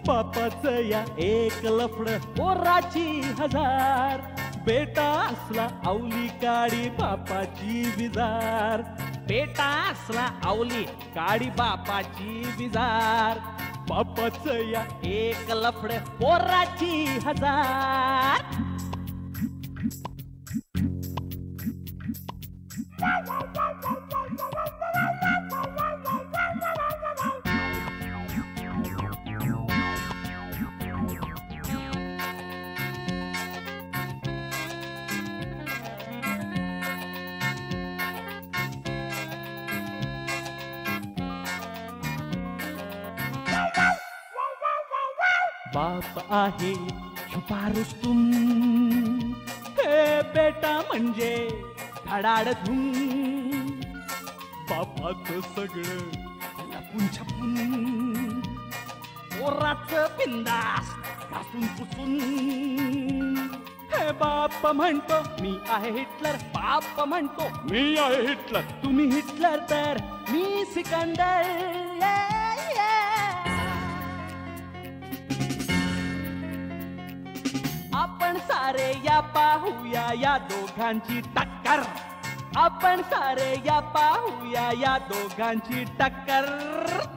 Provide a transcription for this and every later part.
बापाचं या एक लफड पोराची हजार, बेटा असला अवली काडी बापाची विजार, बेटा असला अवली काडी बापाची विजार, बापाचं या एक लफड पोराची हजार. बाप आहे छुपा रुस्तुम, हे बेटा म्हणजे धडाडधूम, बापाचं सगळं लपून छपून, पोराचं बिंदास घासून पुसून. हे बाप म्हणतो मी आहे हिटलर, बाप म्हणतो मी आहे हिटलर, तुम्ही हिटलर तर मी सिकंदर. आपण सारे या पाहूया या दोघांची टक्कर, आपण सारे या पाहूया या दोघांची टक्कर.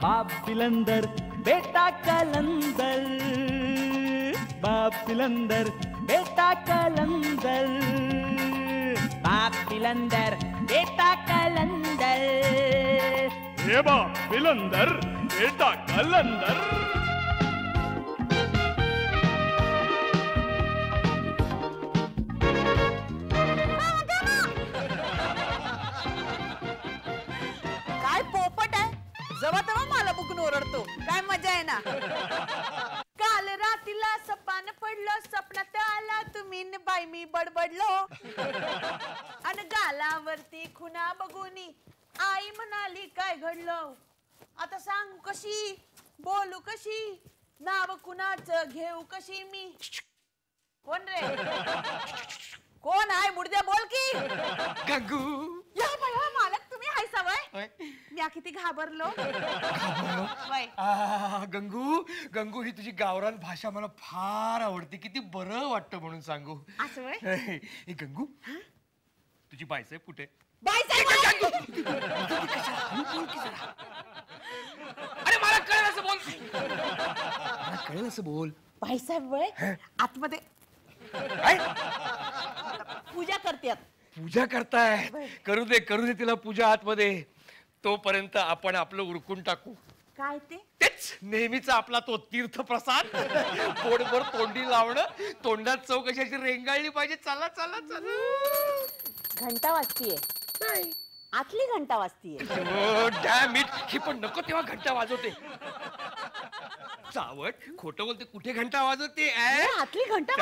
बाप सिलंदर बेटा कलंदर, बाप सिलंदर बेटा कलंदर, बाप सिलंदर बेटा कलंदर. हे बाप सिलंदर बेटा कलंदर. जवा तेव्हा मला बघून ओरडतो. काय मजा आहे ना. काल रात्रीला सपान पडलं, स्वप्नात आला तुम्ही बाई मी बडबडलो, आणि गालावरती खुना बघून आई म्हणाली काय घडलं. आता सांगू कशी, बोलू कशी, नाव कुणाचं घेऊ कशी मी. कोण रे, कोण आहे मुडद्या, बोल की. गंगू. या बाया मालक तुम्ही हाय सवय. मी किती घाबरलो. गंगू, गंगू ही तुझी गावरान भाषा मला फार आवडते. किती बरं वाटतं म्हणून सांगू. असं गंगू, तुझी बायसाहेब कुठे? अरे मला कळलं असं बोल, मला कळलं असं बोल. बाईसाहेब वय आतमध्ये पूजा करतात. पूजा करताय? करू दे करू दे तिला पूजा आतमध्ये. तोपर्यंत आपण आपलं उरकून टाकू. काय ते? तेच नेहमीचा आपला तो तीर्थप्रसाद. पोटभर तोंडी लावणं, तोंडात चव कशाची रेंगाळली पाहिजे. चला चला चला. घंटा वाजतीये. नाही, आतली घंटा वाजतीये. डॅम इट, ही पण नको तेव्हा घंटा वाजवते. चावट खोटं बोलते. कुठे घंटा वाजवते? आतली घंटा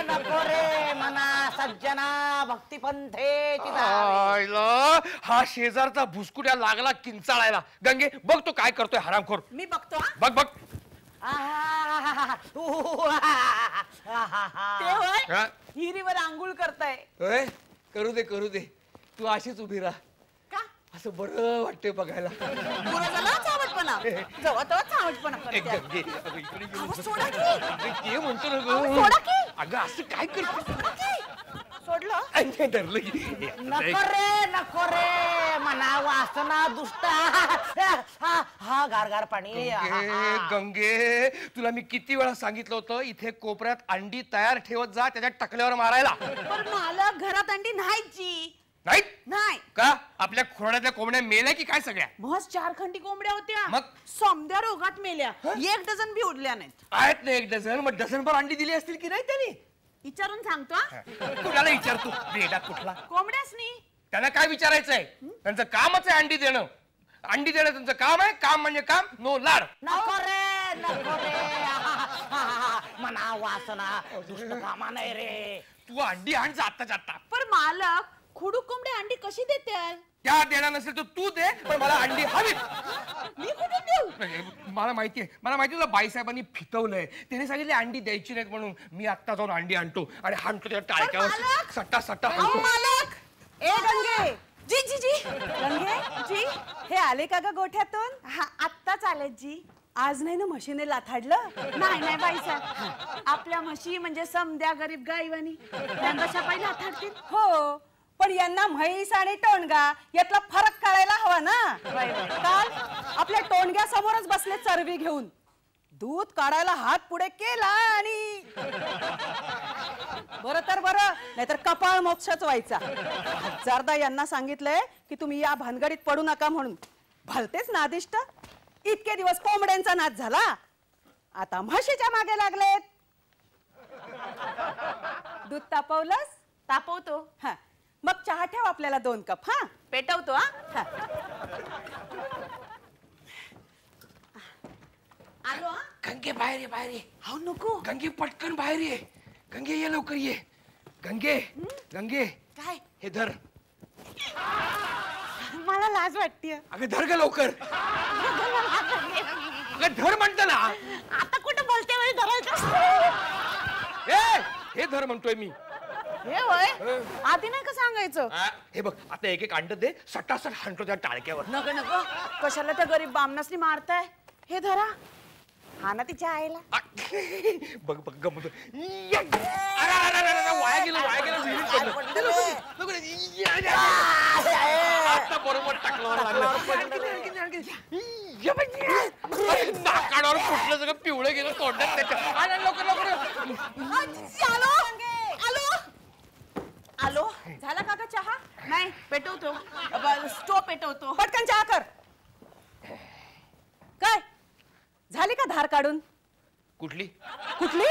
नको रे मना सज्जना भक्तिपंथेची. हा शेजारचा भुसकुड्या लागला किंचाळायला. गंगे बघ तो काय करतोय हरामखोर. मी बघतो. बघ बघ. हिरीवर आंघोळ करताय. करू दे करू दे. तू अशीच उभी राहा. का? असं बरं वाटतंय बघायला. चावटपणा जवळ तेव्हा चावटपणा सोडा की. म्हणतो ना सोडा की. अगं असं काय करतो. सोडलं धरलं. नको रे नको रे मना वासना दुष्ट. हा गार गार पाणी. गंगे तुला मी किती वेळा सांगितलं होतं इथे कोपऱ्यात अंडी तयार ठेवत जा, त्याच्यात टाकल्यावर मारायला. पण मला घरात अंडी नाहीची. नाही का? आपल्या खोड्यातल्या कोंबड्या मेल्या की काय सगळ्या? मस्त 4 खंडी कोंबड्या होत्या. मग समद्या रोगात मेल्या. 1 डझन बी उरल्या नाहीत. आहेत ना 1 डझन. मग डझनभर अंडी दिली असतील की नाही त्यांनी? विचारून सांगतो. कुणाला विचारतो? रेडा कुठला? कोंबड्याच नाही. त्यांना काय विचारायचंय? त्यांचं कामच आहे अंडी देणं. अंडी देणं त्यांचं काम आहे. काम म्हणजे काम, नो लाड. नको रे नको रे मना वासना दुष्ट कामा नाही रे. तू अंडी आण जाता जाता. पण मालक खुडू कोंबड्या अंडी कशी देतात? त्या देणार नसेल तर तू दे, पण मला अंडी हवी. मी कुठे देऊ? मला माहितीये तुला बाईसाहेबांनी फितवलंय. त्याने सांगितले अंडी द्यायची नाहीत म्हणून. मी आत्ता जाऊन अंडी आणतो आणि हाणतो त्या टाळक्यावर. सट्टा सट्टा हाणतो. मालक ए गंगे जी जी जी गंगे जी हे आले का ग गोठ्यातून? हा आत्ताच आले जी. आज नाही ना म्हशीने लाथाडलं? नाही नाही बाईसाहेब, आपल्या म्हशी म्हणजे समद्या गरीब गाईवानी त्यांच्या पहिला लाथाडतील. हो, पण यांना म्हैस आणि टोणगा यातला फरक कळायला हवा ना. काल आपल्या टोणग्या समोरच बसले चरबी घेऊन, दूध काढायला हात पुढे केला आणि बरं तर बरं, नाहीतर कपाळ मोक्षच व्हायचा. हजारदा यांना सांगितलंय की तुम्ही या भानगडीत पडू नका म्हणून. भलतेच नादिष्ट. इतके दिवस कोंबड्यांचा नाद झाला, आता म्हशीच्या मागे लागलेत. दूध तापवलंस? तापवतो. हा, मग चहा ठेव आपल्याला 2 कप. हा, पेटवतो. हा, आलो. गंगे बाहेर ये, बाहेर ये. हो नको. गंगे पटकन बाहेर ये. गंगे ये, लवकर ये. गंगे, गंगे काय? हे धर. मला लाज वाटतेय. अगं धर ग लवकर. अगं धर म्हणतो ना. आता कुठं बोलते वेळी धरायचं? ए, हे धर म्हणतोय मी. हे होय, आधी नाही का सांगायचं? हे बघ, आता एक एक अंड दे, सटासट हाणतो त्या टाळक्यावर. नको नको, कशाला त्या गरीब बामणासनी मारताय? हे धरा, हा ना तिच्या आईला. बघ बघ गमत. वाया गेलं, वाया गेलं. विहिरीत पडलं. आता बरोबर टाकलं. नाकाडावर फुटलं, सगळं पिवळं गेलं तोंडात त्याच्या. लवकर लवकर. आलो आलो आलो. झाला का ग चहा? नाही, पेटवतो. स्टोव पेटवतो. पटकन चहा कर. काय झाली का धार काढून? कुठली कुठली?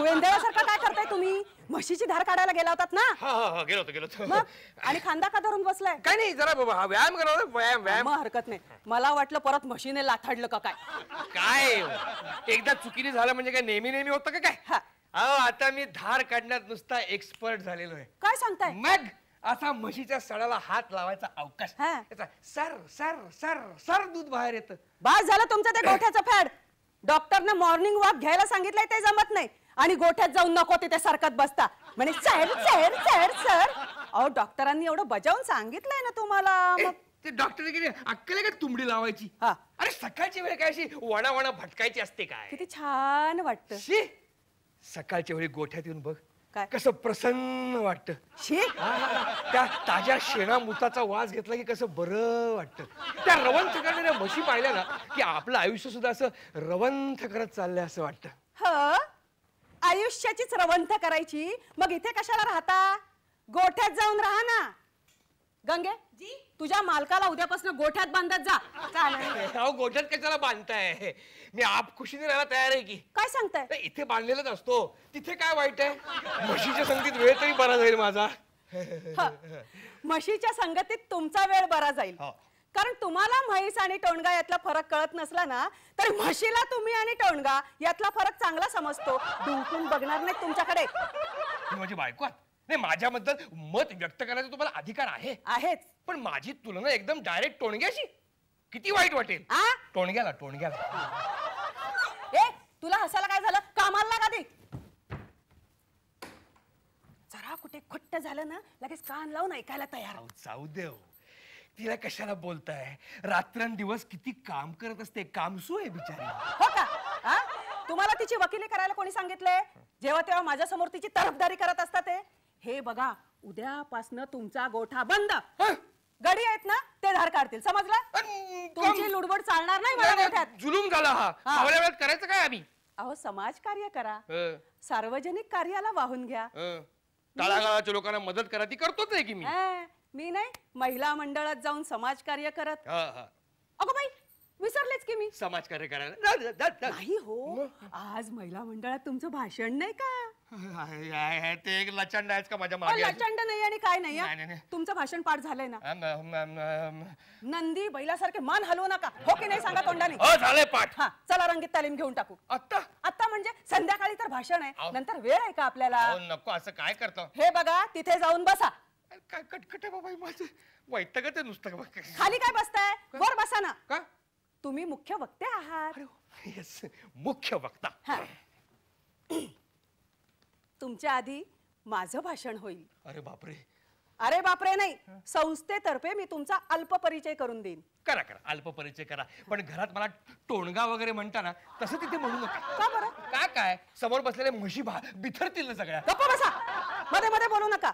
वेंदळासारखं काय करताय तुम्ही? म्हशीची धार काढायला गेला होतात ना? हा गेलो होतो. मग आणि खांदा का धरून बसलाय? काय नाही, जरा बाबा व्यायाम करा. व्यायाम मग हरकत नाही. मला वाटलं परत म्हशीने लाथाडलं का काय. काय एकदा चुकीने झालं म्हणजे काय नेहमी नेहमी होतं का काय? हा. अहो, आता मी धार काढण्यात नुसता एक्सपर्ट झालेलो आहे. काय सांगताय? मग असा म्हशीच्या सडाला हात लावायचा अवकाश. हा. त्याचा सर सर सर सर दूध बाहेर येतं. बास झालं तुमचं ते गोठ्याचं फॅड. डॉक्टरने मॉर्निंग वॉक घ्यायला सांगितलंय, ते जमत नाही. आणि गोठ्यात जाऊन नको तिथे सरकत बसता म्हणे सर सर सर सर. अहो, डॉक्टरांनी एवढं बजावून सांगितलंय ना तुम्हाला. मग ते डॉक्टर गेले अक्कल आहे का तुंबडी लावायची? हा. अरे सकाळची वेळ काय अशी वणा वणा भटकायची असते काय? किती छान वाटतं. शी, सकाळच्या वेळी गोठ्यात येऊन बघ काय? कसं प्रसन्न वाटतं. शी, त्या ताज्या शेणा मुताचा वास घेतला की कसं बरं वाटतं. त्या रवंथ करणाऱ्या म्हशी पाहिल्या ना की आपलं आयुष्य सुद्धा असं रवंथ करत चाललंय असं वाटतं. ह, आयुष्याचीच रवंथ करायची, मग इथे कशाला राहता? गोठ्यात जाऊन राहा ना. गंगे जी, तुझ्या मालकाला उद्यापासून गोठ्यात बांधत जा. अहो, गोठ्यात कशाला बांधताय? मी आप खुशीने राहायला तयार आहे की. काय सांगताय? नाही, इथे बांधलेलाच असतो. तिथे काय वाईट आहे? म्हशीच्या संगतीत वेळ तरी बरा जाईल माझा. ह, म्हशीच्या संगतीत तुमचा वेळ बरा जाईल. हो. कारण तुम्हाला म्हैस आणि टोणगा यातला फरक कळत नसला ना, तर म्हशीला तुम्ही आणि टोणगा यातला फरक चांगला समजतो. डुंकून बघणार नाही तुमच्याकडे. ही माझी बायको आहे. नाही, माझ्याबद्दल मत व्यक्त करायचा तुम्हाला अधिकार आहे. आहेच. पण माझी तुलना एकदम डायरेक्ट टोणग्याशी किती वाईट वाटेल. आ? टोणग्याला टोणग्याला. ए, तुला हसायला काय झालं? कामाला लागा दे. जरा कुठे खुट्ट झालं ना, लगेच कान लावून ऐकायला तयार. अहो, जाऊ देव, तिला कशाला बोलताय? रात्रंदिवस किती काम करत असते. कामसू आहे बिचारी. हो का? आ? तुम्हाला तिची वकिली करायला कोणी सांगितलंय? जेव्हा तेव्हा माझ्या समोर तिची तरफदारी करत असतात ते. हे बघा, उद्यापासनं तुमचा गोठा बंद. गडी आहेत ना, ते धार काढतील. समजलं? तुमची लुडबुड चालणार नाही मला गोठ्यात. जुलूम झाला हा. फावल्या वेळात करायचं काय आम्ही? अहो, समाज कार्य करा. हं, सार्वजनिक कार्याला वाहून घ्या. हं. तळागाळाच्या लोकांना मदत करा, ती करतोच आहे की मी. मी नाही, महिला मंडळात जाऊन समाज कार्य करत. हा, हा. अगो बाई, विसरलेच की मी. समाजकार्य करायला नाही हो, आज महिला मंडळात तुमचं भाषण नाही का? ते एक लचंड आहेच का माझ्या मागे? लचंड नाही आणि काय नाही. नाही, नाही. तुमचं भाषण पाठ झालंय ना. नंदी बैलासारखे मान हलवू नका. हो की नाही सांगा तोंडाने. झालंय पाठ. हा, चला रंगीत तालीम घेऊन टाकू. आता म्हणजे संध्याकाळी तर भाषण आहे, नंतर वेळ आहे का आपल्याला? नको, असं काय करतो? हे बघा, तिथे जाऊन बसा. काय कटकट आहे बाबा माझं. वैतागत आहे नुसतं. खाली काय बसताय? वर बसा ना. का? तुम्ही मुख्य वक्ते आहात. येस, मुख्य वक्ता. हा. तुमच्या आधी माझं भाषण होईल. अरे बापरे, अरे बापरे नाही, संस्थेतर्फे मी तुमचा अल्प परिचय करून देईन. करा करा, अल्प परिचय करा. पण घरात मला टोणगा वगैरे म्हणताना तसं तिथे म्हणू नका. का बरं? काय समोर बसलेले म्हशी बिथरतील ना सगळ्या. गप्प बसा, मध्ये मध्ये बोलू नका.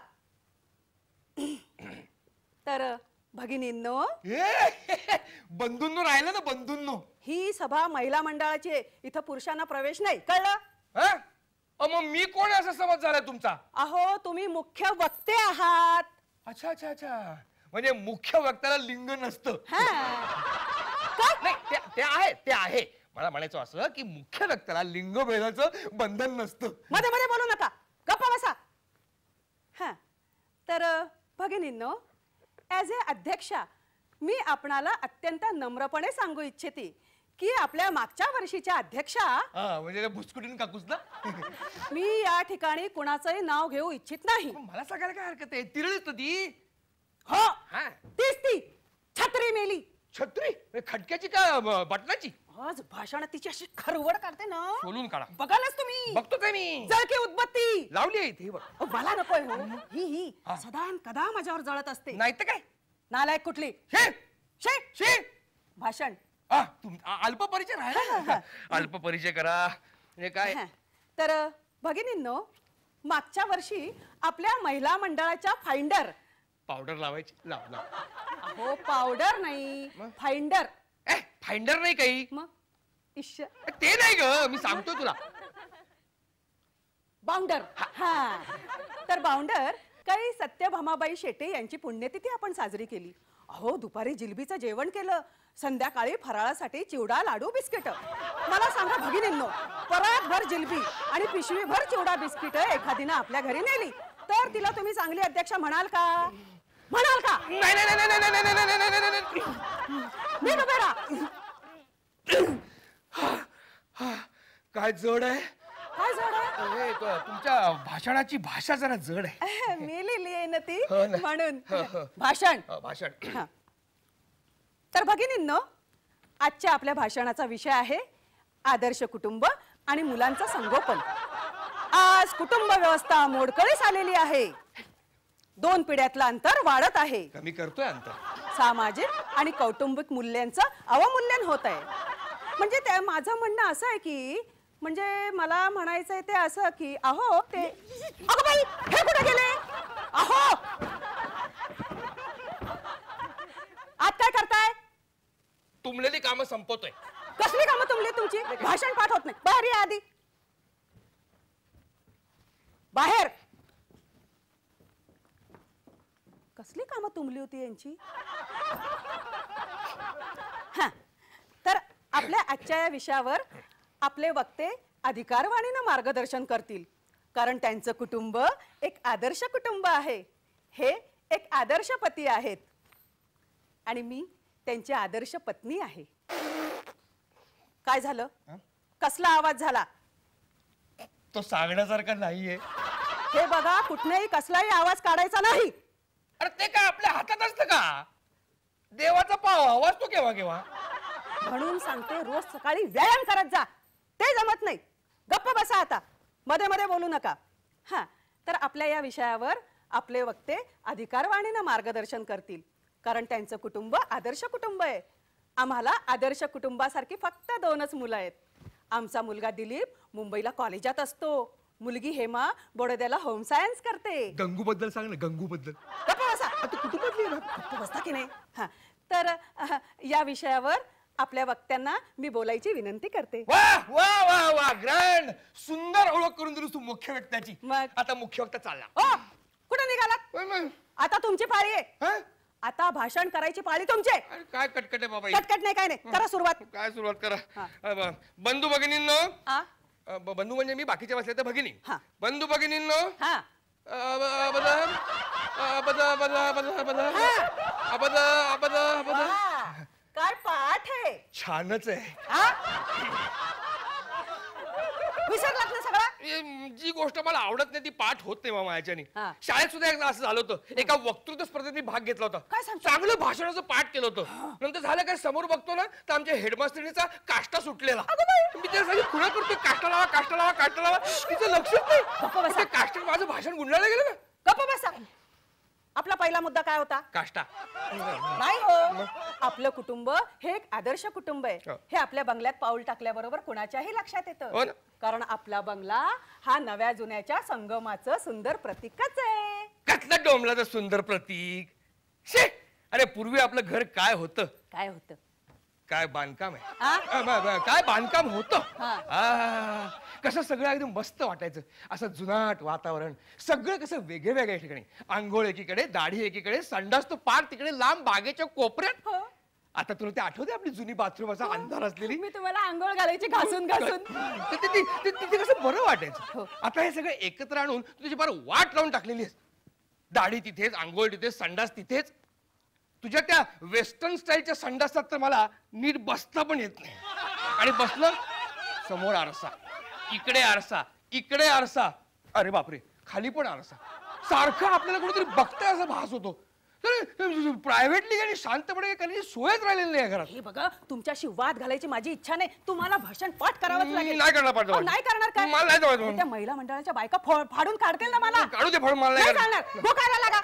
तर भगिनींनो, बंधूंनो राहिलं ना, बंधूंनो. ही सभा महिला मंडळाची आहे, इथं पुरुषांना प्रवेश नाही, कळलं? हा? मग मी कोण आहे असं समज झालाय तुमचा? अहो तुम्ही मुख्य वक्ते आहात. अच्छा अच्छा अच्छा, म्हणजे मुख्य वक्त्याला लिंग नसतं. हा. नाही ते आहे. मला म्हणायचं असं की मुख्य वक्त्याला लिंग भेदाचं बंधन नसतं. मध्ये मध्ये बोलू नका, गप्पा बसा. हा, तर भगिनींनो, ऍज ए अध्यक्षा मी आपणाला अत्यंत नम्रपणे सांगू इच्छिते की आपल्या मागच्या वर्षीच्या अध्यक्षा म्हणजे भुसकुटीन काकूस ना. मी या ठिकाणी कुणाचंही नाव घेऊ इच्छित नाही. मला सांगायला काय हरकत आहे, तिरळीच ती. हो, हा, तीच ती छत्री मेली. छत्री खटक्याची का बटनाची? आज भाषण तिची अशी खरवड काढते ना, सोलून काढा. बघालच तुम्ही. बघतो काय मी. जळकी उदबत्ती लावली आहे इथे बघ. मला नकोय हो. ही सदा न कदा माझ्यावर जळत असते. नाही तर काय. नालायक कुठली. शे शे शे भाषण. अल्प परिचय राहिला. अल्प परिचय करा म्हणजे काय. तर भगिनींनो, मागच्या वर्षी आपल्या महिला मंडळाच्या फाइंडर. पावडर लावायची. लाव. हो, पावडर नाही, फाइंडर. फाइंडर नाही काही. मग इश्श, ते नाही ग, मी सांगतो तुला. बाउंडर. हा, तर बाउंडर काही सत्यभामाबाई शेटे यांची पुण्यतिथी आपण साजरी केली. अहो, दुपारी जिलबीचं जेवण केलं, संध्याकाळी फराळासाठी चिवडा, लाडू, बिस्किट. मला सांगा भगिनींनो, परातभर जिलबी आणि पिशवीभर चिवडा बिस्किट एखादीनं आपल्या घरी नेली तर तिला तुम्ही चांगली अध्यक्षा म्हणाल का? म्हणाल का? मी उभे राहा. काय जड आहे. काय जड आहे? तुमच्या भाषणाची भाषा जरा जड आहे. मी लिहिली आहे ना ती, हो ना. म्हणून. हो. भाषण. भाषण. हा. तर भगिनींनो, आजच्या आपल्या भाषणाचा विषय आहे आदर्श कुटुंब आणि मुलांचं संगोपन. आज कुटुंब व्यवस्था मोडकळीस आलेली आहे. 2 पिढ्यातलं अंतर वाढत आहे. कमी करतोय अंतर. सामाजिक आणि कौटुंबिक मूल्यांचं अवमूल्यन होत आहे. म्हणजे ते माझं म्हणणं असं आहे की, म्हणजे मला म्हणायचंय ते असं की, अहो ते, अगं बाई, हे कुठे गेले? अहो, आज काय करताय? तुमलेली कामं संपवतोय. कसली कामं तुमली तुमची? भाषण पाठ होत नाही. बाहेर या आधी. बाहेर. कसली कामं तुमली होती यांची? हा, तर आपल्या आजच्या या विषयावर आपले वक्ते अधिकारवाणीनं मार्गदर्शन करतील. कारण त्यांचं कुटुंब एक आदर्श कुटुंब आहे. हे एक आदर्श पती आहेत आणि मी त्यांची आदर्श पत्नी आहे. काय झालं? कसला आवाज झाला? तो सांगण्यासारखा नाहीये. हे बघा, कुठल्याही कसलाही आवाज काढायचा नाही. अरे ते काय आपल्या हातात असतं का? देवाचा पाव वाजतो केव्हा केव्हा. म्हणून सांगते, रोज सकाळी व्यायाम करत जा. ते जमत नाही. गप्प बसा आता, मध्ये मध्ये बोलू नका. हा, तर आपल्या या विषयावर आपले वक्ते अधिकारवाणीनं मार्गदर्शन करतील. कारण त्यांचं कुटुंब आदर्श कुटुंब आहे. आम्हाला आदर्श कुटुंबासारखी फक्त 2च मुलं आहेत. आमचा मुलगा दिलीप मुंबईला कॉलेजात असतो. मुलगी हेमा बडोद्याला होम सायन्स करते. गंगू बद्दल सांग ना, गंगू बद्दल. गप्प बसा. तू कुटुंबातली आहे ना? गप्प बसता की नाही? हा, तर या विषयावर आपल्या वक्त्यांना मी बोलायची विनंती करते. वा वा वा वा, ग्रँड. सुंदर ओळख करून दिलीस तू मुख्य वक्त्याची. मग? आता मुख्य वक्ता चालला. ओ, कुठे निघालात? आता तुमची पाळी आहे. आता भाषण करायची पाळी तुमची. काय कटकट आहे बाबा. कटकट नाही, काय नाही. करा सुरुवात. काय सुरुवात करा. बंधू भगिनींनो. बंधू म्हणजे मी बाकीच्या बसले तर भगिनी. बंधू भगिनींनो. काय पाठ आहे. छानच आहे. विसरलात ना सगळं. जी गोष्ट मला आवडत नाही ती पाठ होत नाही मामा याच्याने. हा. शाळेत सुद्धा एकदा असं झालं होतं. एका वक्तृत्व स्पर्धेत मी भाग घेतला होता. काय सांगता? चांगलं भाषणाचं पाठ केलं होतं. नंतर झालं काय, समोर बघतो ना तर आमच्या हेडमास्टरीचा काष्टा सुटलेला. मी त्याला सांगितलं, खुणा करतो, काष्टा लावा, काष्टा लावा, काष्टा लावा. तिचं लक्षच नाही. गप्प बसा. त्या काष्टात माझं भाषण गुंडाळलं गेलं ना. गप्प बसा. आपला पहिला मुद्दा काय होता? काष्टा. नाही हो, आपलं कुटुंब हे एक आदर्श कुटुंब आहे. हो. हे आपल्या बंगल्यात पाऊल टाकल्याबरोबर कुणाच्याही लक्षात हो येतं. ना. कारण आपला बंगला हा नव्या जुन्याच्या संगमाचं सुंदर प्रतीकच आहे. कसलं डोंबलाचं सुंदर प्रतीक. शे, अरे पूर्वी आपलं घर काय होतं? काय होतं? काय बांधकाम आहे. आ? काय बांधकाम होतं. हा. कसं सगळं एकदम मस्त वाटायचं. असं जुनाट वातावरण, सगळं कसं वेगळ्या वेगळ्या ठिकाणी. आंघोळ एकीकडे, दाढी एकीकडे, संडास तो पार तिकडे लांब बागेच्या कोपऱ्यात. हो. आता तुला ते आठवते आपली जुनी बाथरूम असा अंधार असलेली. मी तुम्हाला आंघोळ घालायची घासून घासून. तिथे कसं बरं हो. वाटायचं. आता हे सगळं एकत्र आणून तुझी फार वाट लावून टाकलेली आहेस. दाढी तिथेच, आंघोळ तिथेच, संडास तिथेच. तुझ्या त्या वेस्टर्न स्टाईलच्या संडासात तर मला नीट बसता पण येत नाही. आणि बसलं समोर आरसा, इकडे आरसा, इकडे आरसा, अरे बापरे खाली पण आरसा. सारखं आपल्याला कुठेतरी बघताय असा भास होतो. तर प्रायव्हेटली आणि शांतपणे करण्याची सोयच राहिलेली नाही घरात. हे बघा, तुमच्याशी वाद घालायची माझी इच्छा नाही. तुम्हाला भाषण पाठ करावंच लागेल. नाही करणार पाठ. नाही करणार काय? मला नाही जमत. त्या महिला मंडळाच्या बायका फाडून काढतील ना मला. काढू दे फाडून. मला नाही नाही चालणार. भोकायला लागा.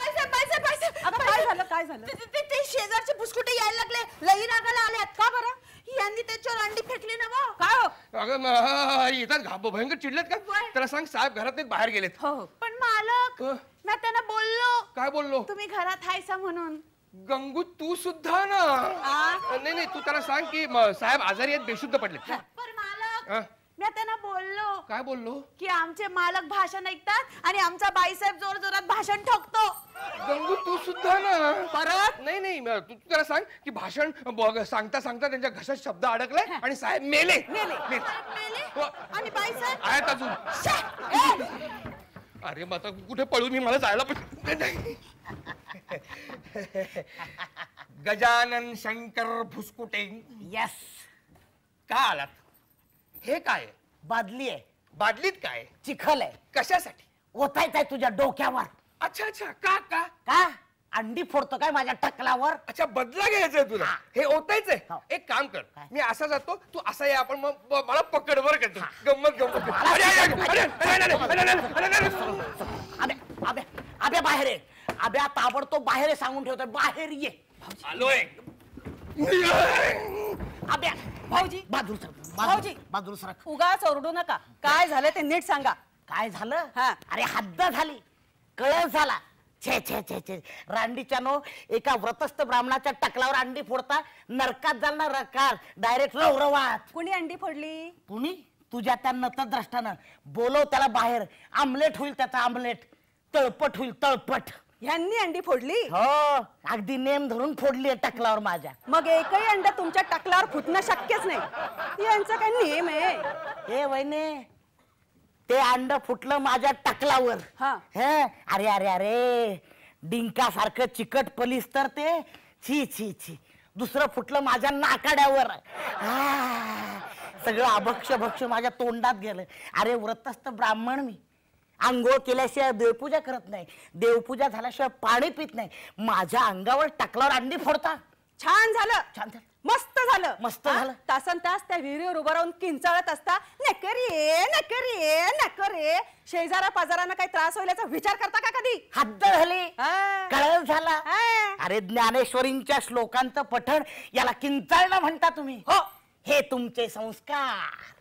अगं, काय झालं? काय झालं? ते शेजारचे बुसकुटे यायला लागले, लई रागाला आल्यात. का बरं? यांनी त्याच्यावर अंडी फेकली ना मग. काय हो? अगं येतात भयंकर चिडलेत का? त्याला सांग साहेब घरात नाही बाहेर गेलेत. हो. पण मालक, मी त्यांना बोललो काय बोललो? तुम्ही घरात हायसा म्हणून. गंगू तू सुद्धा ना. नाही तू त्याला सांग की साहेब आजारी आहेत, बेशुद्ध पडले. पण मालक, हा? मी त्यांना बोललो काय बोललो? की आमचे मालक भाषण ऐकतात आणि आमचा बाईसाहेब जोर जोरात भाषण ठोकतो. गंगू तू सुद्धा ना. परत? नाही तू त्याला सांग की भाषण सांगता सांगता त्यांच्या घशात शब्द अडकले आणि साहेब मेले. मेले हो. आणि बाईसाहेब आहेत अजून. अरे मग आता कुठे पळू मी? मला जायला पण. गजानन शंकर भुसकुटे यस. का आलात? हे काय आहे? बादली आहे, बादलीत काय? चिखल आहे, कशासाठी? ओतायचं आहे तुझ्या डोक्यावर. अच्छा का का अंडी फोडतो काय माझ्या टकलावर? अच्छा बदला घ्यायचंय तुला. हे ओतायचंय. हो. एक काम कर, काय? मी असा जातो, तू असा ये, आपण मग मला पकड वर करतो. गंमत. अबे अबे बाहेर ये. अबे ताबडतोब बाहेर ये, सांगून ठेवतोय बाहेर ये. आलोय. अबे भाऊजी. बाजूला भाऊजी. बाजूला सरक. उगाच ओरडू नका. काय झालं ते नीट सांगा. काय झालं? हा. अरे हद्द झाली, कळस झाला. छे छे छे छे. रांडीच्यानो, एका व्रतस्थ ब्राह्मणाच्या टकलावर अंडी फोडता नरकात जाणार नरकात, डायरेक्ट रवरवात. कुणी अंडी फोडली? कुणी? तुझ्या त्या नतद्रष्टानं. बोलव त्याला बाहेर. आमलेट होईल त्याचा, आमलेट. तळपट होईल, तळपट. ह्यांनी अंडी फोडली? हो, अगदी नेम धरून फोडली टकलावर माझ्या. मग एकही अंड तुमच्या टकलावर फुटणं शक्यच नाही. यांचा काय नियम आहे? हे वहिने, ते अंड फुटलं माझ्या टकलावर. हा. हे अरे अरे अरे, डिंकासारखं चिकट पलिस्तर ते. छी छी छी. दुसरं फुटलं माझ्या नाकाड्यावर. सगळं अभक्ष भक्ष माझ्या तोंडात गेलं. अरे व्रतस्थ ब्राह्मण मी, आंघोळ केल्याशिवाय देवपूजा करत नाही, देवपूजा झाल्याशिवाय पाणी पित नाही. माझ्या अंगावर टकलावर अंडी फोडता. छान झालं. छान झालं. मस्त झालं. मस्त झालं. तासन तास त्या विहिरीवर उभं राहून किंचाळत असता, नक रे. शेजारा पाजारांना काही त्रास होईल याचा विचार करता का कधी? हद्द झाली, हा. कळस झाला. हा. अरे ज्ञानेश्वरींच्या श्लोकांचं पठण याला किंचाळणं म्हणता तुम्ही? हो. हे तुमचे संस्कार,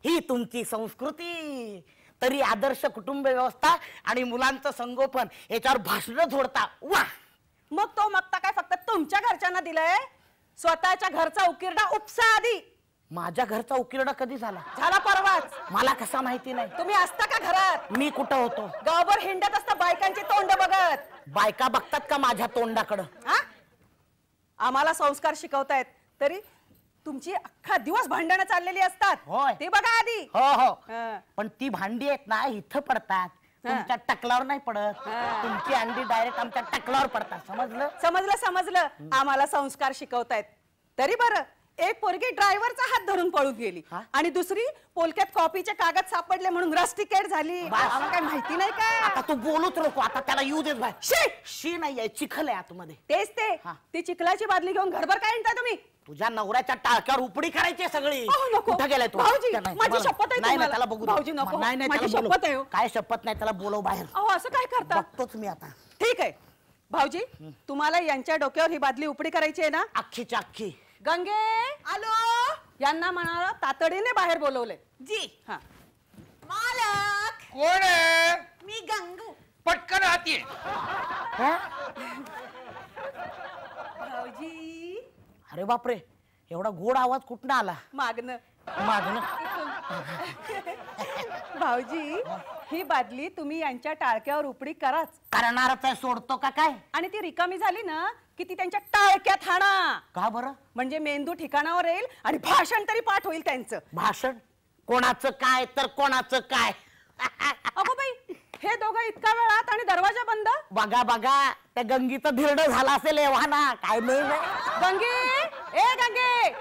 ही तुमची संस्कृती. तरी आदर्श कुटुंब व्यवस्था आणि मुलांचं संगोपन याच्यावर भाषण झोडता. वा. मग तो मगता काय फक्त तुमच्या घरच्यांना दिलंय? स्वतःच्या घरचा उकिरडा उपसा आधी. माझ्या घरचा उकिरडा कधी झाला? झाला परवाच. मला कसा माहिती नाही? तुम्ही असता का घरात? मी कुठं होतो? गावभर हिंडत असता बायकांची तोंड बघत. बायका बघतात का माझ्या तोंडाकडं? हा? आम्हाला संस्कार शिकवतायत तरी तुमची अख्खा दिवस भांडणं चाललेली असतात. होय. ते बघा आधी. हो हो. हा. पण ती भांडी आहेत ना, इथं पडतात, तुमच्या टकलावर नाही पडत. हा. तुमची अंडी डायरेक्ट आमच्या टकलावर पडतात. समजलं? समजलं. आम्हाला संस्कार शिकवतायत. तरी बरं, एक पोरगी ड्रायव्हरचा हात धरून पळून गेली हा? आणि दुसरी पोलक्यात कॉपीचे कागद सापडले म्हणून रस्टिकेट झाली. आम्हाला काय माहिती नाही आता का? तू बोलूच नको. आता त्याला येऊ देत बाय. शी! शी नाहीये, चिखल आहे आतमध्ये. तेच ते. हा. ती चिखलाची बादली घेऊन घरभर काय आणता तुम्ही? तुझ्या नवऱ्याच्या टाळक्यावर उपडी करायची सगळी. अहो, नको. कुठं गेलाय तू? भाऊजी, नाही, माझी मला- शपथ आहे नाही तुम्हाला. त्याला बघू दे. भाऊजी, नको. नाही माझी त्याला बोलव. शपथ आहे हो. काय शपथ नाही? त्याला बोलव बाहेर. अहो, असं काय करता? बघतोच मी आता. ठीक आहे, भाऊजी तुम्हाला यांच्या डोक्यावर ही बादली उपडी करायची आहे ना? अख्खीच्या अख्खी. गंगे आलो यांना म्हणा तातडीने बाहेर बोलवले. जी. हा मालक कोण आहे? मी गंगू. पटकन आत ये. भाऊजी अरे बापरे, एवढा गोड आवाज कुठनं आला? मागणं. मागणं. भाऊजी ही बादली तुम्ही यांच्या टाळक्यावर उपडी कराच. करणारच आहे, सोडतो का काय? आणि ती रिकामी झाली ना की ती त्यांच्या टाळक्यात हाणा. का बरं? म्हणजे मेंदू ठिकाणावर येईल आणि भाषण तरी पाठ होईल त्यांचं. भाषण कोणाचं काय तर कोणाचं काय? अगो बाई हे दोघं इतका वेळात आणि दरवाजा बंद. बघा बघा, त्या गंगीचं धिरडं झालं असेल एव्हाना. काय नाही रे. गंगे ए गंगे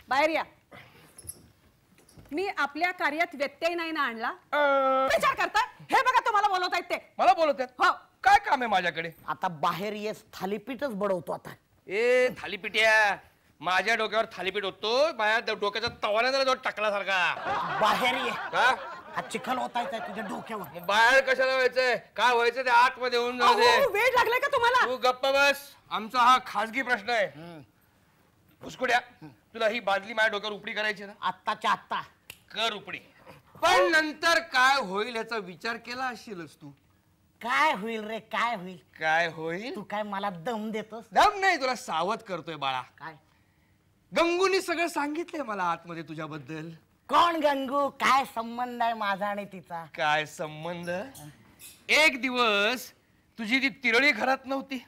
बाहेर या. मी आपल्या कार्यात व्यत्यय नाही ना आणला. विचार करताय? हे बघा तुम्हाला बोलवत आहेत ते. मला बोलत आहेत? हो. काय काम आहे माझ्याकडे? आता बाहेर येस, थालीपीठच बडवतो आता. ए थालीपीठ्या, माझ्या डोक्यावर थालीपीठ होतो, माझ्या डोक्याचा तवाना जरा टाकल्यासारखा. बाहेर ये. का? हा चिखल होतायचा तुझ्या डोक्यावर. मग बाहेर कशाला व्हायचंय? काय व्हायचं ते आतमध्ये होऊन जाऊ दे. अहो, वेळ लागलाय का तुम्हाला? तू गप्प बस, आमचा हा खासगी प्रश्न आहे. भुसकुड्या, तुला ही बादली माझ्या डोक्यावर उपडी करायची ना? आत्ताच्या आत्ता कर उपडी. पण नंतर काय होईल याचा विचार केला असशीलच तू. काय होईल रे, काय होईल? काय होईल? तू काय मला दम देतोस? दम नाही, तुला सावध करतोय बाळा. काय? गंगूनी सगळं सांगितलंय मला आतमध्ये तुझ्याबद्दल. कोण गंगू? काय संबंध आहे माझा आणि तिचा? काय संबंध? एक दिवस तुझी ती तिरळी घरात नव्हती,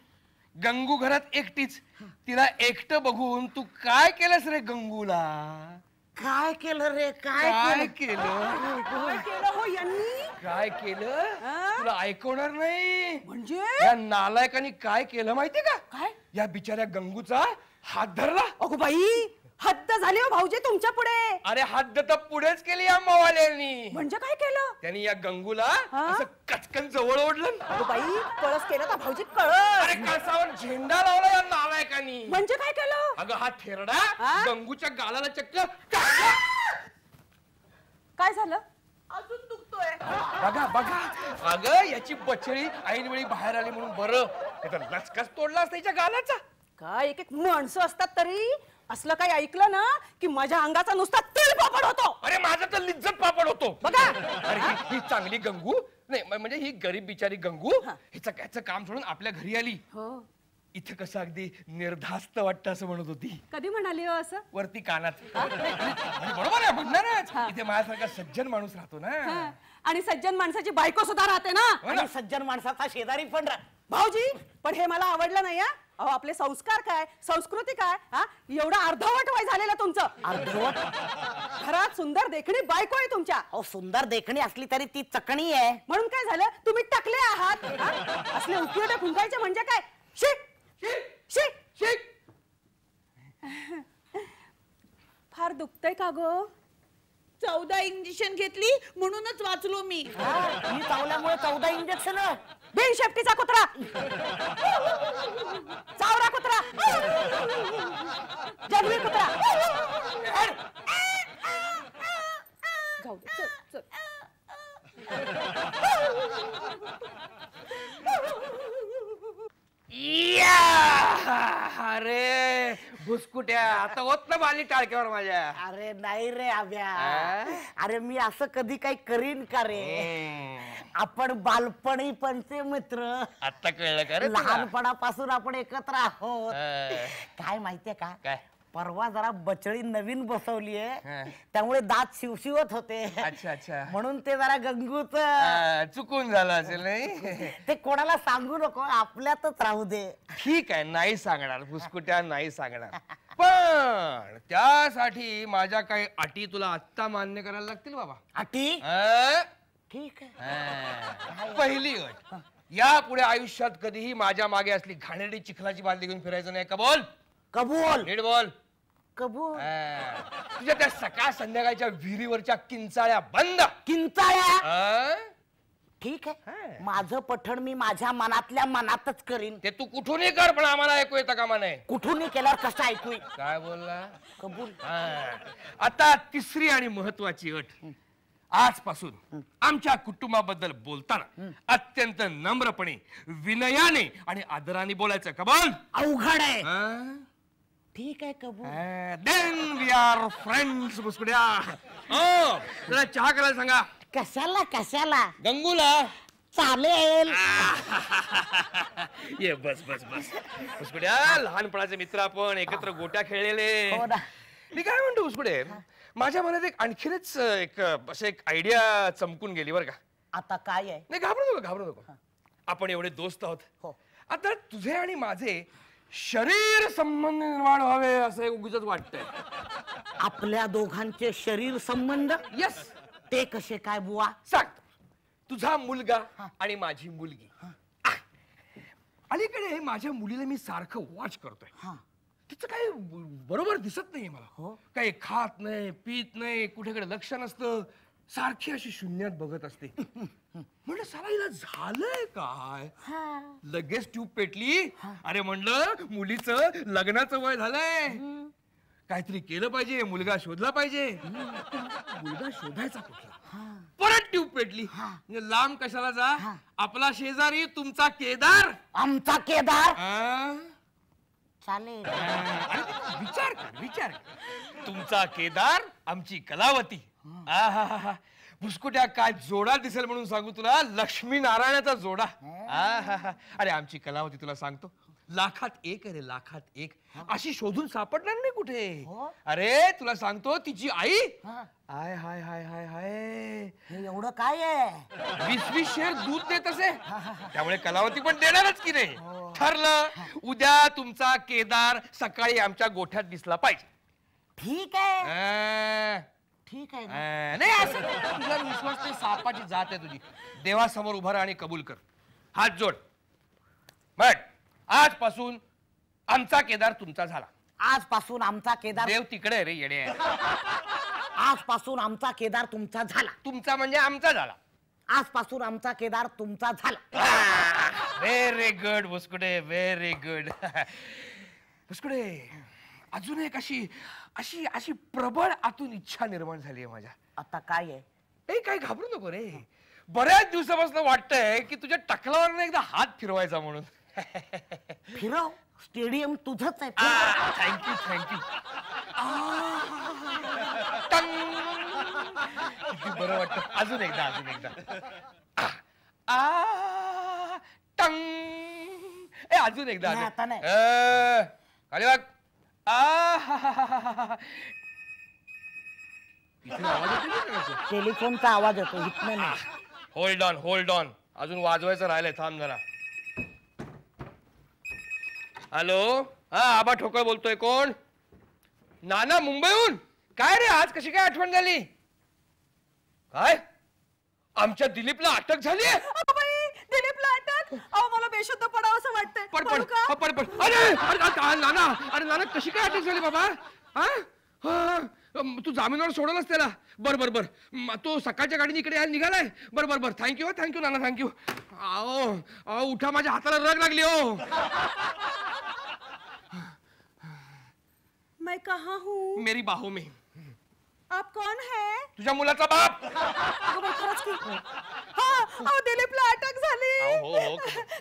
गंगू घरात एकटीच. तिला एकटं बघून तू काय केलंस रे गंगूला? काय केलं रे? काय काय केलं? केलं? काय केलं हो यांनी? काय केलं? हा? तुला ऐकवणार नाही. म्हणजे या नालायकांनी काय केलं माहितीये का? काय? या बिचाऱ्या गंगूचा हात धरला. अगो बाई हद्द झाली हो भाऊजी तुमच्या पुढे. अरे हद्द तर पुढेच केली या मवाल्यांनी. म्हणजे काय केलं? त्यांनी या गंगूला हा? असं कचकन जवळ ओढलं. अगो बाई कळस केलं का भाऊजी? कळस. अरे कळसावर झेंडा लावला या नालायकांनी. म्हणजे काय केलं? अगं हा थेरडा हा? गंगूच्या गालाला चक्क टाकला. काय झालं? अजून दुखतोय. बघा बघा, अगं याची बछडी ऐन वेळी बाहेर आली म्हणून बरं, नाहीतर लचकाच तोडला असता हिच्या गालाचा. काय एक एक माणसं असतात तरी असलं काही ऐकलं ना की माझ्या अंगाचा नुसता तेल पापड होतो. अरे माझा तर लिज्जत पापड होतो. बघा. अरे ही चांगली गंगू नाही, म्हणजे ही गरीब बिचारी गंगू हिचं काम सोडून आपल्या घरी आली. हो. इथे कसं अगदी निर्धास्त वाटतं असं म्हणत होती. कधी म्हणाली हो असं? वरती कानात. म्हणजे बरोबर आहे, म्हणणारच. इथे माझ्यासारखा सज्जन माणूस राहतो ना. हा. आणि सज्जन माणसाची बायको सुद्धा राहते ना. आणि सज्जन माणसाचा शेजारी पण भाऊजी पण हे मला आवडलं नाही. अहो आपले संस्कार काय, संस्कृती काय, हा एवढं अर्धवट वय झालेलं तुमचं. अर्धवट? घरात सुंदर देखणी बायको आहे तुमच्या. अहो सुंदर देखणी असली तरी ती चकणी आहे. म्हणून काय झालं? तुम्ही टाकले आहात. हा? असले उपयोगे फुंकायचे म्हणजे काय? शिक शिक शिक. फार दुखतंय का गो? 14 इंजेक्शन घेतली म्हणूनच वाचलो मी. मी चावल्यामुळे 14 इंजेक्शन. बिनशेफ्टीचा कुत्रा, चावरा कुत्रा, जंगली कुत्रा. जाऊ दे, चल, चल. अरे भुसकुट्या, आता होत ना बाली टाळक्यावर माझ्या. अरे नाही रे आव्या. आ? अरे मी असं कधी काही करीन का रे? आपण बालपणी पंचे मित्र, आता कळलं का रे तुला? लहानपणापासून आपण एकत्र आहोत. हा. काय माहितीये का? काय? परवा जरा बचळी नवीन बसवलीये, हा. त्यामुळे दात शिवशिवत होते. अच्छा अच्छा. म्हणून ते जरा गंगूच चुकून झालं असेल नाही. ते कोणाला सांगू नको, आपल्यातच राहू दे. ठीक आहे, नाही सांगणार भुसकुट्या, नाही सांगणार. पण त्यासाठी माझ्या काही अटी तुला आत्ता मान्य करायला लागतील बाबा. अटी? अं? ठीक आहे. पहिली अट, यापुढे आयुष्यात कधीही माझ्या मागे असली घाणेरडी चिखलाची बादली घेऊन फिरायचं नाही. कबूल? कबूल. नीट बोल. कबूल. तुझ्या त्या सकाळ संध्याकाळच्या विहिरीवरच्या किंचाळ्या बंद. किंचाळ्या? अं? ठीक आहे, माझं पठण मी माझ्या मनातल्या मनातच करीन. ते तू कुठूनही कर, पण आम्हाला ऐकू येतं कामा नाही. कुठूनही केल्यावर कसं ऐकू? काय बोलला? कबूल. आता तिसरी आणि महत्वाची अट, आजपासून आमच्या कुटुंबाबद्दल बोलताना अत्यंत नम्रपणे, विनयाने आणि आदराने बोलायचं. कबूल? अवघड आहे. हा? ठीक आहे कबूल. Then we are friends. बुसकुड्या, हो जरा चहा करायला सांगा. कशाला कशाला? गंगूला. चालेल. ये बस बस बस. बुसकुड्या, लहानपणाचे मित्र आपण, एकत्र गोट्या खेळलेले. हो ना. मी काय म्हणतो बुसकुडे, माझ्या मनात आणखीनच एक आयडिया चमकून गेली बरं का. आता काय आहे? नाही, घाबरू नको घाबरू नको. आपण एवढे दोस्त आहोत. हो. आता तुझे आणि माझे शरीर संबंध निर्माण व्हावे असं उगीच वाटतंय. आपल्या दोघांचे शरीर संबंध? यस. ते कसे काय बुवा? सांग. तुझा मुलगा आणि माझी मुलगी. अलीकडे माझ्या मुलीला मी सारखं वॉच करतोय. तिचं काही बरोबर दिसत नाहीये मला. हो. काही खात नाही, पित नाही, कुठेकडे लक्ष नसतं, सारखी अशी शून्यात बघत असते. म्हणलं साला हिला झालंय काय? लगेच ट्यूब पेटली. अरे म्हणलं मुलीचं लग्नाचं वय झालंय, काहीतरी केलं पाहिजे, मुलगा शोधला पाहिजे. मुलगा शोधायचा कुठला? परत ट्यूब पेटली. म्हणजे लांब कशाला जा, आपला शेजारी तुमचा केदार. आमचा केदार? चालेल. विचार कर विचार कर. तुमचा केदार, आमची कलावती. आहा, भुसकुट्या काय जोडा दिसेल म्हणून सांगू तुला, लक्ष्मी नारायणाचा जोडा. आहा, अरे आमची कलावती तुला सांगतो, लाखात एक आहे रे, लाखात एक. अशी शोधून सापडणार नाही कुठे. अरे तुला सांगतो, तिची आई आय हाय हाय हाय हाय, हे एवढं काय आहे? 20-20 शेर दूध देत असे. त्यामुळे कलावती पण देणारच की नाही. ठरलं, उद्या तुमचा केदार सकाळी आमच्या गोठ्यात दिसला पाहिजे. ठीक आहे. ठीक आहे. नाही असं नाही. तुझा विश्वास नाही, सापाची जात आहे तुझी. देवासमोर उभा राहा आणि कबूल कर. हात जोड. बट आजपासून आमचा केदार तुमचा झाला. आजपासून आमचा केदार. देव तिकडे आहे रे येडे. आजपासून आमचा केदार तुमचा झाला. तुमचा म्हणजे आमचा झाला. आजपासून आमचा केदार तुमचा झाला. Very good Bhuskude, very good. Bhuskude, अजून एक अशी अशी अशी प्रबळ आतून इच्छा निर्माण झाली आहे माझ्या. आता काय आहे? ए काही घाबरू नको रे. बऱ्याच दिवसापासून वाटतंय की तुझ्या टकलावर एकदा हात फिरवायचा म्हणून. फिरव. स्टेडियम तुझंच आहे. Thank you thank you. किती बरं वाटतं. अजून एकदा अजून एकदा. ए अजून एकदा. नाही, आता नाही. खाली बघ. टेलिफोनचा आवाज येतो, इथनं नाही. होल्ड ऑन अजून वाजवायचं राहिलंय, थांब जरा. हॅलो, हा आबा ठोकळ बोलतोय. कोण? नाना, मुंबईहून. काय रे, आज कशी काय आठवण झाली? काय आमच्या दिलीपला अटक झाली? दिलीपला अटक? अहो मला बेशुद्ध पडावं असं वाटतंय. पड पडू का? पड पड पड. अरे अरे नाना, अरे नाना कशी काय अटक झाली बाबा? हा, तू जामीनावर सोडवलंस त्याला? बर बर बर. तो सकाळच्या गाडीने इकडे यायला निघालाय. बर बर बर. थँक्यू थँक्यू नाना, थँक्यू. आओ उठा, माझ्या हाताला रग लागली हो. मैं कहाँ हूँ? मेरी बाहों में. आप कौन है? तुझ्या मुलाचा बाप. अगं बाई, खरंच की. हा, दिलीपला अटक झाली. हो.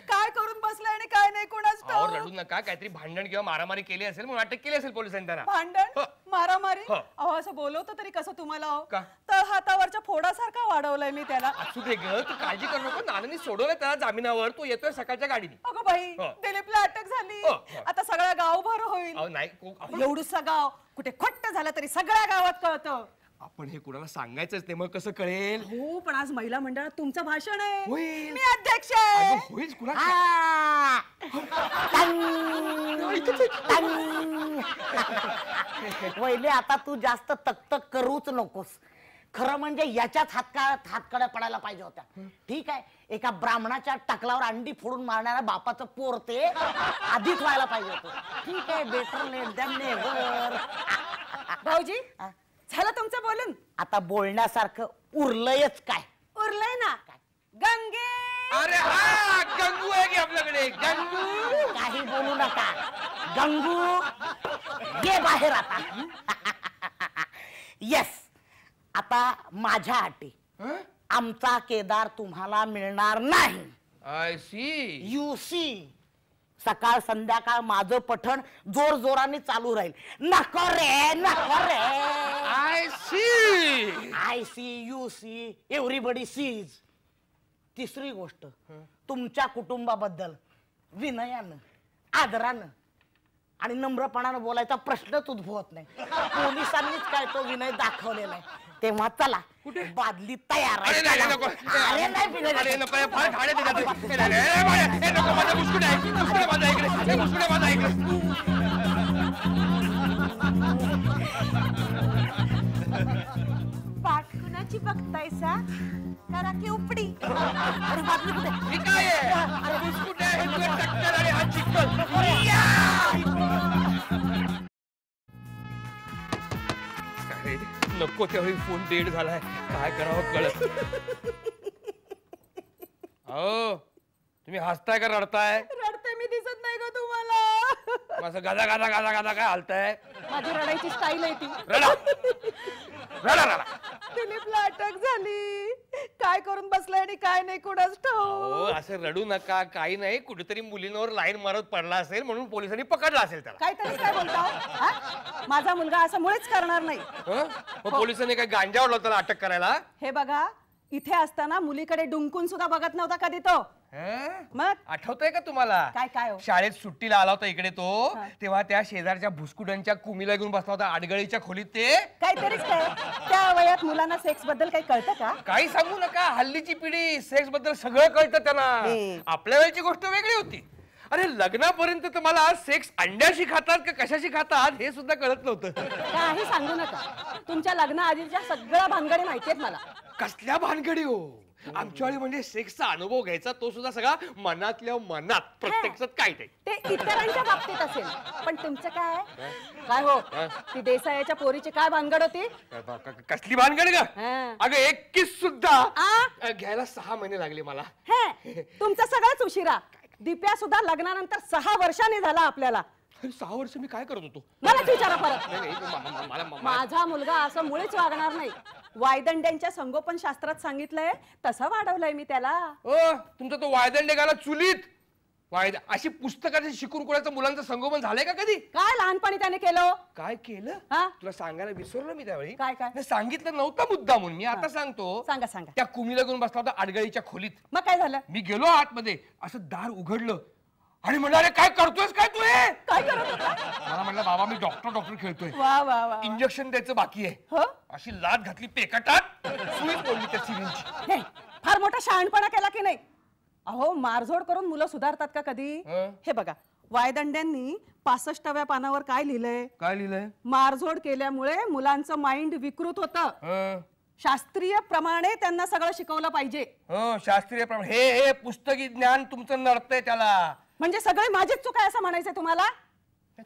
काय करून बसलाय आणि काय नाही कोणाच अहो रडू नका. काहीतरी भांडण किंवा मारामारी केली असेल म्हणून अटक केली असेल पोलिसांनी त्यांना. भांडण, हो. मारामारी. हो. अहो असं बोलवतो तरी कसं तुम्हाला? हो का? तर हातावरच्या फोडासारखा वाढवलाय मी त्याला. असू दे ग, तू काळजी करू नको. नानांनी सोडवलं त्याला जामिनावर. तो येतोय सकाळच्या गाडीने. अगं बाई, हो. दिलीपला अटक झाली. हो. आता सगळं गाव भर होईल. अहो नाही, एवढूसा गाव कुठे खोट्ट झालं तरी सगळ्या गावात कळतं. आपण हे कुणाला सांगायचंच नाही, मग कसं कळेल? हो, पण आज महिला मंडळात तुमचं भाषण आहे. होईल. मी अध्यक्ष आहे. अगं, होईल कुणा. वैले, आता तू जास्त तकतक करूच नकोस. खरं म्हणजे याच्याच हातकड्या पडायला पाहिजे होत्या. ठीक आहे, एका ब्राह्मणाच्या टकलावर अंडी फोडून मारणाऱ्या बापाचं पोर ते आधीच व्हायला पाहिजे होतं. ठीक आहे, बेटर लेट दॅन नेव्हर. भाऊजी, झालं तुमचं बोलून? आता बोलण्यासारखं उरलंयच काय? उरलंय ना. गंगे. अरे हा, गंगू आहे की आपल्याकडे. गंगू. काही बोलू नका. गंगू ये बाहेर आता. येस, आता माझ्या अटी. आमचा केदार तुम्हाला मिळणार नाही. I see. You see. सकाळ संध्याकाळ माझं पठण जोर जोराने चालू राहील. नको रे नको रे. I see. I see you see everybody sees. तिसरी गोष्ट, तुमच्या कुटुंबाबद्दल विनयानं आदरानं आणि नम्रपणानं बोलायचा प्रश्नच उद्भवत नाही. पोलिसांनीच काय तो विनय दाखवलेला आहे. तेव्हा चला बादली तयार आहे. अरे नाही नको. अरे नाही अरे नको फार खाणे त्याच्यात. हे नको माझा बुसकुट आहे. बुसकुट माझा इकडे. हे बुसकुट माझा इकडे. पाठ कुणाची बघतायसा करा की उपडी. अरे बादली कुठे? हे काय आहे? बुसकुट आहे. हे तुला टक्कर आणि हा चिकन. काय नको त्यावेळी फोन डेड झालाय. काय करावं कळत. हो तुम्ही हसताय का रडताय? रडते मी दिसत नाही का तुम्हाला? माझं गादा गादा गादा गादा काय हालताय? माझी रडायची स्टाईल आहे ती. रडा रडा रडा. दिलीपला अटक झाली. काय करून बसलाय आणि काय नाही कुणाच ठाऊक. हो असं रडू नका. काही नाही, कुठेतरी मुलींवर लाईन मारत पडला असेल म्हणून पोलिसांनी पकडला असेल त्याला. काहीतरीच काय बोलता? हा? माझा मुलगा असं मुळेच करणार नाही. हं? मग पोलिसांनी काय गांजा ओढला त्याला अटक करायला? हे बघा, इथे असताना मुलीकडे डुंकून सुद्धा बघत नव्हता कधी तो. हं? मग आठवतंय का तुम्हाला? काय काय हो? शाळेत सुट्टीला आला होता इकडे तो, तेव्हा त्या शेजारच्या भुसकुडांच्या कुमीला घेऊन बसला होता आडगळीच्या खोलीत. ते काहीतरीच काय. त्या वयात मुलांना सेक्स बद्दल काही कळतं का? काही सांगू नका. हल्लीची पिढी सेक्स बद्दल सगळं कळतं त्यांना. आपल्या वेळची गोष्ट वेगळी होती. अरे लग्नापर्यंत तर मला सेक्स अंड्याशी खातात का कशाशी खातात हे सुद्धा कळत नव्हतं. काही सांगू नका. तुमच्या लग्नाआधीच्या सगळ्या भानगडी माहितीयेत मला. कसल्या भानगडी हो? आमच्या वेळी म्हणजे सेक्सचा अनुभव घ्यायचा तो सुद्धा सगळा मनातल्या मनात, प्रत्यक्षात काय नाही. ते इतरांच्या बाबतीत असेल, पण तुमचं काय? काय हो, ती देसाईच्या पोरीची काय भानगड होती? कसली भानगड ग? हं. अगं 21 सुद्धा आ? घ्यायला 6 महिने लागले मला. हे तुमचं सगळंच उशिरा. दिप्या सुद्धा लग्नानंतर 6 वर्षांनी झाला आपल्याला. 6 वर्ष मी काय करत होतो? मलाच विचारा परत. नाही, नाही, मला माझा मुलगा असं मुळीच वागणार नाही. वायदंड्यांच्या संगोपन शास्त्रात सांगितलंय तसं वाढवलंय मी त्याला. ओ तुमचा तो वायदंडे गाला चुलीत. अशी पुस्तकाचे शिकून कोणाचं मुलांचं संगोपन झालंय का कधी? काय लहानपणी त्याने केलं? काय केलं? हा? तुला सांगायला विसरलो मी त्यावेळी. काय काय? नाही, सांगितलं नव्हतं मुद्दा म्हणून. मी आता सांगतो. सांगा सांगा. त्या कुमीला घेऊन बसला होता आडगळीच्या खोलीत. मग काय झालं? मी गेलो आतमध्ये, असं दार उघडलं आणि म्हणलं अरे काय करतोयस काय तू? हे काय करत होता? मला म्हणलं बाबा मी डॉक्टर खेळतोय. वा वा वा. इंजेक्शन द्यायचं बाकी आहे. हो? अशी लात घातली पेकटात, सुईच बोलली त्या सिरिंजची. हे, फार मोठा शहाणपणा केला की नाही? अहो मारझोड करून मुलं सुधारतात का कधी? हे बघा, वायदंड्यांनी 65व्या पानावर काय लिहिलंय? काय लिहिलंय? मारझोड केल्यामुळे मुलांचं माइंड विकृत होतं. शास्त्रीय प्रमाणे त्यांना सगळं शिकवलं पाहिजे. हो शास्त्रीय प्रमाण. हे पुस्तकी ज्ञान तुमचं नडतंय त्याला. म्हणजे सगळे माझीच चूक आहे असं म्हणायचंय तुम्हाला?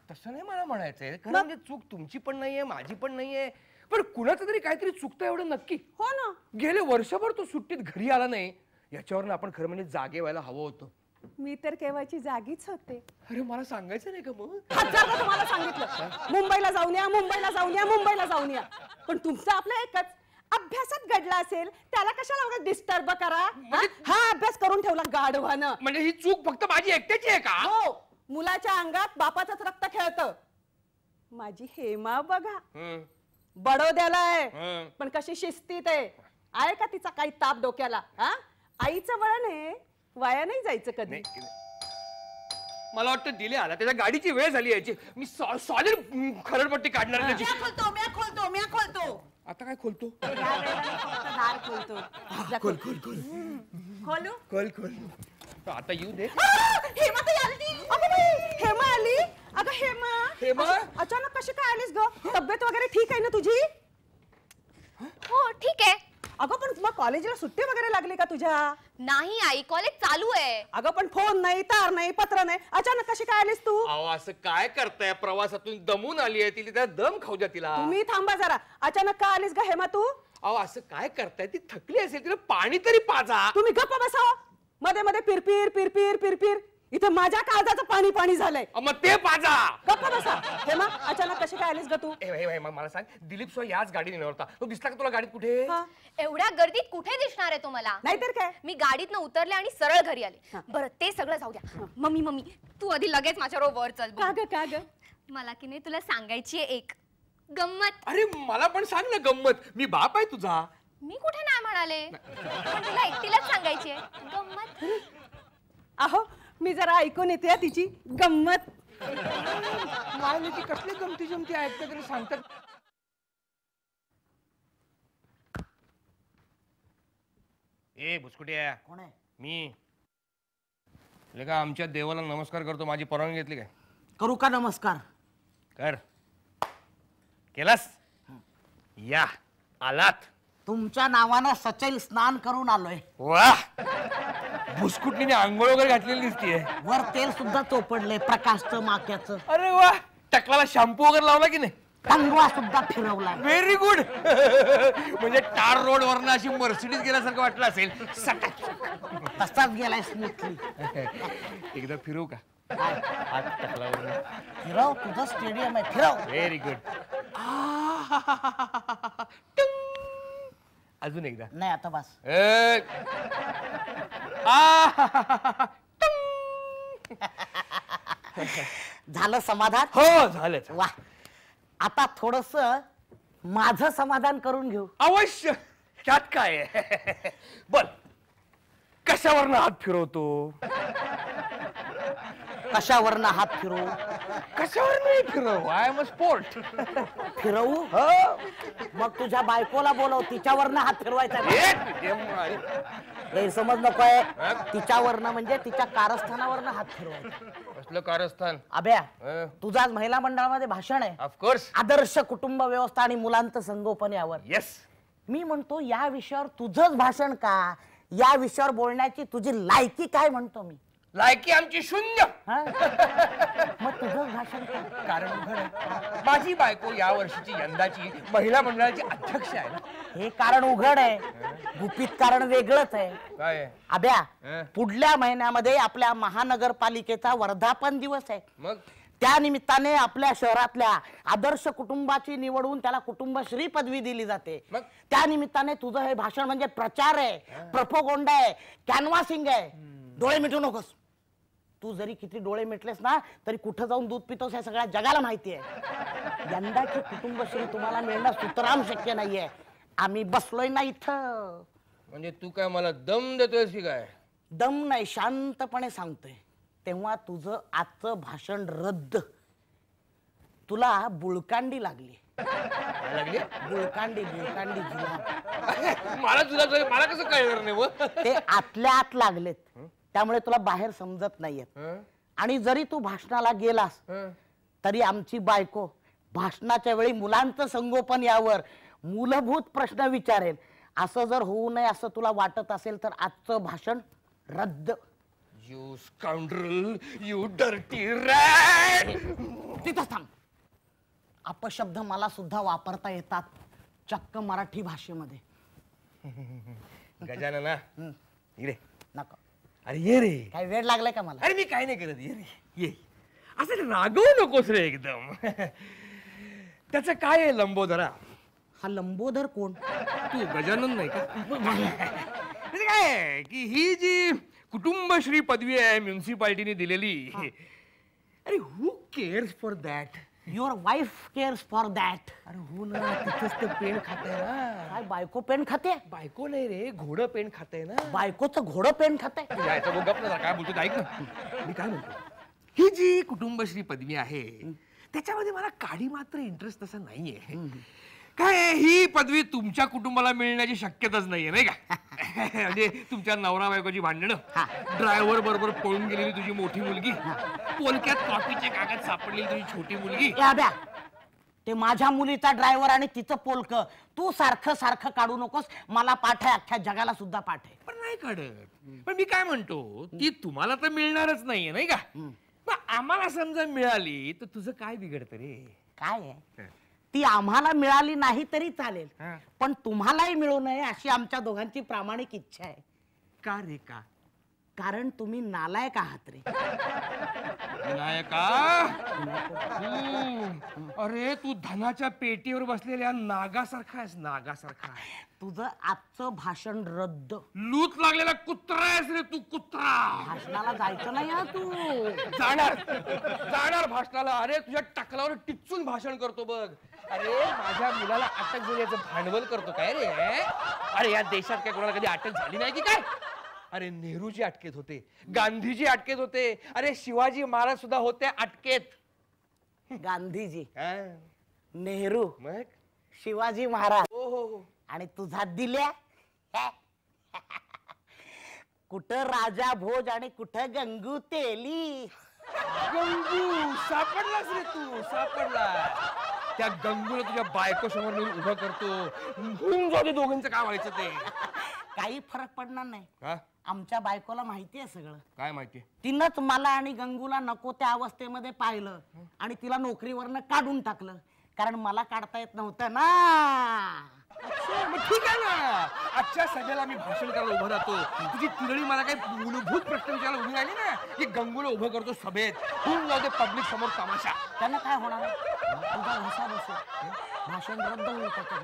तसं नाही मला म्हणायचंय. खरं म्हणजे चूक तुमची पण नाहीये, माझी पण नाहीये, पण कुणाचं तरी काहीतरी चुकतं एवढं नक्की. हो ना. गेले वर्षभर तो सुट्टीत घरी आला नाही. याच्यावर आपण खरं म्हणजे जागे व्हायला हवं होतं. मी तर केव्हाची जागीच होते. अरे मला सांगायचं नाही का मग? हजारदा तुम्हाला सांगितलं मुंबईला जाऊन या, मुंबईला जाऊन या, मुंबईला जाऊन या. पण तुमचं आपलं एकच, अभ्यासात घडला असेल त्याला कशाला डिस्टर्ब करा? हा अभ्यास करून ठेवला गाढवानं. म्हणजे ही चूक फक्त माझी एकट्याची आहे का? हो, मुलाच्या अंगात बापाचंच रक्त खेळतं. माझी हेमा बघा, बडोद्याला आहे पण कशी शिस्तीत आहे का तिचा काही ताप डोक्याला? हा, आईचं वळण आहे, वाया नाही जायचं कधी. मला वाटतं दिले आला, त्याच्या गाडीची वेळ झाली यायची. मी सॉलिड खरडपट्टी काढणार त्याची. मी खोलतो. आता काय खोलतो? दार खोलतो. खोलू? खोल. आता येऊ दे. हेमा तर आली. अगं बाई, हेमा आली. अगं हेमा, हेमा अचानक कशी काय आलीस ग? तब्येत वगैरे ठीक आहे ना तुझी? हो ठीक आहे. अगं पण मग कॉलेजला सुट्टी वगैरे लागली का तुझ्या? नाही आई, कॉलेज चालू आहे. अगं पण फोन नाही, तार नाही, पत्र नाही, अचानक कशी काय आलीस तू? अहो असं काय करताय? प्रवासातून दमून आली आहे तिला, दम खाऊ द्या तिला. तुम्ही थांबा जरा. अचानक का आलीस ग हेमा तू? अहो असं काय करताय? ती थकली असेल, तिला पाणी तरी पाजा. तुम्ही गप्प बसा. मध्ये मध्ये पिरपिर पिरपिर पिरपिर इथं माझ्या काळजाचं पाणी पाणी झालंय. मग ते पाजा. गप्प बसा. हेमा अचानक कशी काय आलीस ग तू? मला सांग, दिलीप शिवाय याच गाडीत नेला होता, तो दिसला का तुला गाडीत कुठे? हा. एवढ्या गर्दीत कुठे दिसणार आहे तुम्हाला? नाहीतर काय. मी गाडीतनं उतरले आणि सरळ घरी आले. बरं ते सगळं जाऊ द्या. मम्मी तू आधी लगेच माझ्याबरोबर वर चल. का ग मला की नाही तुला सांगायची आहे एक गंमत. अरे मला पण सांग ना गंमत, मी बाप आहे तुझा. मी कुठे नाही म्हणाले, पण तुला एकटीलाच सांगायची आहे गंमत. अहो मी जरा ऐकून येते तिची गंमत. मला ती कसली गमती जमती ऐकतात तरी सांगतात. ए भुसकुट्या, कोण आहे? मी का आमच्या देवाला नमस्कार करतो, माझी परवानगी घेतली काय? करू का नमस्कार? कर. केलास? या आलात. तुमच्या नावानं सचैल स्नान करून आलोय. वा, भुसकुटणीने आंघोळ वगैरे घातलेली दिसतीये. वर तेल सुद्धा चोपडलंय प्रकाशचं माक्याचं. अरे वा, टकलाला शॅम्पू वगैरे लावला की नाही? टंगवा सुद्धा फिरवलाय. Very good. म्हणजे टार रोड वरनं अशी मर्सिडीज गेल्यासारखं वाटलं असेल. तसाच गेलाय स्मूथली. एकदा फिरवू का? फिरव, तुझं स्टेडियम आहे, फिरव. Very good. अजून एकदा. नाही आता बस. झालं समाधान? हो झालं. वा, आता थोडस माझं समाधान करून घेऊ. अवश्य. त्यात काय आहे? बर, कशावरनं हात फिरवतो? कशावरनं हात फिरवू? कशावर नाही फिरव. I am a sport. फिरवू? मग तुझ्या बायकोला बोलव, तिच्यावरनं हात फिरवायचा. गैरसमज नकोय. तिच्यावरनं म्हणजे तिच्या कारस्थानावरनं हात फिरवायचा. कसलं कारस्थान? अभ्या, तुझं आज महिला मंडळामध्ये भाषण आहे. ऑफकोर्स. आदर्श कुटुंब व्यवस्था आणि मुलांचं संगोपन यावर. येस. मी म्हणतो या विषयावर तुझंच भाषण का? या विषयावर बोलण्याची तुझी लायकी काय म्हणतो मी. लायकी आमची शून्य. हा? मग तुझंच भाषण का? कारण उघड आहे. माझी बायको या वर्षीची यंदाची महिला मंडळाची अध्यक्ष आहे ना. हे कारण उघड आहे, गुपित कारण वेगळंच आहे. काय आहे? अभ्या, पुढल्या महिन्यामध्ये आपल्या महानगरपालिकेचा वर्धापन दिवस आहे. मग त्या निमित्ताने आपल्या शहरातल्या आदर्श कुटुंबाची निवडून त्याला कुटुंबश्री पदवी दिली जाते. मग? त्या निमित्ताने तुझं हे भाषण म्हणजे प्रचार आहे, प्रपोगोंडा आहे, कॅनवासिंग आहे. डोळे मिटू नकोस. तू जरी किती डोळे मिटलेस ना तरी कुठं जाऊन दूध पितोस हे सगळ्या जगाला माहिती आहे. यंदाची कुटुंबश्री तुम्हाला मिळणं सुतराम शक्य नाहीये. आम्ही बसलोय ना इथं. म्हणजे तू काय मला दम देतोयस की काय? दम नाही, शांतपणे सांगतोय. तेव्हा तुझं आजचं भाषण रद्द. तुला बुळकांडी लागली. लागली? बुळकांडी जुलाब. मला कसं कळणार नाही? ते आतल्या आत लागलेत, त्यामुळे तुला बाहेर समजत नाहीयेत. आणि जरी तू भाषणाला गेलास तरी आमची बायको भाषणाच्या वेळी मुलांचं संगोपन यावर मूलभूत प्रश्न विचारेल. असं जर होऊ नये असं तुला वाटत असेल तर आजचं भाषण रद्द. You scoundrel, you dirty rat. तिथंच थांब. अपशब्द मला सुद्धा वापरता येतात, चक्क मराठी भाषेमध्ये. गजानना, ये रे. नको. अरे ये रे. काय वेळ लागलाय का मला? अरे मी काय नाही करत. ये रे, ये. असं रागवू नकोस रे एकदम. त्याचं काय आहे लंबोदरा? हा लंबोदर कोण? तू गजानन नाही का? म्हणजे काय आहे की ही जी कुटुंबश्री पदवी आहे म्युन्सिपाल्टीने दिलेली, अरे who cares for that? Your wife cares for that. अरे हो ना, तिथेच ते पेन खाते ना. काय बायको पेन खाते? बायको नाही रे, घोडं पेन खाते ना. बायकोचं घोडं पेन खाते? यायचं गप ना, काय बोलतो ऐक ना. मी काय म्हणतो, ही जी कुटुंबश्री पदवी आहे त्याच्यामध्ये मला काडी मात्र इंटरेस्ट तसा नाहीये. काय ही पदवी तुमच्या कुटुंबाला मिळण्याची शक्यताच नाहीये नाही का? म्हणजे तुमच्या नवरा बायकोची भांडणं, ड्रायव्हर बरोबर पळून गेलेली तुझी मोठी मुलगी, पोलक्यात कॉफीचे कागद सापडलेली तुझी छोटी मुलगी. ते माझ्या मुलीचा ड्रायव्हर आणि तिचं पोलक तू सारखं सारखं काढू नकोस. मला पाठ आहे, अख्ख्या जगाला सुद्धा पाठ आहे. पण नाही काढत. पण मी काय म्हणतो, ती तुम्हाला तर मिळणारच नाहीये नाही का? मग आम्हाला समजा मिळाली तर तुझं काय बिघडतं रे? काय आहे, ती आम्हाला मिळाली नाही तरी चालेल, पण तुम्हालाही मिळू नये अशी आमच्या दोघांची प्रामाणिक इच्छा आहे. का रे? का कारण तुम्ही नालायक आहात रे. विनायका, अरे तू धनाच्या पेटीवर बसलेल्या नागासारखा आहेस, नागासारखा. तुझं आजचं भाषण रद्द. लूत लागलेला कुत्रा आहेस रे तू, कुत्रा. भाषणाला जायचं नाही हा तू. जाणार भाषणाला. अरे तुझ्या टकलावर टिचून भाषण करतो बघ. अरे माझ्या मुलाला अटक झाली याचं भांडवल करतो काय रे? अरे या देशात काय कोणाला कधी अटक झाली नाही की काय? अरे नेहरूजी अटकेत होते, गांधीजी अटकेत होते, अरे शिवाजी महाराज सुद्धा होते अटकेत. गांधीजी, हा, नेहरू, मग शिवाजी महाराज हो. आणि तुझा दिल्या. कुठं राजा भोज आणि कुठं गंगू तेली. गंगू सापडलास रे तू, सापडला. त्या गंगूला तुझ्या बायको समोर नेऊन उभं करतो. होऊन जाऊ दे दोघांचं काय व्हायचं ते. काही फरक पडणार नाही. हा? आमच्या बायकोला माहिती आहे सगळं. काय माहिती? तिनंच मला आणि गंगूला नको त्या अवस्थेमध्ये पाहिलं आणि तिला नोकरीवरनं काढून टाकलं, कारण मला काढता येत नव्हतं ना. मग ठीक आहे ना. आजच्या सभेला मी भाषण करायला उभं राहतो. तुझी तिरडी मला काही मूलभूत प्रश्न विचारायला उभी राहिली ना, की गंगूला उभं करतो सभेत. होऊन जाऊ दे पब्लिक समोर तमाशा. त्यानं काय होणार आहे? तुझा घसा बसेल, भाषण रद्द होईल त्याच्यात.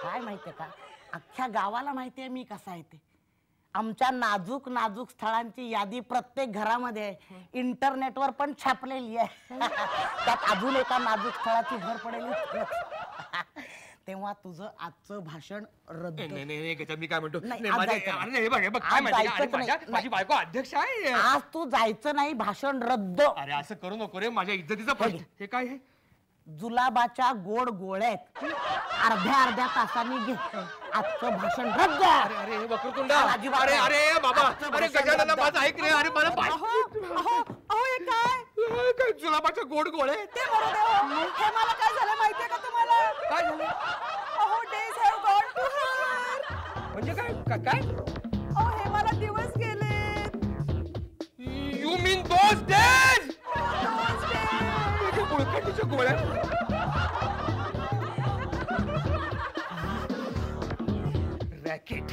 काय माहितीये का, अख्ख्या गावाला माहितीये मी कसा आहे ते. आमच्या नाजूक नाजूक स्थळांची यादी प्रत्येक घरामध्ये आहे. इंटरनेटवर पण छापलेली आहे. त्यात अजून एका नाजूक स्थळाची भर पडेल. तेव्हा तुझं आजचं भाषण रद्द. नाही गजा, मी काय म्हणतो, नाही, नाही, आज माझ्या- जायचं नाही. अरे हे बघ, हे बघ, काय आज माहिती का? जायचंच अरे नाही. माझी बायको अध्यक्ष आहे. आज तू जायचं नाही, भाषण रद्द. अरे असं करू नको रे, माझ्या इज्जतीचा प्रश्न. हे काय आहे? जुलाबाच्या गोड गोळ्यात अर्ध्या अर्ध्या तासांनी घे. आजचं भाषण रद्द. अरे हे वक्रतुंडा, अजिबात अरे नाही. अरे बाबा, आजचं अरे भाषण गजानना रद्द. माझं ऐक रे. अरे मला अहो अहो अहो हे काय काय जुलाबाच्या गोड गोळे ते मरू दे हो. हे मला काय झालं माहितीये का तुम्हाला? काय झालं? अहो days have gone to her. म्हणजे काय? अहो हे मला दिवस गेले. You mean those days? बुळकटीच्या गोळ्या. रॅकेट.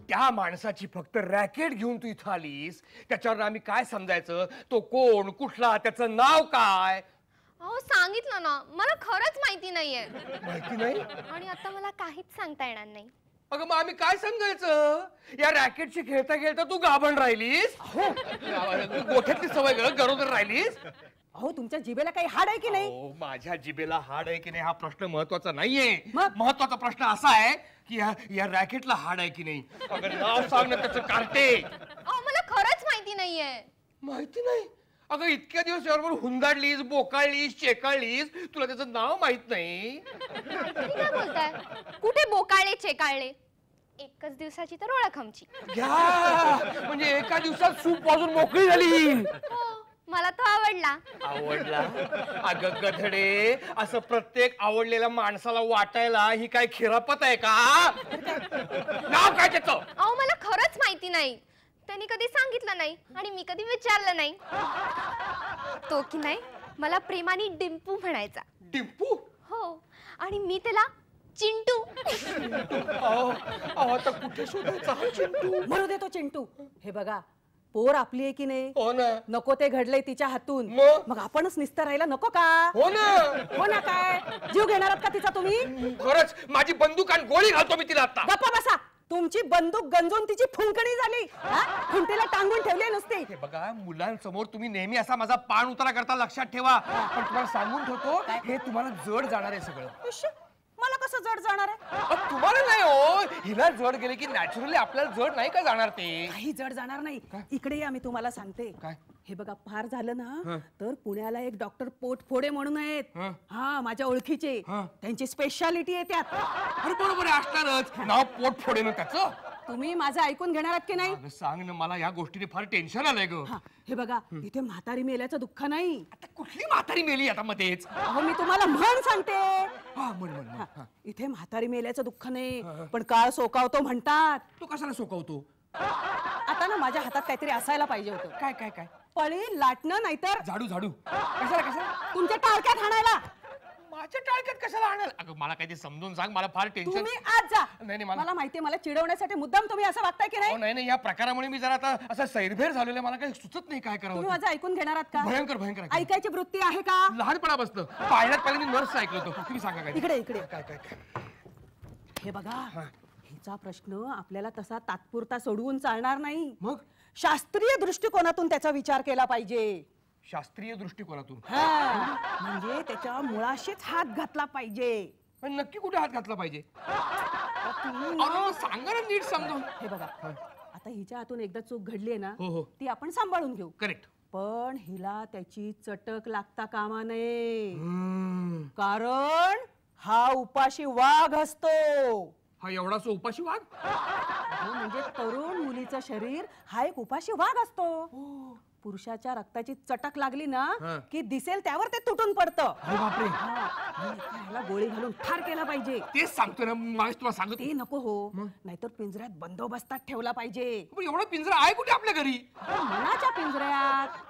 त्या माणसाची फक्त रॅकेट घेऊन तू इथं आलीस, त्याच्यावर आम्ही काय समजायचं? तो कोण, कुठला, त्याचं नाव काय? अहो सांगितलं ना, मला खरंच माहिती नाहीये. माहिती नाही? आणि आता मला काहीच सांगता येणार नाही. अगं मग आम्ही काय समजायचं? या रॅकेटशी खेळता खेळता तू गाभण राहिलीस. गोठ्यातली सवय गरोदर राहिलीस. अहो तुमच्या जिभेला काही हाड आहे की नाही? अहो, माझ्या जिभेला हाड आहे की नाही हा प्रश्न महत्वाचा नाहीये. मग? महत्वाचा प्रश्न असा आहे की या रॅकेटला हाड आहे की नाही. अगं नाव सांग ना त्याचं, कार्टे. अहो मला खरंच माहिती नाहीये. माहिती नाही? अगं इतक्या दिवस यावर हुंदाडलीस, बोकाळलीस, चेकाळलीस, तुला त्याचं नाव माहित नाही? तुम्ही काय बोलताय? कुठे बोकाळले चेकाळले? एकच दिवसाची तर ओळख आमची. घ्या, म्हणजे एका दिवसात सूप वाजून मोकळी झाली. हो, मला तो आवडला. आवडला? अगं गधडे, असं प्रत्येक आवडलेल्या माणसाला वाटायला ही काय खिरापत आहे का? नाव काय त्याचं? अहो मला खरंच माहिती नाही. त्यांनी कधी सांगितलं नाही आणि मी कधी विचारलं नाही. तो की नाही मला प्रेमाने डिंपू म्हणायचा. डिंपू? हो, आणि मी त्याला चिंटू. आता कुठे शोधायचा हा चिंटू? मरू दे तो चिंटू. हे बघा, पोर आपली आहे की नाही? हो ना. नको ते घडलंय तिच्या हातून. मग? मग आपणच निस्तर राहायला नको का? हो ना. हो ना. काय जीव घेणार आहात का तिचा तुम्ही? खरंच माझी बंदूक आणि गोळी घालतो मी तिला आता. गप्पा बसा. तुमची बंदूक गंजून तिची फुंकणी झाली. खुंटीला टांगून ठेवले नुसते. हे बघा, मुलांसमोर तुम्ही नेहमी असा माझा पाण उतारा करता, लक्षात ठेवा. पण तुम्हाला सांगून ठेवतो, हे तुम्हाला जड जाणार आहे सगळं. इश्श, मला कसं जड जाणार आहे? तुम्हाला नाही हो, हिला जड गेले की नॅचरली आपल्याला जड नाही का जाणार ते? काही जड जाणार नाही. इकडे या, मी तुम्हाला सांगते. काय? हे बघा, फार झालं ना तर पुण्याला एक डॉक्टर पोटफोडे म्हणून आहेत. हा, माझ्या ओळखीचे. त्यांची स्पेशालिटी आहे त्यात. अरे बरोबर आहे, असणारच. नाव पोट फोडे ना त्याचं. तुम्ही माझं ऐकून घेणार आहात की नाही? अगं सांग ना, मला या गोष्टीने फार टेन्शन आलंय ग. हा, हे बघा, इथे म्हातारी मेल्याचं दुःख नाही. आता कुठली म्हातारी मेली आता मध्येच? अहो मी तुम्हाला म्हण सांगते. हा, म्हण. हा, इथे म्हातारी मेल्याचं दुःख नाही, पण काळ सोकावतो म्हणतात. तो कशाला सोकवतो? आता ना माझ्या हातात काहीतरी असायला पाहिजे होतं. काय? पळी लाटणं, नाहीतर झाडू. कशाला? तुमच्या टाळक्यात हाणायला. माझ्या टाळक्यात कशाला आणाल? अगं मला काही समजून सांग, मला फार टेन्शन. तुम्ही आज जा. नाही मला माहितीये, मला चिडवण्यासाठी मुद्दाम तुम्ही असं वागताय की नाही? नाही, या प्रकारामुळे मी जरा आता असं सैरभैर झालेलं, मला काही सुचत नाही काय करावं. तुम्ही माझं ऐकून घेणार आहात का? भयंकर भयंकर ऐकायची वृत्ती आहे का? लहानपणापासून पाळण्यात पहिले मी नर्स ऐकलं होतं. तुम्ही सांगा काय. इकडे इकडे काय काय काय हे बघा, हिचा प्रश्न आपल्याला तसा तात्पुरता सोडवून चालणार नाही. मग शास्त्रीय दृष्टिकोनातून त्याचा विचार केला पाहिजे. शास्त्रीय दृष्टिकोनातून म्हणजे त्याच्या मुळाशीच हात घातला पाहिजे. पण नक्की कुठे हात घातला पाहिजे? अरे सांगा ना नीट समजून. हे बघा, आता हिच्या हातून एकदा चूक घडलीये ना, हो. ती आपण सांभाळून घेऊ. करेक्ट. पण हिला त्याची चटक लागता कामा नये, कारण हा उपाशी वाघ असतो. हा एवढासा उपाशी वाघ? म्हणजे तरुण मुलीचं शरीर हा एक उपाशी वाघ असतो. पुरुषाच्या रक्ताची चटक लागली ना की दिसेल त्यावर ते तुटून पडतं. बापरे. ह्याला गोळी घालून ठार केला पाहिजे. तेच सांगतो ना, मागेच तुला सांगतो. ते नको हो, नाहीतर पिंजऱ्यात बंदोबस्तात ठेवला पाहिजे. एवढा पिंजरा आहे कुठे आपल्या घरी? मनाच्या पिंजऱ्यात.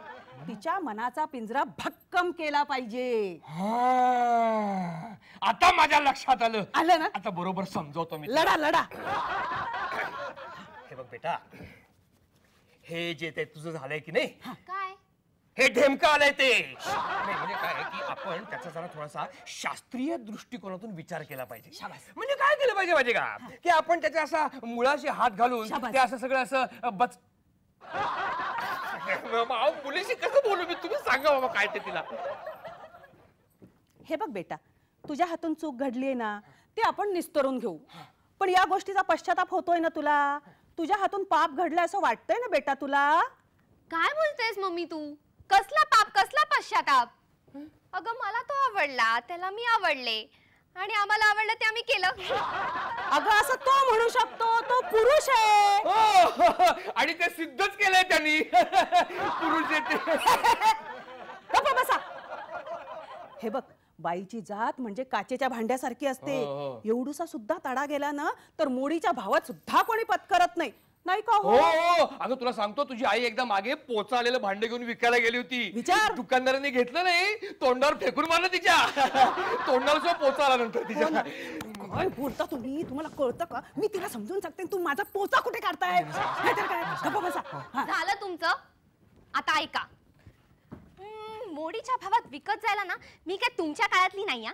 तिच्या मनाचा पिंजरा भक्कम केला पाहिजे. आता माझ्या लक्षात आलं ना? आता बरोबर समजवतो मी. लढा लढा. हे बघ बेटा, हे जे ते तुझं झालंय की नाही, काय हे ढेमकं आलंय ते. नाही म्हणजे काय की आपण त्याचा जरा थोडासा शास्त्रीय दृष्टिकोनातून विचार केला पाहिजे. म्हणजे काय केलं पाहिजे माहिती का, की आपण त्याच्या असा मुळाशी हात घालून ते असं सगळं असं बच. मुलीशी कसं बोलू मी, तुम्ही सांगा बाबा काय ते तिला. हे बघ बेटा, तुझ्या हातून चूक घडलीये ना, ते आपण निस्तरून घेऊ. पण या गोष्टीचा पश्चाताप होतोय ना तुला? तुझ्या हातून पाप घडलं असं वाटतंय ना बेटा तुला? काय बोलतेस मम्मी तू? कसला पाप, कसला पश्चाताप? अगं मला तो आवडला, त्याला मी आवडले, आणि आम्हाला आवडलं ते आम्ही केलं. अगं असं तो म्हणू शकतो, तो पुरुष आहे. आणि ते सिद्धच केलंय त्यांनी. पुरुष येते. बसा. हे बघ, बाईची जात म्हणजे काचेच्या भांड्यासारखी असते. एवढूसा सुद्धा तडा गेला ना तर मोडीच्या भावात सुद्धा कोणी पत्करत नाही, नाही का? हो. अगं तुला सांगतो, तुझी आई एकदा मागे पोचा आलेलं भांडे घेऊन विकायला गेली होती. विचार. दुकानदाराने घेतलं नाही, तोंडावर फेकून मारलं तिच्या. तोंडावर पोचा आला नंतर तिच्या. काय बोलता तुम्ही? तुम्हाला कळतं का? मी तिला समजून सांगते, तू माझा पोचा कुठे काढताय? नाहीतर काय? गप्प बसा. झालं तुमचं, आता ऐका. मोडीच्या भावात विकत जायला ना मी काय तुमच्या काळातली नाही.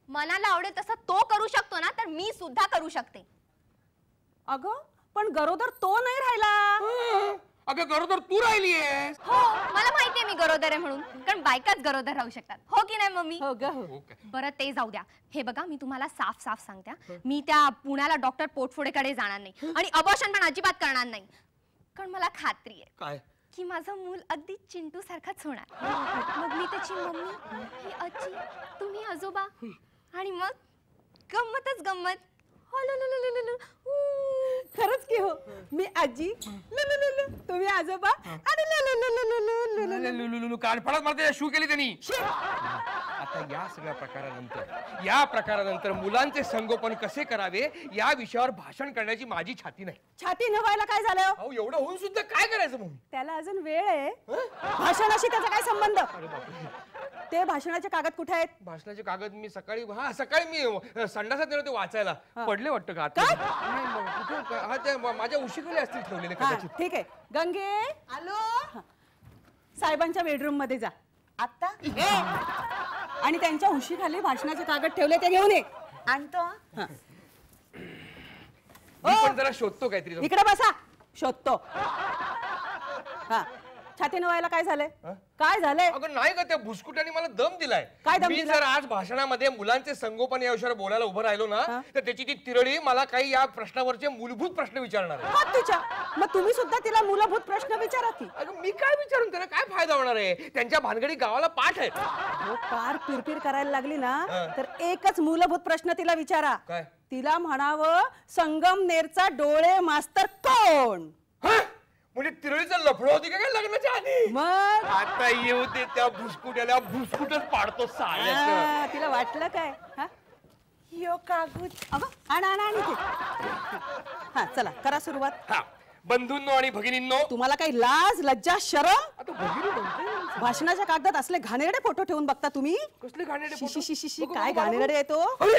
मनाला आवडेल तसं तो करू शकतो ना, तर मी सुद्धा करू शकते. अगं पण गरोदर तो नाही राहिला. अगं गरोदर तू राहिलीयस. हो, मला माहितीये मी गरोदर आहे म्हणून, कारण बायकाच गरोदर राहू शकतात, हो की नाही मम्मी? हो ग हो. बरं ते जाऊ द्या. हे बघा, मी तुम्हाला साफ साफ सांगते, मी त्या पुण्याला डॉक्टर पोटफोडेकडे जाणार नाही आणि अबॉर्शन पण अजिबात करणार नाही. कारण मला खात्री आहे काय की माझं मूल अगदी चिंटू सारखाच होणार. मग मी त्याची मम्मी, ही आजी, तुम्ही आजोबा, आणि मग गंमतच गंमत. खरंच की हो, मी आजी, तुम्ही आजोबा, आणि कानफडात मला शू केली त्यांनी. आता या सगळ्या प्रकारानंतर मुलांचे संगोपन कसे करावे या विषयावर भाषण करण्याची माझी छाती नाही. छाती न व्हायला काय झालं? अहो एवढं होऊन सुद्धा काय करायचं मग? त्याला अजून वेळ आहे. भाषणाशी त्याचा काय संबंध? ते भाषणाचे कागद कुठे आहेत? भाषणाचे कागद मी सकाळी मी संडासात गेलो ते वाचायला. पडले वाटतं का आता? नाही, ते माझ्या उशीखाली असतील ठेवलेले कदाचित. ठीक आहे. गंगे आलो. साहेबांच्या बेडरूम मध्ये जा आता आणि त्यांच्या उशीखाली भाषणाचे कागद ठेवले ते घेऊन ये. आणतो. मी पण जरा शोधतो काहीतरी. इकडे बसा, शोधतो. हा, छाती नवायला काय झालंय? काय झालंय? अगं नाही का, त्या भुसकुटाने मला दम दिलाय. काय दम मी दिला? जर आज भाषणामध्ये मुलांचे संगोपन या विषयावर बोलायला उभं राहिलो ना, तर त्याची ती तिरडी मला काही या प्रश्नावरचे मूलभूत प्रश्न विचारणार आहे. मग तिच्या मग तुम्ही सुद्धा तिला मूलभूत प्रश्न विचारा की. अगं मी काय विचारून त्यांना काय फायदा होणार आहे? त्यांच्या भानगडी गावाला पाठ आहे. हो, फार पिरपिर करायला लागली ना तर एकच मूलभूत प्रश्न तिला विचारा. काय? तिला म्हणावं, संगमनेरचा डोळे मास्तर कोण? म्हणजे तिरडीचं लफडं होती का काय लग्नाच्या आधी? मग आता येऊ दे त्या भुसकुट्याला, भुसकुटच पाडतो साळ्याचं. तिला वाटलं काय? हा, यो कागद. अगं आण आण आण इथे. हा, चला करा सुरुवात. हा, बंधूंनो आणि भगिनींनो. तुम्हाला काही लाज लज्जा शरम? आता भगिनी म्हणते भाषणाच्या कागदात असले घाणेरडे फोटो ठेवून बघता तुम्ही? कसले घाणेरडे शी, फोटो? शी, शी, शी, बघू, काय बघू, घाणेरडे बघू. येतो. अरे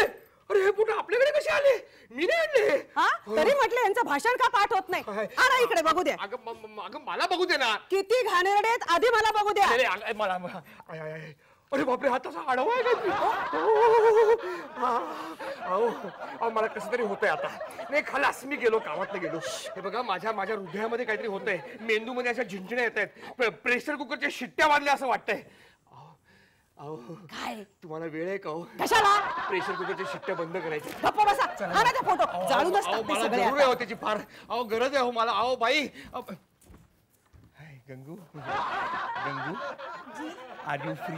अरे हे फोटो आपल्याकडे कसे आले? मी नाही आणले. हा तरी म्हटलं यांचं भाषण का पाठ होत नाही. आणा इकडे बघू द्या. अगं मला बघू दे ना. किती घाणेरडे आहेत आधी मला बघू द्या. अरे मला आय, आय, आय. अरे बापरे हा तसा आडवा आहे का? अहो मला कसं तरी होतंय आता. नाही खलास मी गेलो कामात गेलो. हे बघा माझ्या हृदयामध्ये काहीतरी होतंय. मेंदूमध्ये अशा झिंझण्या येत आहेत. प्रेशर कुकरच्या शिट्ट्या वाजल्या असं वाटतंय. अहो काय तुम्हाला वेळ आहे का हो? कशाला? प्रेशर कुकरच्या शिट्ट्या बंद करायच्या. गप्प बसा. आणा ते फोटो जाळूनच अहो, टाकते मला सगळे जरूर आहे आता. हो त्याची फार. अहो गरज आहे हो मला. अहो बाई hi, Gangu are you free?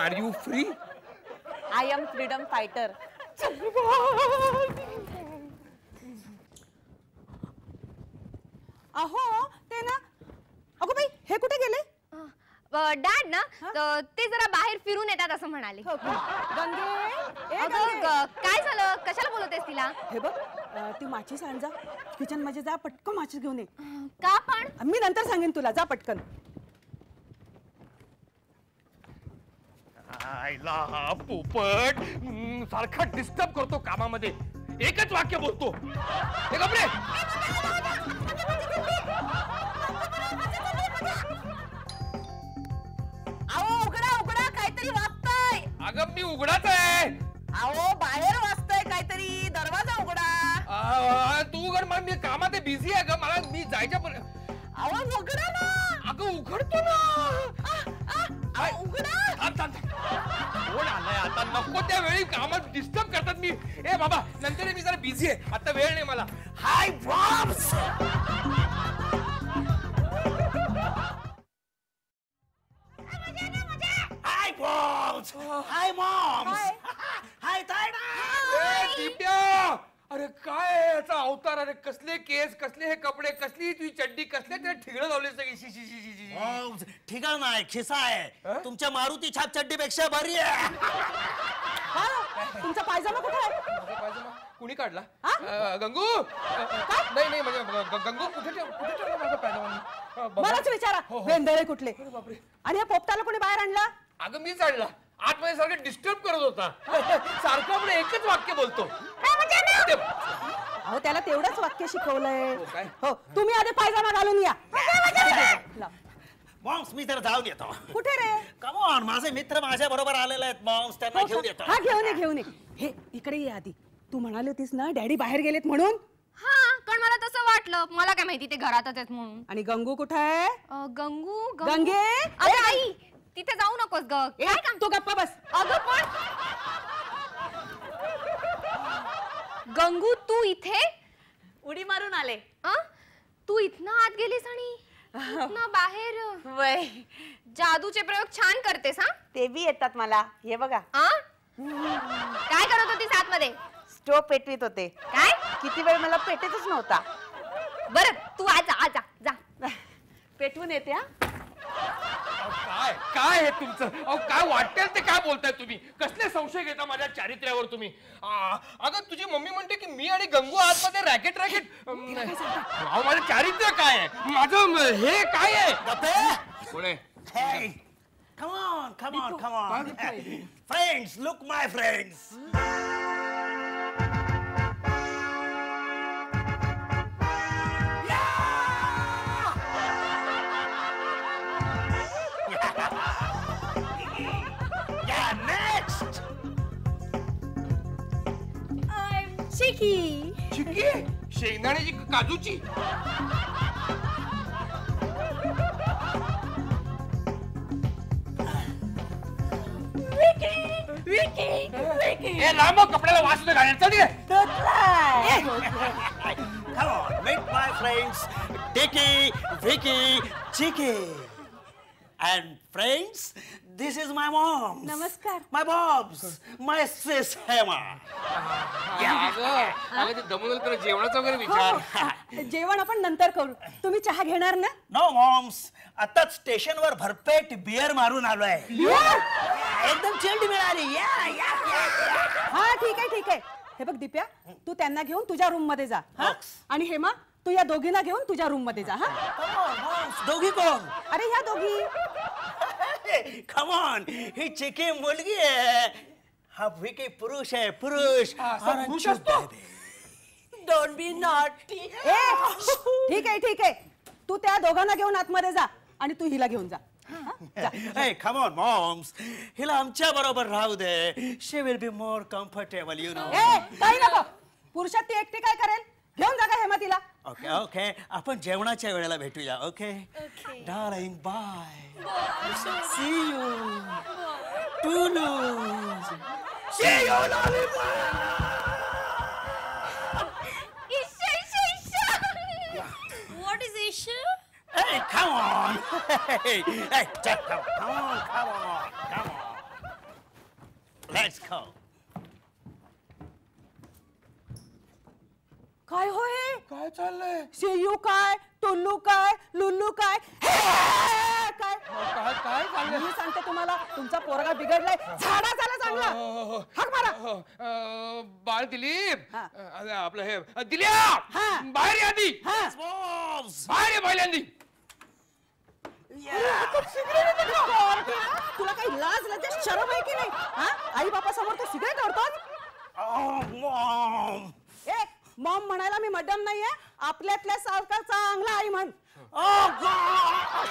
Are you free? I am freedom fighter. अहो ते ना अगो बाई हे कुठे गेले? डॅड ना ते जरा बाहेर फिरून येतात असं म्हणाले. हो का? गंगे ए अगं, गंगे. काय झालं? कशाला बोलतेस तिला? हे बघ ती माचीस आण जा. किचन मध्ये जा पटकन माचीस घेऊन ये. का पण? मी नंतर सांगेन तुला. जा पटकन. आईला पोपट सारखा डिस्टर्ब करतो कामामध्ये. एकच वाक्य बोलतो. हे कपडे अहो उघडा उघडा काहीतरी वाजतंय. अगं मी उघडाच आहे. अहो बाहेर वाजतंय काहीतरी. दरवाजा उघडा. तू उघड. मला मी कामात बिझी आहे ग. मला मी जायच्या पण. अहो उघडा ना. अगं उघडतो ना. अहो उघडा. थांब, थांब, थांब. कोण आलाय आता? नको त्या वेळी कामात डिस्टर्ब करतात. मी ए बाबा नंतर मी जरा बिझी आहे. आता वेळ नाही मला. हाय बॉम्स. हाय बॉम्स. हाय मॉम्स. हाय तायडा. टिप्या. अरे काय याचा अवतार? अरे कसले केस, कसले हे कपडे, कसली तुझी चड्डी, कसले त्याला ठिगळं लावले सगळी. शी शी शी शी शी. मॉम्स ठिकाण नाही खिसा आहे. तुमच्या मारुती छाप चड्डीपेक्षा बरी आहे. हा? तुमचा पायजमा कुठे आहे? माझा पायजमा कुणी काढला? गंगू नाही नाही म्हणजे गंगू कुठे ठेवला माझा पायजमा? मलाच विचारा. वेंदळे कुठले? आणि या पोपटाला कोणी बाहेर आणला? अगं मीच आणला. आतमध्ये सारखं डिस्टर्ब करत होता. सारखं आपण एकच वाक्य बोलतो. अहो त्याला तेवढंच वाक्य शिकवलंय. हो काय? हो तुम्ही आधी पायजमा घालून या. लाव. मॉम्स मी तर जाऊन येतो. कुठे रे? कम ऑन माझे मित्र माझ्या बरोबर आलेले आहेत मॉम्स. त्यांना हो घेऊन का? येतो. हा घेऊन ये घेऊन ये. हे इकडे ये आधी. तू म्हणाली होतीस ना डॅडी बाहेर गेलेत म्हणून. हा कारण मला तसं वाटलं. मला काय माहिती ते घरातच आहेत म्हणून. आणि गंगू कुठे आहे? गंगू गंगे? अगं आई तिथे जाऊ नकोस ग. ए, काय काम? तू गप्पा बस. अगं पण गंगू तू इथे उडी मारून आले. तू इथनं आत गेलीस आणि इथनं बाहेर वय जादूचे प्रयोग छान करतेस. हा ते बी येतात मला. हे बघा काय करत होतीस आतमध्ये? स्टोव पेटवीत होते. काय? किती वेळ मला पेटतच नव्हता. बरं तू आजा जा. पेटवून येते. हा काय काय हे तुमचं? अहो काय वाटेल ते काय बोलताय तुम्ही? कसले संशय घेता माझ्या चारित्र्यावर तुम्ही? अगं तुझी मम्मी म्हणते की मी आणि गंगू आतमध्ये रॅकेट अहो माझं चारित्र्य काय आहे? माझं हे काय आहे? कोण आहे? Hey, come on. Friends, look my friends. Yeah, next. चिकी चिक्की शेंगदाण्याची काजूची. ए लांब कपड्याला वास होते घालायला. चल Come on, meet my friends, Dicky, Vicky, Chicky. And friends, this is my mom. नमस्कार. My Bobs, my sis Hema. अगं ते दमून तर जेवणाचा वगैरे विचार. जेवण आपण नंतर करू. तुम्ही चहा घेणार ना? No moms, आताच स्टेशनवर भरपेट बियर मारून आलोय. एकदम चिल्ड मिळाली. हा ठीक आहे. हे बघ दिप्या तू त्यांना घेऊन तुझ्या रूम मध्ये जा. हा? आणि हेमा तू या दोघींना घेऊन तुझ्या रूम मध्ये जा. हा Come on, moms. दोघी कोण? अरे ह्या दोघी. Come on. ही चिकी मुलगी आहे, हा विकी पुरुष आहे, पुरुष. पुरुष असतो? Don't be naughty. ए ठीक आहे तू त्या दोघांना घेऊन आतमध्ये जा आणि तू हिला घेऊन जा. हा, जा. Hey, come on, moms. हिला आमच्या बरोबर राहू दे. She will be more comfortable, you know. ए काही नको. पुरुषात ती एकटी काय करेल? घेऊन जा का हेमा तिला. ओके ओके आपण जेवणाच्या वेळेला भेटूया. Okay darling bye. See you toodle oo. See you Isha, Isha, Isha. What is issue? Hey, come on. Hey, Jack, come on. Let's go. काय हो हे? काय चाललंय? शेयू काय, टुल्लू काय, लुल्लू काय, हे काय? काय काय चाललंय? मी सांगते तुम्हाला तुमचा पोरगा बिघडलाय. झाडा झाला चांगला. हाक मारा. बाळ दिलीप, हा. आपलं हे दिल्या, हा. बाहेर या आधी. हा. Moms. बाहेर ये पहिल्यांदी. तुला काही लाज लज्जा शरम आहे की नाही? हा आई बापा समोर तू सिगरेट ओढतोस? Oh, Mom. ए मॉम म्हणायला मी मॅडम नाहीये. आपल्यातल्या सारखा चांगला आई म्हण. Oh, God.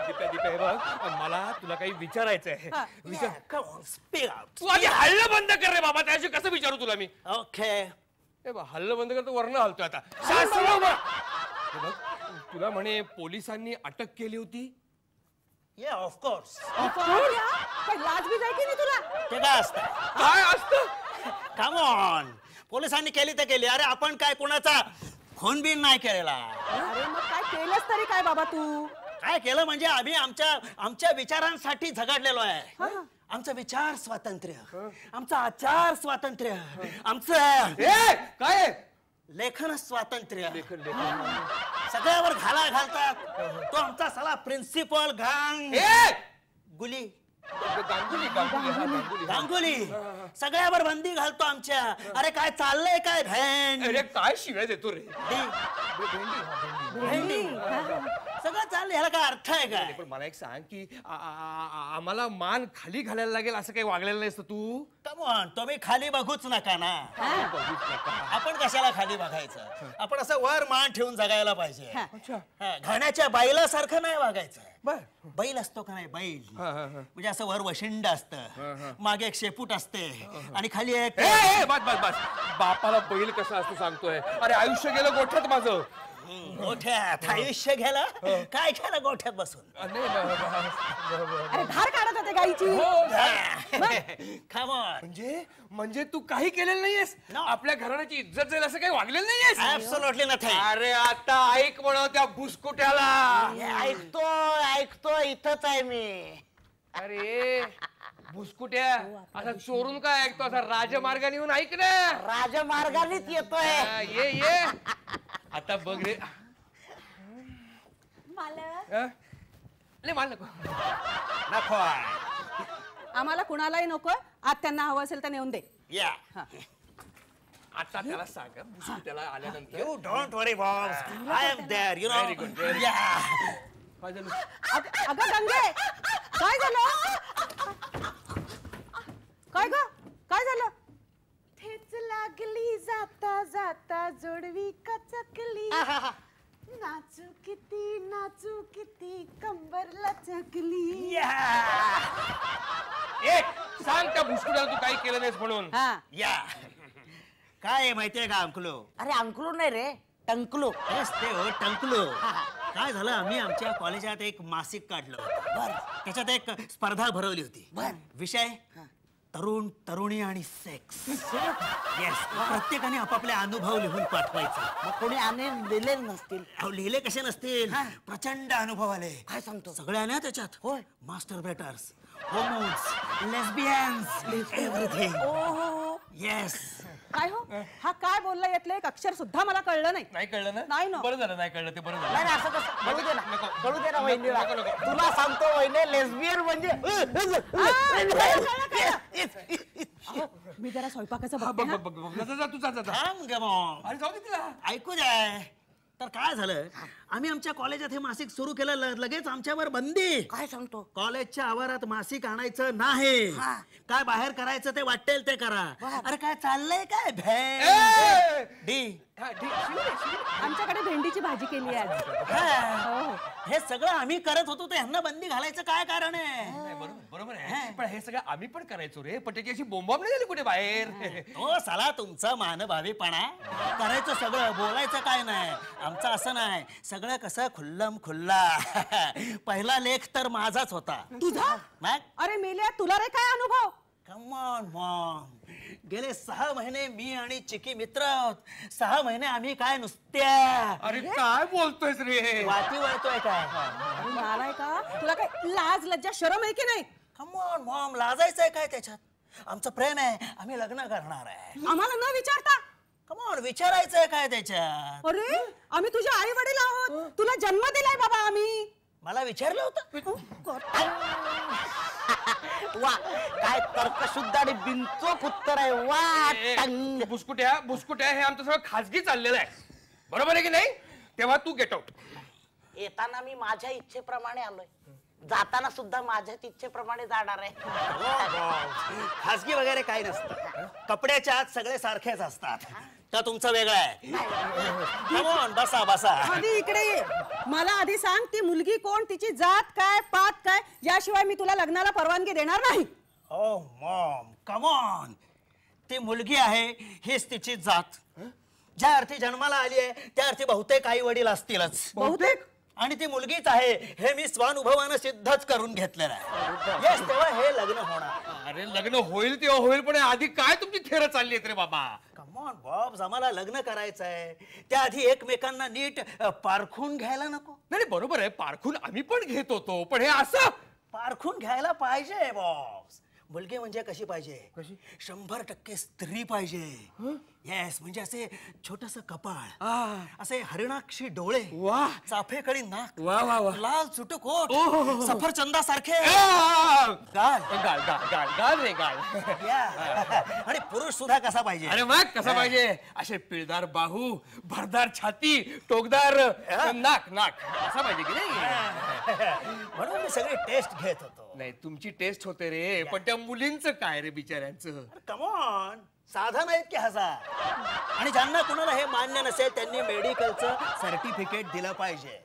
दीपे हे बघ, मला तुला काही विचारायचं आहे. हा. विचार. Come on, speak out. तू आधी हल्लं बंद कर रे बाबा, त्याशी कसं विचारू तुला मी? Okay. ए बा, हल्लं बंद कर, तर वर्ण हलतोय आता. शास्त्र उभं. हे बघ, तुला म्हणे पोलिसांनी अटक केली होती. Yeah, of course. काही लाज बी जाय की नाही तुला? ते काय असतं? काय असतं? Come on. पोलिसांनी केली तर केली. अरे आपण काय कोणाचा खून बिन नाही केलेला. अरे मग काय केलंस तरी काय बाबा तू? काय केलं म्हणजे आम्ही आमच्या विचारांसाठी झगडलेलो आहे. हा. आमचं विचार स्वातंत्र्य, आमचं आचार स्वातंत्र्य, आमचं ए काय लेखन स्वातंत्र्य. सगळ्यावर घाला घालतात. तो आमचा सला प्रिन्सिपल गांगुली गांगुली सगळ्यावर बंदी घालतो आमच्या. अरे काय चाललंय काय भॅन? अरे काय शिव्या देतो रे? भेंडी सगळं चाललंय. ह्याला काय अर्थ आहे काय? पण मला एक सांग की आम्हाला मान खाली घालायला लागेल असं काही वागलेलं नाहीस तू? कमॉन तुम्ही खाली बघूच नका ना. आपण कशाला खाली बघायचं? आपण असं वर मान ठेवून जगायला पाहिजे. घाण्याच्या बैलासारखं नाही वागायचं. बैल असतो का नाही बैल, म्हणजे असं वर वशिंड असतं, मागे एक शेपूट असते आणि खाली एक बस बापाला बैल कसा असतो सांगतोय? अरे आयुष्य गेलं गोठ्यात माझं. गोठ्यात आयुष्य गेलं काय केलं गोठ्यात बसून? अरे धार काढत होते गाईची. Come on. म्हणजे तू काही केलेलं नाहीयेस? आपल्या घराण्याची इज्जत जाईल असं काही वागलेलं नाहीयेस? Absolutely nothing. अरे आता ऐक म्हणा त्या भुसकुट्याला. ऐकतो इथंच आहे मी. अरे भुसकुट्या, आता चोरून काय ऐकतो? असा राजमार्गाने येऊन ऐक ना. राजमार्गानेच येतोय. ये आता बघ रे. नाही मला नको. नको. आम्हाला कुणालाही नको. आज त्यांना हवं असेल तर नेऊन दे. या आता त्याला सांग भुसकुट्याला आल्यानंतर. You don't worry, boss. I am there, you know. Very good, very good. Yeah. काय झालं? अगं गंगे काय झालं? काय ग काय झालं? ठेच लागली जाता जाता जोडवी कचकली. नाचू किती कंबर लचकली. एक सांग त्या भुसकुट्याला तू काही केलं नाहीस म्हणून. हा या काय आहे माहितीये का अंकलो? अरे अंकलू नाही रे, टंकलू. तेच ते हो टंकलो. काय झालं, आम्ही आमच्या कॉलेजात एक मासिक काढलं होतं. त्याच्यात एक स्पर्धा भरवली होती. विषय तरुण तरुणी आणि सेक्स. येस, प्रत्येकाने आपापले अनुभव लिहून पाठवायचे. मग कोणी आणे दिले नसतील. अहो लिहिले कसे नसतील, प्रचंड अनुभव आले. काय सांगतो? सगळ्यांना त्याच्यात. होय. Masturbators, homos, lesbians, everything. Yes. काय हो हा काय बोलला यातलं एक अक्षर सुद्धा मला कळलं नाही. नाही कळलं ना? नाही ना. बरं झालं नाही कळलं ते, बरं झालं. नाही नाही, असं कसं कळू दे ना, नको. कळू दे ना वहिनीला. नको, नको. तुला सांगतो वहिनी, लेस्बियन म्हणजे अहो, मी जरा स्वयंपाकाचं हा, बघते बघ हा. बघ बघ बघ. जा तू जा जा जा. थांब ग मग. अरे जाऊ दे तिला. ऐकू द्या. तर काय झालं, आम्ही आमच्या कॉलेजात हे मासिक सुरू केलं, लगेच आमच्यावर बंदी. काय सांगतो? कॉलेजच्या आवारात मासिक आणायचं नाही, काय बाहेर करायचं ते वाटेल ते करा. अरे काय चाललंय काय ए! डी हा, ठीक. शिव रे, शिव रे. आमच्याकडे भेंडीची भाजी केली आहे आज. हो. हे सगळं आम्ही करत होतो, तर ह्यांना बंदी घालायचं काय कारण आहे? नाही, बरोबर आहे. पण हे सगळं आम्ही पण करायचो रे, पण त्याची अशी बोंबाब नाही झाली कुठे बाहेर. हो साला तुमचा मानभावीपणा. करायचं सगळं, बोलायचं काय नाही. आमचं असं नाही, सगळं कसं खुल्लम खुल्ला. पहिला लेख तर माझाच होता. तुझा? मग अरे मेल्या तुला रे काय अनुभव? कम ऑन मॉम, गेले 6 महिने मी आणि चिकी मित्र आहोत. 6 महिने आम्ही काय नुसत्या अरे काय बोलतोयस रे? वाटी वळतोय काय? अरे नालाय का तुला काय लाज लज्जा शरम आहे की नाही? कम ऑन मॉम, लाजायचंय काय त्याच्यात? आमचं प्रेम आहे, आम्ही लग्न करणार आहे. आम्हाला न विचारता? कम ऑन, विचारायचंय काय त्याच्यात? अरे आम्ही तुझे आई वडील आहोत, तुला जन्म दिलाय बाबा आम्ही. मला विचारलं होतं. वा, काय तर्कशुद्ध आणि बिनचोक उत्तर आहे. वा टंग. बुसकुट्या हे आमचं सगळं खाजगी चाललेलं आहे, बरोबर आहे की नाही? तेव्हा तू गेट आउट. येताना मी माझ्या इच्छेप्रमाणे आलोय, जाताना सुद्धा माझ्याच इच्छेप्रमाणे जाणार आहे. खासगी वगैरे काही नसतं. कपड्याच्या आत सगळे सारखेच असतात. का तुमचं वेगळं आहे? Come on, बसा बसा. आधी इकडे ये. मला आधी सांग ती मुलगी कोण, तिची जात काय, पात काय, याशिवाय मी तुला लग्नाला परवानगी देणार नाही. ओ मॉम, कम ऑन. ती मुलगी आहे, हीच तिची जात. ज्या अर्थी जन्माला आली आहे त्या अर्थी बहुतेक आई वडील असतीलच. बहुतेक? आणि ती मुलगीच आहे हे मी स्वानुभवानं सिद्धच करून घेतलेलं आहे. येस, तेव्हा हे लग्न होणार. अरे लग्न होईल तेव्हा होईल, पण आधी काय तुमची थेर चालली आहेत रे बाबा? कम ऑन बॉब्स, आम्हाला लग्न करायचंय, त्याआधी एकमेकांना नीट पारखून घ्यायला नको? नाही बरोबर आहे, पारखून आम्ही पण घेत होतो, पण हे असं पारखून घ्यायला पाहिजे बॉस. मुलगी म्हणजे कशी पाहिजे? 100% स्त्री पाहिजे. येस, म्हणजे असे छोटस कपाळ, असे हरिणाक्षी डोळे, वाह. चाफेकडी नाक, वा वा वा. लाल चुटुक ओठ, ओह. सफरचंदासारखे गाल गाल. गाल गाल गाल रे गाल. या. आणि पुरुष सुद्धा कसा पाहिजे? अरे मग कसा पाहिजे? असे पिळदार बाहू, भरदार छाती, टोकदार नाक नाक असा पाहिजे की नाही? म्हणून मी सगळी टेस्ट घेत होतो. नाही तुमची टेस्ट होते रे, पण त्या मुलींचं काय रे बिचाऱ्यांचं? कमॉन, साधा नाहीत की हजार. आणि ज्यांना कुणाला हे मान्य नसेल त्यांनी मेडिकलचं सर्टिफिकेट दिलं पाहिजे,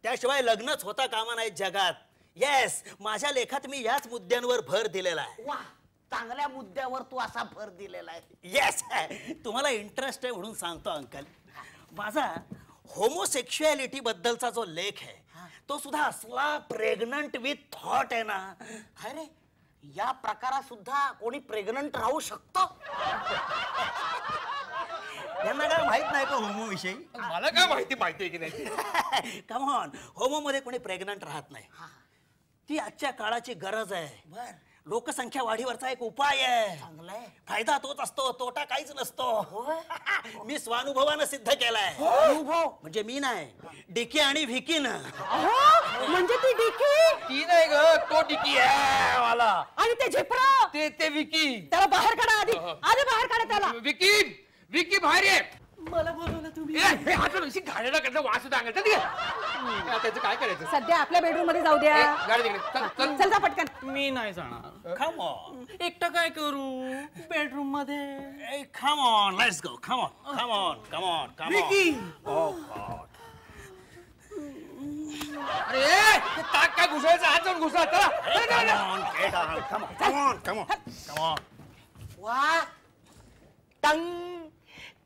त्याशिवाय लग्नच होता कामा नाहीत जगात. येस, माझ्या लेखात मी याच मुद्द्यांवर भर दिलेला आहे. वा, चांगल्या मुद्द्यावर तू असा भर दिलेला आहे. येस, तुम्हाला इंटरेस्ट आहे म्हणून सांगतो अंकल. माझा होमोसेक्शुअलिटी बद्दलचा जो लेख आहे तो सुद्धा असला प्रेग्नंट विथ थॉट आहे ना. अरे या प्रकारात सुद्धा कोणी प्रेग्नंट राहू शकतो? यांना काय माहित नाही का होमो विषयी? मला काय माहिती आहे की नाही? कम ऑन, होमो मध्ये कोणी प्रेग्नंट राहत नाही. ती आजच्या काळाची गरज आहे. बर, लोकसंख्या वाढीवरचा एक उपाय आहे. चांगलंय. फायदा तोच असतो, तोटा काहीच नसतो. मी स्वानुभवानं सिद्ध केलाय. अनुभव म्हणजे मी नाही, डिकी आणि व्हिकीनं. अहो, म्हणजे ती डिकी ती नाही ग, तो डिकी आहे मला. आणि ते झिपरा, ते विकी. त्याला बाहेर काढा आधी, आधी बाहेर काढा त्याला. विकी बाहेर ये. मला बोलवलं तुम्ही? हे आता गाड्याला कसं वास होता अंगात. त्याचं काय करायचं? सध्या आपल्या बेडरूम मध्ये जाऊ द्या. गाडी तिकडे. चल, चल. चल जा पटकन. मी नाही जाणार. Come on. एकटं काय करू बेडरूम मध्ये? Hey, come on, let's go. Come on, come on, come on, come on. Oh God. अरे ते ताक काय घुसायचं, हात जाऊन घुसा. चला. Come on, get out. Come on, come on, come on, come on. वा टंग.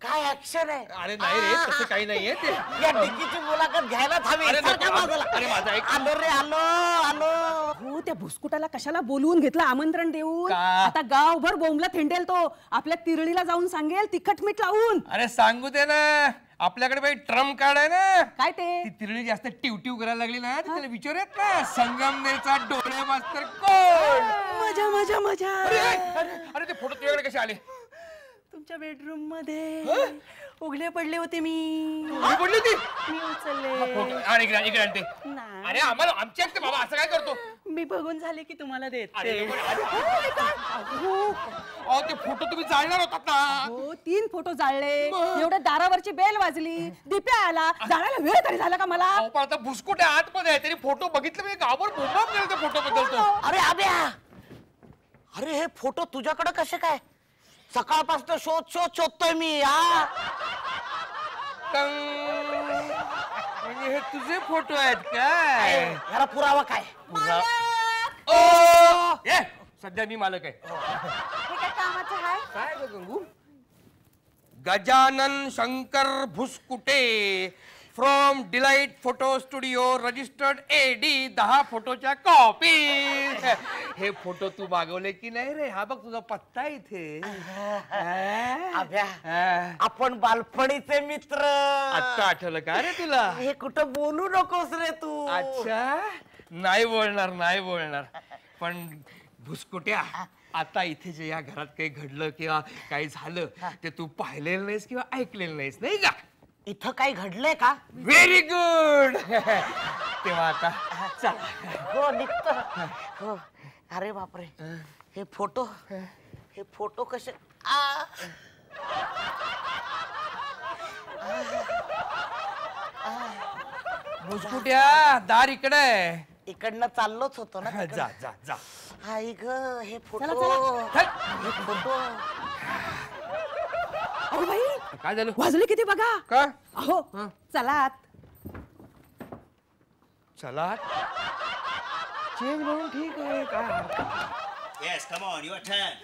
काय अक्षर आहे? अरे नाही रे, तसं काही नाहीये ते. या डिकीची मुलाखत घ्यायला थांबे. अरे सारखा नको. बाजूला. अरे माझा ऐक. आलो रे, आलो आलो. हो, त्या भुसकुटाला कशाला बोलवून घेतलं आमंत्रण देऊन? का? आता गावभर बोंबला थेंडेल तो. आपल्या तिरळीला जाऊन सांगेल तिखट मीठ लावून. अरे सांगू दे ना, आपल्याकडे बाई ट्रम्प कार्ड आहे ना. काय ते? ती तिरडी जास्त टिवटिव करायला लागली ना, तर त्याला विचारूयात ना, संगमनेरचा डोळे मास्तर कोण? मजा मजा मजा. अरे अरे अरे, ते फोटो तुझ्याकडे कसे आले? तुमच्या बेडरूम मध्ये उघडे पडले होते मी पडली ती मी उचलले इकडे आणते. नाही. अरे आम्हाला आमची असते बाबा, असं काय करतो? मी बघून झाले की तुम्हाला अरे, देते अहो, ते फोटो तुम्ही जाळणार होतात ना. हो 3 फोटो जाळले, एवढ्या दारावरची बेल वाजली, दिप्या आला, जाळायला वेळ तरी झाला का मला? अहो, पण आता भुसकुटे आतमध्ये आहे, तरी फोटो बघितलं मी गावावर बोंबाब गेलो त्या फोटो बद्दल. अरे अभ्या, अरे हे फोटो तुझ्याकडे कसे काय? सकाळपासून शोधतोय मी. हा म्हणजे हे तुझे फोटो आहेत काय? याला पुरावा काय? ए, सध्या मी मालक आहे. हे काय कामाचं आहे? काय ग Gangu? Gajanan Shankar Bhuskute from delight photo studio, registered AD, 10 फोटोच्या कॉपी. हे फोटो तू मागवले की नाही रे? हा बघ तुझा पत्ता इथे. अभ्या, आपण बालपणीचे मित्र. आता आठवलं का रे तुला? हे कुठं बोलू नकोस रे तू. अच्छा, नाही बोलणार. पण भुसकुट्या, आता इथे जे या घरात काही घडलं किंवा काही झालं ते तू पाहिलेलं नाहीस किंवा ऐकलेलं नाहीस, नाही का? इथं काही घडलंय का? Very good. तेव्हा आता चल. हो निघत. हो. अरे बापरे, हे फोटो कसे? भुसकुट्या, दार इकडे आहे. इकडनं चाललोच होतो ना. जा जा जा. आई ग, हे फोटो. चल. हे फोटो. अहो बाई, काय झालं? वाजले किती बघा. का? अहो चला आत. चला चेंज म्हणून ठीक आहे. काय Yes, come on, your turn.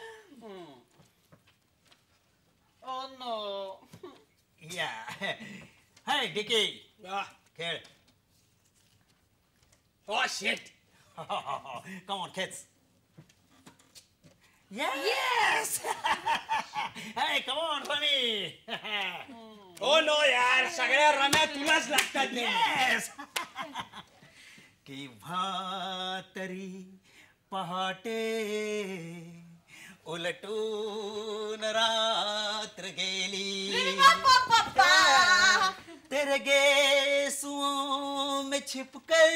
Oh no. Yeah. Hey, Dickie. खेळ. Oh shit. Come on, kids. Yes. Hey, come on, funny. हो नो यार, सगळ्या रम्या तुलाच लागतात. Yes. केव्हा तरी पहाटे उलटून रात्र गेली, तेरे गेसुओं में छिपकर.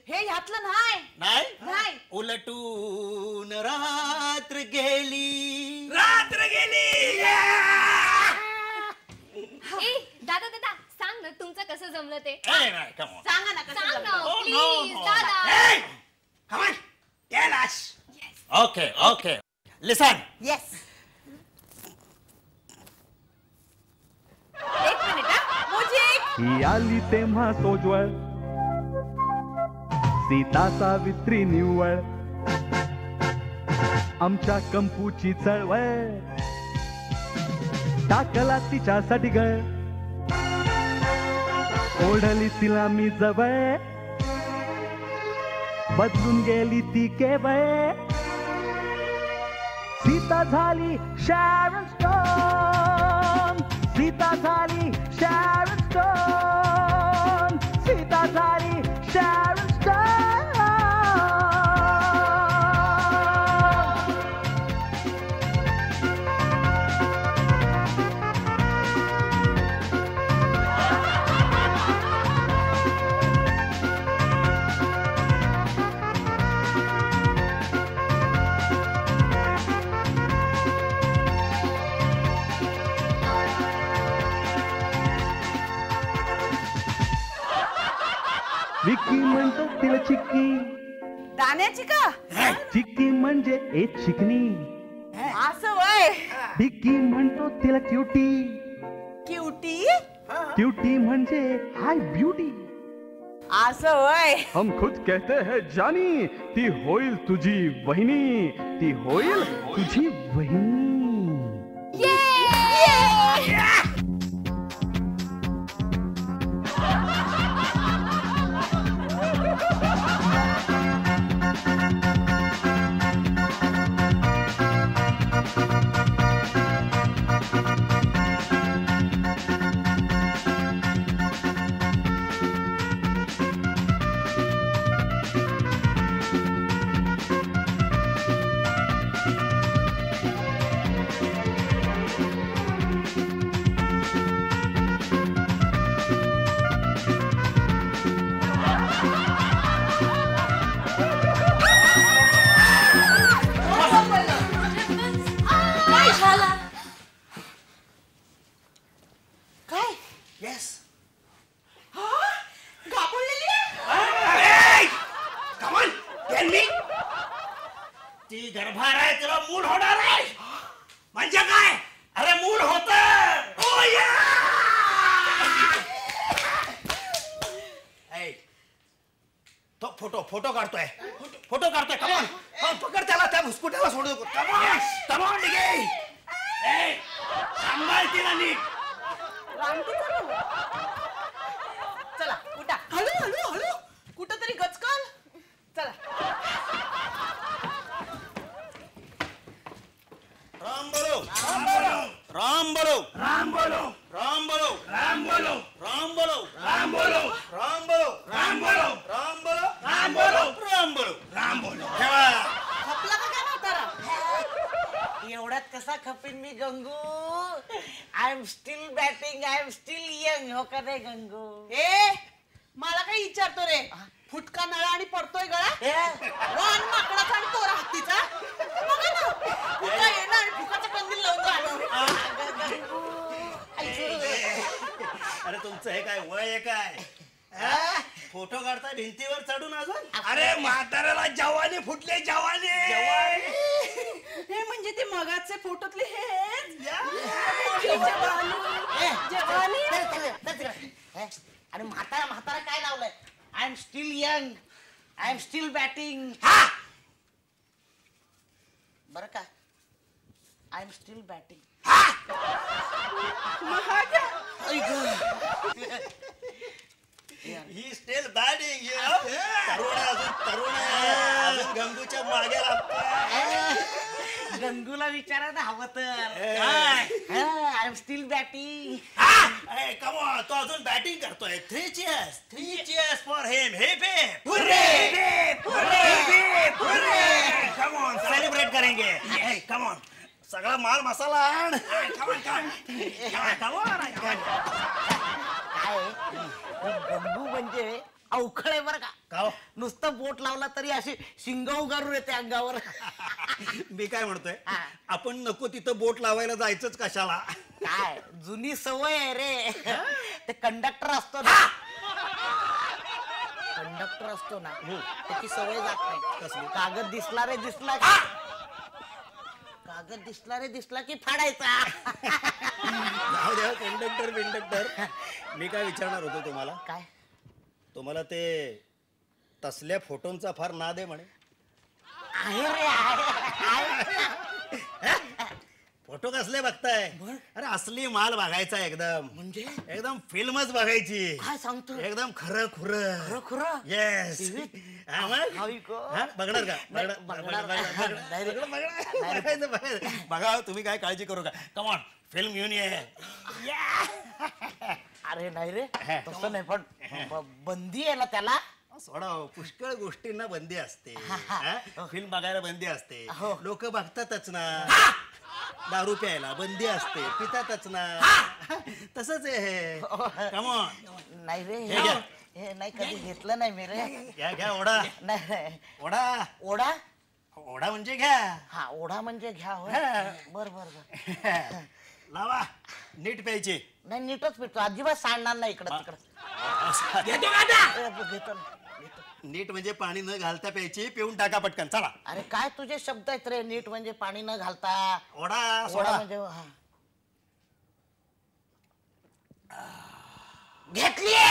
हे ह्यातलं नाही. नाही उलटून रात्र गेली. ए दादा सांग ना तुमचं कसं जमलं ते. नाही, come on. सांगा ना कसं सांग ना जमलं. Oh, please no. दादा. Hey, come on, tell us. Okay. Listen. Yes. एक मिनिट हा. म्युझिक. ही आली तेव्हा सोज्वळ, सीता सावित्री निव्वळ, आमच्या कंपूची चळवळ, टाकला तिच्यासाठी गळ, ओढली तिला मी जवळ, बदलून गेली ती केवळ, सीता झाली शॅरन स्टोन, सीता झाली शॅरन स्टोन, सीता झाली शॅरन स्टोन. विक्की म्हणतो तिला चिक्की, दाण्याची का? चिक्की म्हणजे एक चिकनी, असं वय. डिक्की म्हणतो तिला क्युटी, क्युटी. क्युटी म्हणजे हाय ब्युटी. असं वय. हम खुद कहते हैं जानी, ती होईल तुझी वहिनी, ती होईल तुझी वहिनी. ती गर्भार आहे तिला मूल होणार आहे म्हणजे काय अरे मूल होत तो फोटो काढतोय कमॉन पकड त्याला त्या मुस्कुट्याला सोडू नको कमॉन सांभाळ तिला नीट चला उठा हळू हळू हळू कुठं तरी गचकाल चला राम बोलो राम बोलो राम बोलो राम बोलो राम बोलो राम बोलो राम बोलो राम बोलो राम बोलो राम बोलो राम बोलो राम बोलो राम बोलो खपला का काय म्हातारा एवढ्यात कसा खपेन मी Gangu I am still batting I am still young हो का नाही गंगू ए मला काही विचारतो रे फुटका नळा आणि पडतोय गळा वान माकडाचा आणि तोरा हत्तीचा बघा ना फुटका येणं आणि फुकाचा कंदील लावून जाणं अरे तुमचं हे काय वय आहे काय फोटो काढता भिंतीवर चढून अजून अरे म्हाताऱ्याला जवानी फुटले जवानी हे म्हणजे ते मगाचे फोटोतले हे आणि म्हातारा काय लावलंय I am still young I am still batting बरं का I am still batting he still batting तरुण अजून गंगूच्या मागे लागतोय गंगूला विचारा ना हवं तर I am still batting come on तो अजून बॅटिंग करतोय 3 cheers for him hip come on celebrate करेंगे कमॉन सगळा माल मसाला आण कमॉन काय गंगू म्हणजे अवखळे बर का नुसतं बोट लावला तरी अशी शिंग उगारून येते अंगावर मी काय म्हणतोय आपण नको तिथं बोट लावायला जायचंच कशाला काय जुनी सवय आहे रे ते कंडक्टर असतो ना त्याची सवय जात नाही कसली कागद दिसला की फाडायचा कंडक्टर मी काय विचारणार होतो तुम्हाला काय तुम्हाला ते तसल्या फोटोंचा फार नाद आहे म्हणे आहे रे फोटो कसले बघताय अरे असली माल बघायचा एकदम म्हणजे एकदम फिल्मच बघायची काय सांगतो एकदम खरं खुरं येस बघणार का बघा तुम्ही काय काळजी करू का कमॉन फिल्म घेऊन ये अरे नाही रे तसं नाही पण बंदी आहे ना त्याला सोडा पुष्कळ गोष्टींना बंदी असते फिल्म बघायला बंदी असते लोक बघतातच ना दारू प्यायला बंदी असते पितातच ना तसंच आहे कमॉन नाही रे हे नाही कधी घेतलं नाही मी रे घ्या ओढा नाही ओढा ओढा ओढा म्हणजे घ्या हा ओढा म्हणजे घ्या बर लावा नीट प्यायची नाही नीटच पितो अजिबात सांडणार नाही इकडं घेतो नीट म्हणजे पाणी न घालता प्यायची पिऊन टाका पटकन चला अरे काय तुझे शब्द आहेत रे नीट म्हणजे पाणी न घालता ओढा ओढा म्हणजे घेतली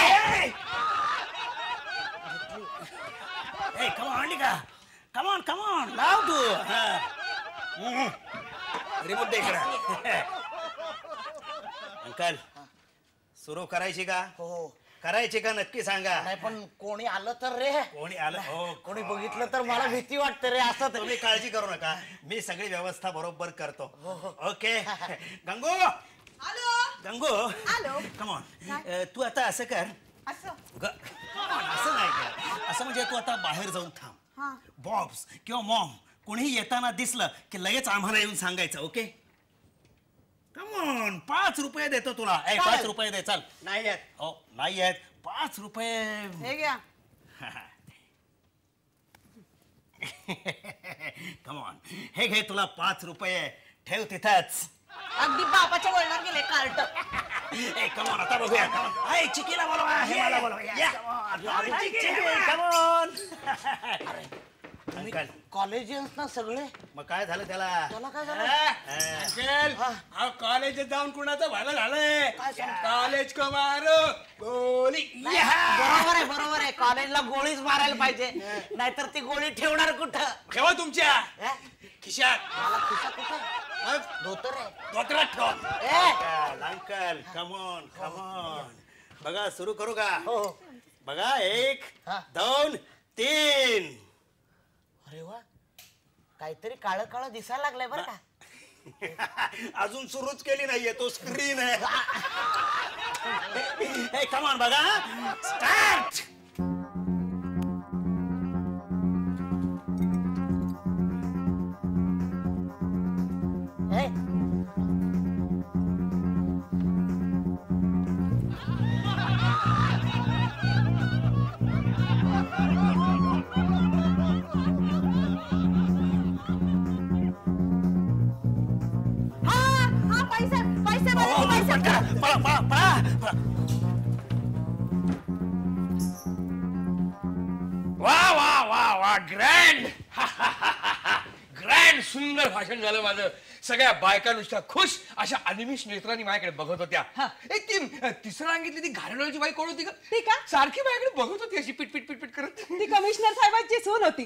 कमॉन लाव तू रिमोट दे इकडे अंकल सुरू करायची का हो करायची का नक्की सांगा नाही पण कोणी आलं तर रे कोणी आलं हो कोणी बघितलं तर मला भीती वाटते रे असं तुम्ही काळजी करू नका मी सगळी व्यवस्था बरोबर करतो ओके गंगू गंगू कमॉन तू आता असं कर असं नाही कर असं म्हणजे तू आता बाहेर जाऊन थांब बॉब्स किंवा मॉम कोणीही येताना दिसलं की लगेच आम्हाला येऊन सांगायचं ओके कमॉन 5 रुपये देतो तुला 5 रुपये दे चल नाही आहेत हो नाही आहेत 5 रुपये हे घ्या कमॉन हे घे तुला 5 रुपये ठेव तिथंच अगदी बापाच्या वळणात गेले कार्ट कमॉन आता बघूया चिकीला बोलवा हे मला बोलवा कमॉन अंकल कॉलेजियन्स ना सगळे. मग काय झालं त्याला? त्याला काय झालं? अंकल कॉलेज जाऊन कुणाचं भलं झालंय? कॉलेज को मारो गोली. बरोबर आहे. कॉलेजला गोळीच मारायला पाहिजे, नाहीतर ती गोळी ठेवणार कुठं? ठेवा तुमच्या हा? खिशात. मला खिसा कुठं? धोतर आहे. धोत्रात ठेवा. Uncle come on come on. बघा सुरू करू का? हो. बघा 1 हा. 2 3. अरे वा, काहीतरी काळं काळं दिसायला लागलंय बरं का. अजून सुरूच केली नाहीये, तो स्क्रीन आहे. कमॉन बघा. स्टार्ट. वा वा वा वा ग्रँड. ग्रँड सुंदर भाषण झालं माझं. सगळ्या बायका नुसत्या खुश अशा अनिमिष नेत्रांनी माझ्याकडे बघत होत्या. एक ती तिसरं सांगितली ती घाणेरडीची बाई कोण होती का? ती का? सारखी माझ्याकडे बघत होती अशी पिटपिट पिटपिट करत. ती कमिशनर साहेबांची सून होती.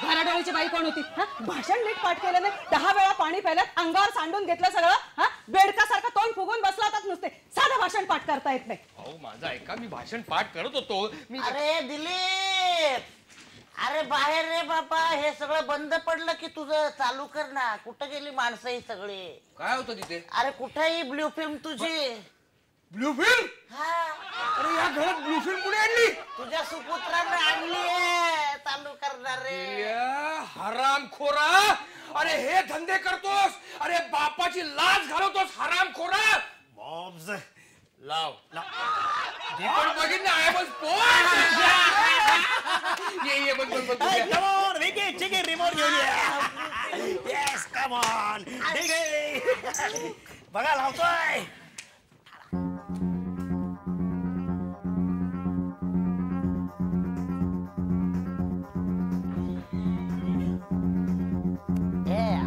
घराडोळीची बाई कोण होती? भाषण नीट पाठ केलं नाही, 10 वेळा पाणी प्यायलं, अंगावर सांडून घेतलं सगळं. बेडकासारखं तोंड फुगून बसला होतात नुसते. साधं भाषण पाठ करता येत नाही. अहो माझा ऐका, मी भाषण पाठ करत होतो. मी अरे दिलीप, अरे बाहेर रे बाबा. हे सगळं बंद पडलं की तुझं चालू कर ना. कुठं गेली माणसं ही सगळी? काय होतं तिथे? अरे कुठेही ब्ल्यू फिल्म तुझी. Blue film? हा, अरे या घरात ब्लू फिल्म कुठे आणली? तुझ्या सुपुत्रानं आणली आहे चालू करणार रे. हरामखोरा. अरे हे धंदे करतोस? अरे बापाची लाज घालवतोस हरामखोरा. बॉब्स लाव दीपक बघितलं आहे बस पोट. ये बघ बघ बघ. कमॉन विकी चिकी रिमोट घेऊन ये. Yes come on. ठीक आहे. बघा लावतोय.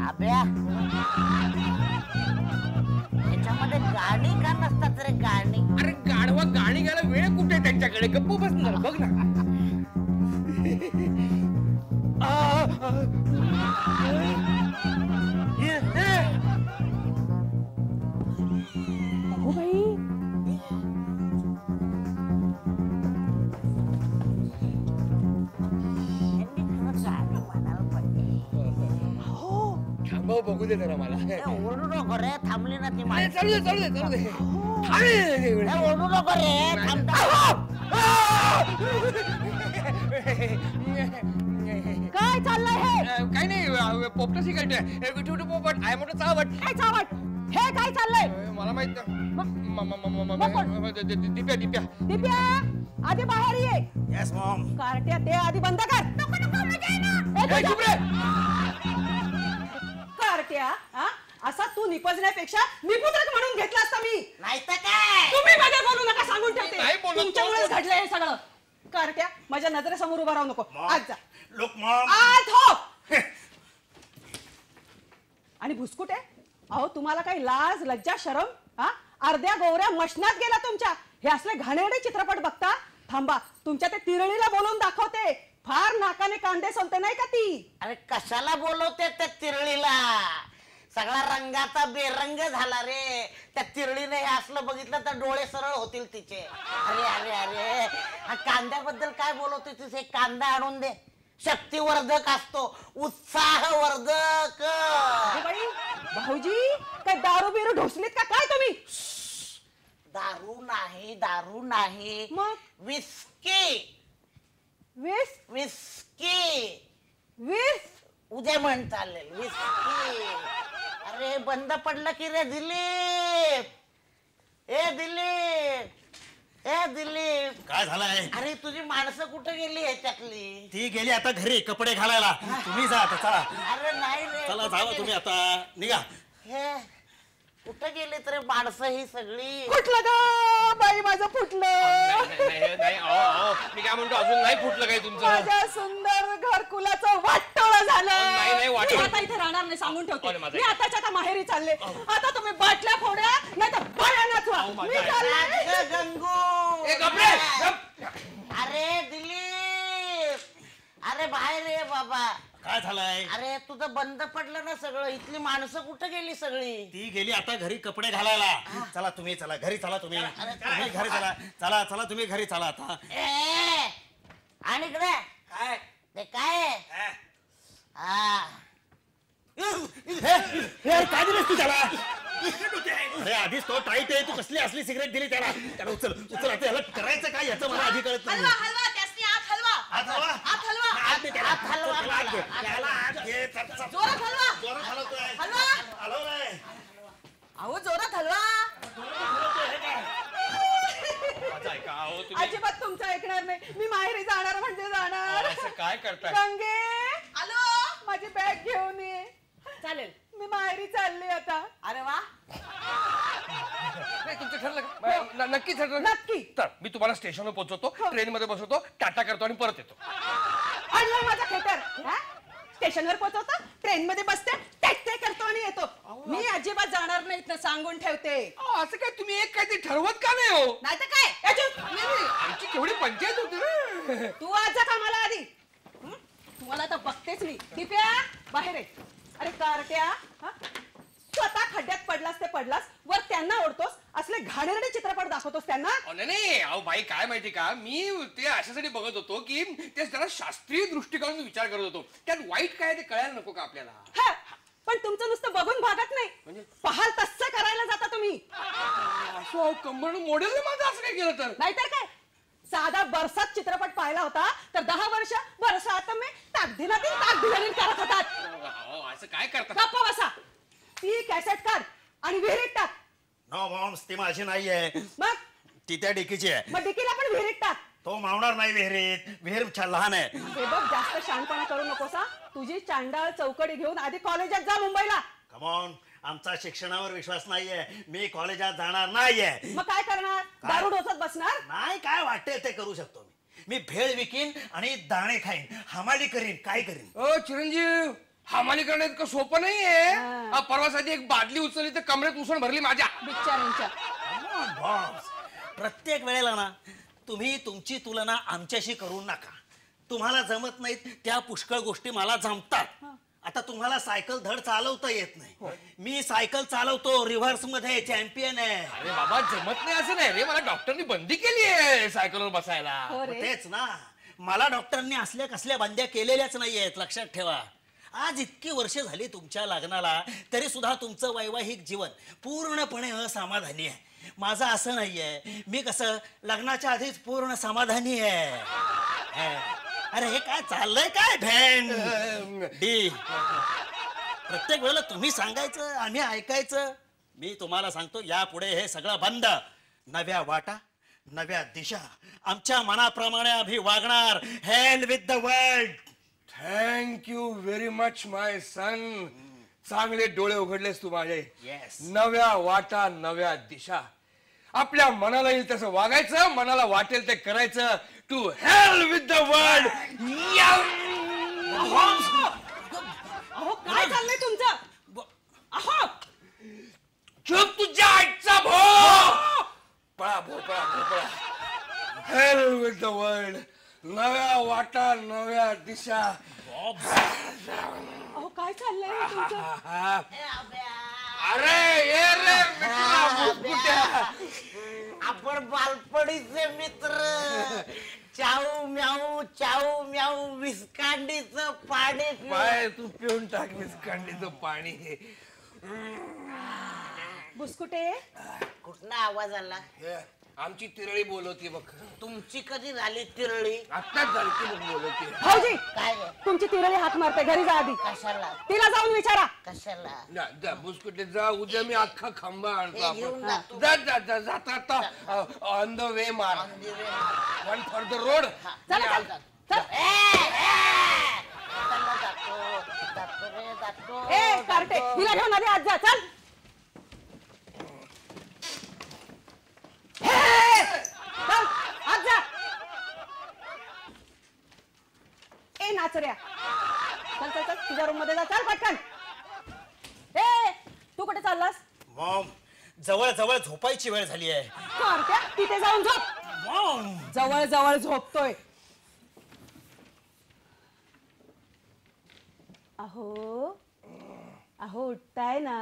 अभ्या, याच्यामध्ये गाणी का नसतात रे? गाणी? अरे गाढवा गाणी गायला वेळ कुठे त्यांच्याकडे? गप्प बसणार बघ ना. हो बाई, थांबव बघू दे जरा मला. ओरडू नको रे, थांबली ना ती अरे माणसं. चालू दे चालू दे चालू दे. ओरडू नको रे, थांब. काय चाललंय हे? काही नाही पोपटाशी काढतोय. विठू पोपट आय मोठं चावट. काय चावट? हे काय चाललंय? मला माहित दिप्या दिप्या. दिप्या, आधी बाहेर ये. Yes Maugham. कार्ट्या ते आधी बंद कर. नको नको, मजा आहे ना. ए, चुप रे. कार्ट्या, असा तू निपजण्यापेक्षा निपुत्रक म्हणून घेतला असता मी. नाही तर काय? तुम्ही मध्ये बोलू नका, सांगून नाही ठेवते. बोलत. तुमच्यामुळेच घडलंय हे सगळं. कार्ट्या, माझ्या नजरेसमोर उभा राहू नको. आज जा. Look Maugham. आज हो. आणि भुसकुटे, अहो तुम्हाला काही लाज लज्जा शरम? अर्ध्या गोवऱ्या मशनात गेला तुमच्या. हे असले घाणेरडे चित्रपट बघता? थांबा, तुमच्या ते तिरळीला बोलून दाखवते. फार नाकाने कांदे सोलते नाही का ती? अरे कशाला बोलवते त्या तिरळीला? सगळा रंगाचा बेरंग झाला रे. त्या तिरळीने हे असलं बघितलं तर डोळे सरळ होतील तिचे. अरे अरे अरे, हा कांद्याबद्दल काय बोलवते तुझे? कांदा आणून दे. शक्तिवर्धक असतो, उत्साहवर्धक. बाई, भाऊजी काय दारू बिरू ढोसलीत का काय तुम्ही? दारू नाही, दारू नाही. मग? विस्की. विस्की. उद्या म्हण चालेल. विस्की. अरे बंद पडलं की रे दिलीप. ए दिलीप, ए दिलीप. काय झालंय? अरे तुझी माणसं कुठे गेली ह्याच्यातली? ती गेली आता घरी कपडे घालायला. तुम्ही जा आता चला. अरे नाही रे. चला जावा तुम्ही आता. निघा. हे कुठं गेले तर माणसं ही सगळी? फुटलं ग बाई माझं फुटलं. नाही मी काय म्हणतो अजून नाही फुटलं काय तुमचं? माझ्या सुंदर घरकुलाचं वाटोळं झालं. नाही, वाटोळं. मी आता इथे राहणार नाही, सांगून ठेवते. अरे माझं- मी आताच्या आता माहेरी चालले. आता तुम्ही बाटल्या फोड्या नाही तर बाया नाचवा. मी चालले. गंगू ए, गप रे, गप. अरे दिलीप, अरे बाहेर ये बाबा. काय झालंय? अरे तुझं बंद पडलं ना सगळं. इथली माणसं कुठं गेली सगळी? ती गेली आता घरी कपडे घालायला. चला तुम्ही, चला घरी चला तुम्ही. तुम्ही घरी चला, चला चला तुम्ही घरी चला आता. ए, आणि इकडे काय ते काय आहे? हा. काय दिलंस तू त्याला? अरे आधीच तो टाईट आहे, तू कसली असली सिगरेट दिली त्याला? त्याला उचल उचल. आता याला करायचं काय याचं मला आधी कळत नाही. हलवा हलवा त्यासनी आत हलवा. हात हलवा. आत हलवा. हात दे त्याला. हात हलवा त्याला हात घे. मला. त्याला हात घे. त्याचा- जोरात हलवा. जोरात हलवतोय. हलवा. हलवलंय. अहो जोरात हलवा. माझं ऐका, अहो, तुम्ही अजिबात तुमचं ऐकणार नाही. मी माहेरी जाणार म्हणजे जाणार. असं काय करताय? गंगे, आलो. माझी बॅग घेऊन ये. चालेल. मी माहेरी चालले आता. अरे वा. नाही, तुमचं ठरलं का? नक्की ठरलं ना? नक्की. तर मी तुम्हाला स्टेशनवर पोहोचवतो, ट्रेन मध्ये बसवतो, टाटा करतो आणि परत येतो. आणलं माझा खेटर. स्टेशनवर पोहोचवतो, ट्रेन मध्ये बसते, टेक करतो आणि येतो. मी अजिबात जाणार नाही इथनं, सांगून ठेवते. असं काय तुम्ही एक काहीतरी ठरवत का नाही हो? नाही तर काय? नाही, आमची केवढी पंचायत होती ना. तू आज जा कामाला आधी. तुम्हाला तर बघतेच मी. दिप्या बाहेर आहे. अरे कारट्या, स्वतः खड्ड्यात पडलास ते पडलास, वर त्यांना ओढतोस, असले घाणेरडे चित्रपट दाखवतोस त्यांना. नाही अहो बाई, काय माहिती का, मी ते अशासाठी बघत होतो की ते जरा शास्त्रीय दृष्टिकोनातून विचार करत होतो. त्यात वाईट काय ते कळायला नको का आपल्याला? हा, पण तुमचं नुसतं बघून भागत नाही, पाहाल तसं करायला जाता तुम्ही. असं कंबरड मोडेल ना माझं असं काय केलं तर? नाहीतर काय, साधा बरसात चित्रपट पाहिला होता तर 10 वर्ष बरसात में ताकदिनातील करत होतात. असं काय करतात? गप्पा बसा. ती कॅसेट काढ आणि विहिरीत टाक. नो मॉम्स, ती माझी नाहीये. मग ती त्या डिकीची आहे. मग डिकीला पण विहिरीत टाक. तो मावणार नाही विहिरीत. विहीर लहान आहे. हे बघ, जास्त शहाणपणा करू नकोसा. तुझी चांडाळ चौकडी घेऊन आधी कॉलेजात जा मुंबईला. कमॉन, आमचा शिक्षणावर विश्वास नाहीये. मी कॉलेजात जाणार नाहीये. मग काय करणार? दारू डोसत बसणार? नाही, काय वाटेल ते करू शकतो मी. मी भेळ विकीन आणि दाणे खाईन, हमाली करीन, काय करीन. ओ चिरंजीव, हमाली करणं इतकं सोपं नाहीये. परवासाठी एक बादली उचलली तर कमरेत उसण भरली माझ्या. बिचाऱ्यांच्या. बॉस, प्रत्येक वेळेला ना तुम्ही तुमची तुलना आमच्याशी करू नका. तुम्हाला जमत नाहीत त्या पुष्कळ गोष्टी मला जमतात. आता तुम्हाला सायकल धड चालवता येत नाही. मी सायकल चालवतो, रिव्हर्स मध्ये चॅम्पियन आहे. अरे बाबा, जमत नाही असं नाही रे. मला डॉक्टरनी बंदी केली आहे सायकलवर बसायला. हो रे. तेच ना, मला डॉक्टरनी असल्या कसल्या बंद्या केलेल्याच नाहीयेत, लक्षात ठेवा. आज इतकी वर्ष झाली तुमच्या लग्नाला, तरी सुद्धा तुमचं वैवाहिक जीवन पूर्णपणे असमाधानी आहे. माझं असं नाहीये. मी कसं लग्नाच्या आधीच पूर्ण समाधानी आहे. अरे हे काय चाललंय काय भॅन डी? प्रत्येक वेळेला तुम्ही सांगायचं, आम्ही ऐकायचं. मी तुम्हाला सांगतो, यापुढे हे सगळं बंद. नव्या वाटा, नव्या दिशा, आमच्या मनाप्रमाणे आम्ही वागणार. Help with the world. Thank you very much my son. चांगले डोळे उघडलेस तू माझे. Yes. नव्या वाटा, नव्या दिशा. आपल्या मनाला येईल तसं वागायचं, मनाला वाटेल ते करायचं. To help with the world. अहो काय चाललंय तुमचं? अहो चुप, तुझ्या आईचा भो. पळा भो, पळा भो, पळा. Help with the world. नव्या वाटा, नव्या दिशा. अहो काय चाललंय तुमचं? अरे ये रे मित्रा मुकुट्या. आपण बालपणीचे मित्र. चाऊ म्याऊ विस्कांडीचं पाणी पिऊ. पाय तू पिऊन टाकलीस कांडीचं पाणी. बुसकुटे, कुठला आवाज आला? हे, आमची तिरळी बोलवती बघ. तुमची कधी झाली तिरळी? आत्ताच झाली ती बघ बोलवती. भाऊजी काय ग? तुमची तिरळी हात मारते, घरी जा आधी. कशाला? तिला जाऊन विचारा. कशाला? जा बुसकुटे जा. उद्या मी अख्खा खांबा आणतो हे घेऊन आपण. जातो. जा जाता ऑन द वे मार. One for the road. चला चल चल. जातो रे, जातो. ए कारटे, हिला घेऊन आधी आज जा. चल. वाचऱ्या. चल चल चल तुझ्या रूम मध्ये जा. चल पटकन. ए तू कुठे चाललास? मॉम, जवळ जवळ झोपायची वेळ झाली आहे. कार्ट्या तिथे जाऊन झोप. मॉम, जवळ जवळ झोपतोय. अहो अहो उठताय ना.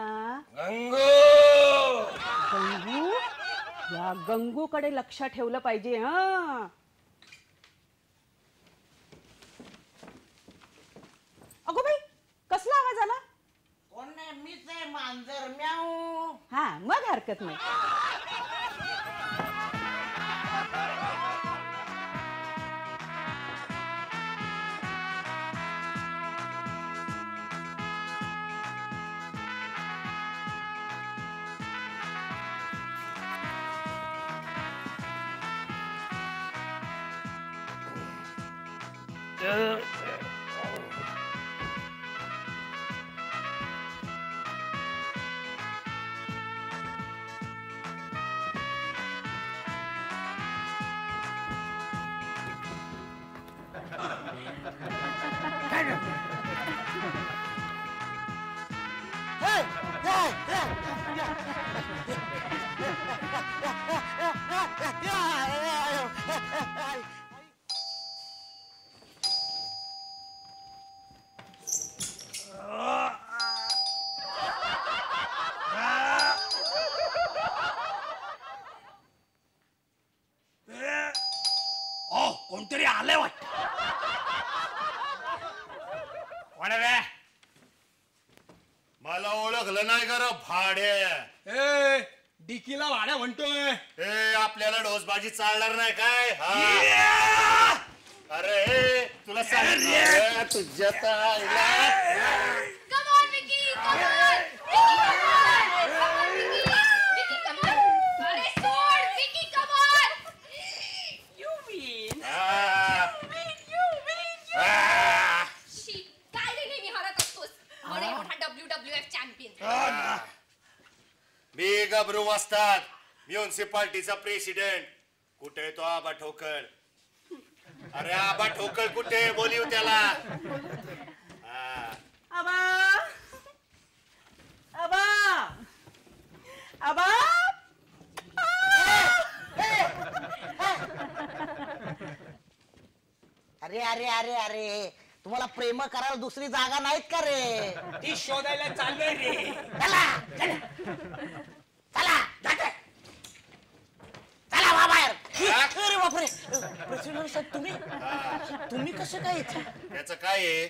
गंगू, या गंगूकडे लक्ष ठेवलं पाहिजे. हा अगो बाई, कसला आवाज आला? कोण नाही, मीच आहे, मांजर म्याऊ. हा मग हरकत नाही. कोणतरी आलंय वाटत. कोण रे? मला ओळखलं नाही का रे भाडे? ए डिकीला भाड्या म्हणतोय. ए आपल्याला डोसबाजी चालणार नाही काय? हा अरे तुला सांगितलं तुझ्या ताईला. Come on, Vicky, come on. Come on, Vicky. Vicky, come on. अरे सोड, Vicky, come on. You win. You win. शी, काय रे नेहमी हरत असतोस? म्हणे मोठा WWF चॅम्पियन. मी गबरू वस्ताद, म्युन्सिपाल्टीचा प्रेसिडेंट. कुठे तो आबा ठोकळ? अरे आबा ठोकळ कुठे? बोलिव त्याला. आबा आबा आबा. अरे अरे अरे अरे, तुम्हाला प्रेम करायला दुसरी जागा नाहीत का रे? ती शोधायला चाललोय रे. चला चला चला जाते. चला वा बाहेर. अरे बापरे, प्रेसिडेंट साहेब तुम्ही तुम्ही कसं काय इथे? त्याचं काय आहे?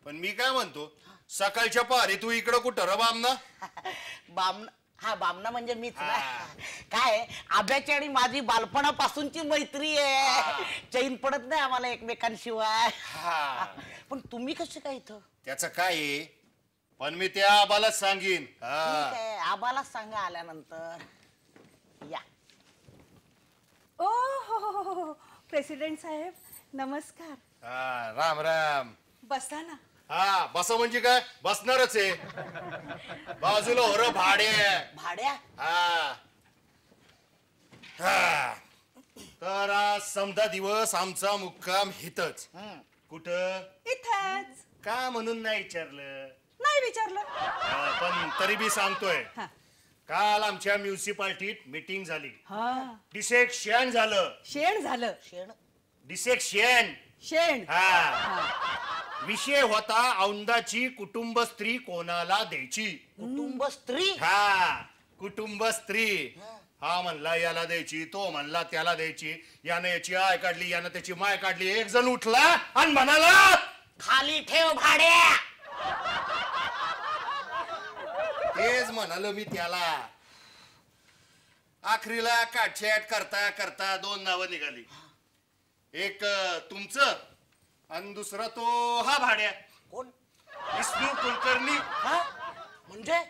पण मी काय म्हणतो, सकाळच्या पारी तू इकडं कुठं रे बामना? बामना? हा बामना म्हणजे मीच ना. काय आब्याची आणि माझी बालपणापासूनची मैत्री आहे. चैन पडत नाही आम्हाला एकमेकांशिवाय. पण तुम्ही कसं काय इथं? त्याचं काय आहे? पण मी त्या आबालाच सांगीन. ठीक आहे, आबाला सांगा आल्यानंतर. या. ओ हो प्रेसिडेंट साहेब नमस्कार. राम राम. बसा ना. हा बस म्हणजे काय? बसणारच आहे. बाजूला हो रे भाडे. भाड्या? हा तर आज समजा दिवस आमचा मुक्काम हितच. कुठं? इथंच. का म्हणून नाही विचारलं? नाही विचारलं. पण तरी बी सांगतोय. काल आमच्या म्युन्सिपाल्टीत मीटिंग झाली. डिसेक्शन झालं. शेण झालं. शेण? डिसेक्शन. शेण. विषय होता औंदाची कुटुंब स्त्री कोणाला द्यायची. कुटुंब स्त्री? हा कुटुंब स्त्री. हा म्हणला याला द्यायची, तो म्हणला त्याला द्यायची. यानं याची आय काढली, यानं त्याची माय काढली. एक जण उठला आणि म्हणाला खाली ठेव भाड्या. तेच म्हणालो मी त्याला. आखरीला काटछाट करता करता दोन नावं निघाली. एक तुमचं आणि दुसरा तो हा भाड्या. कोण? विष्णू कुलकर्णी. म्हणजे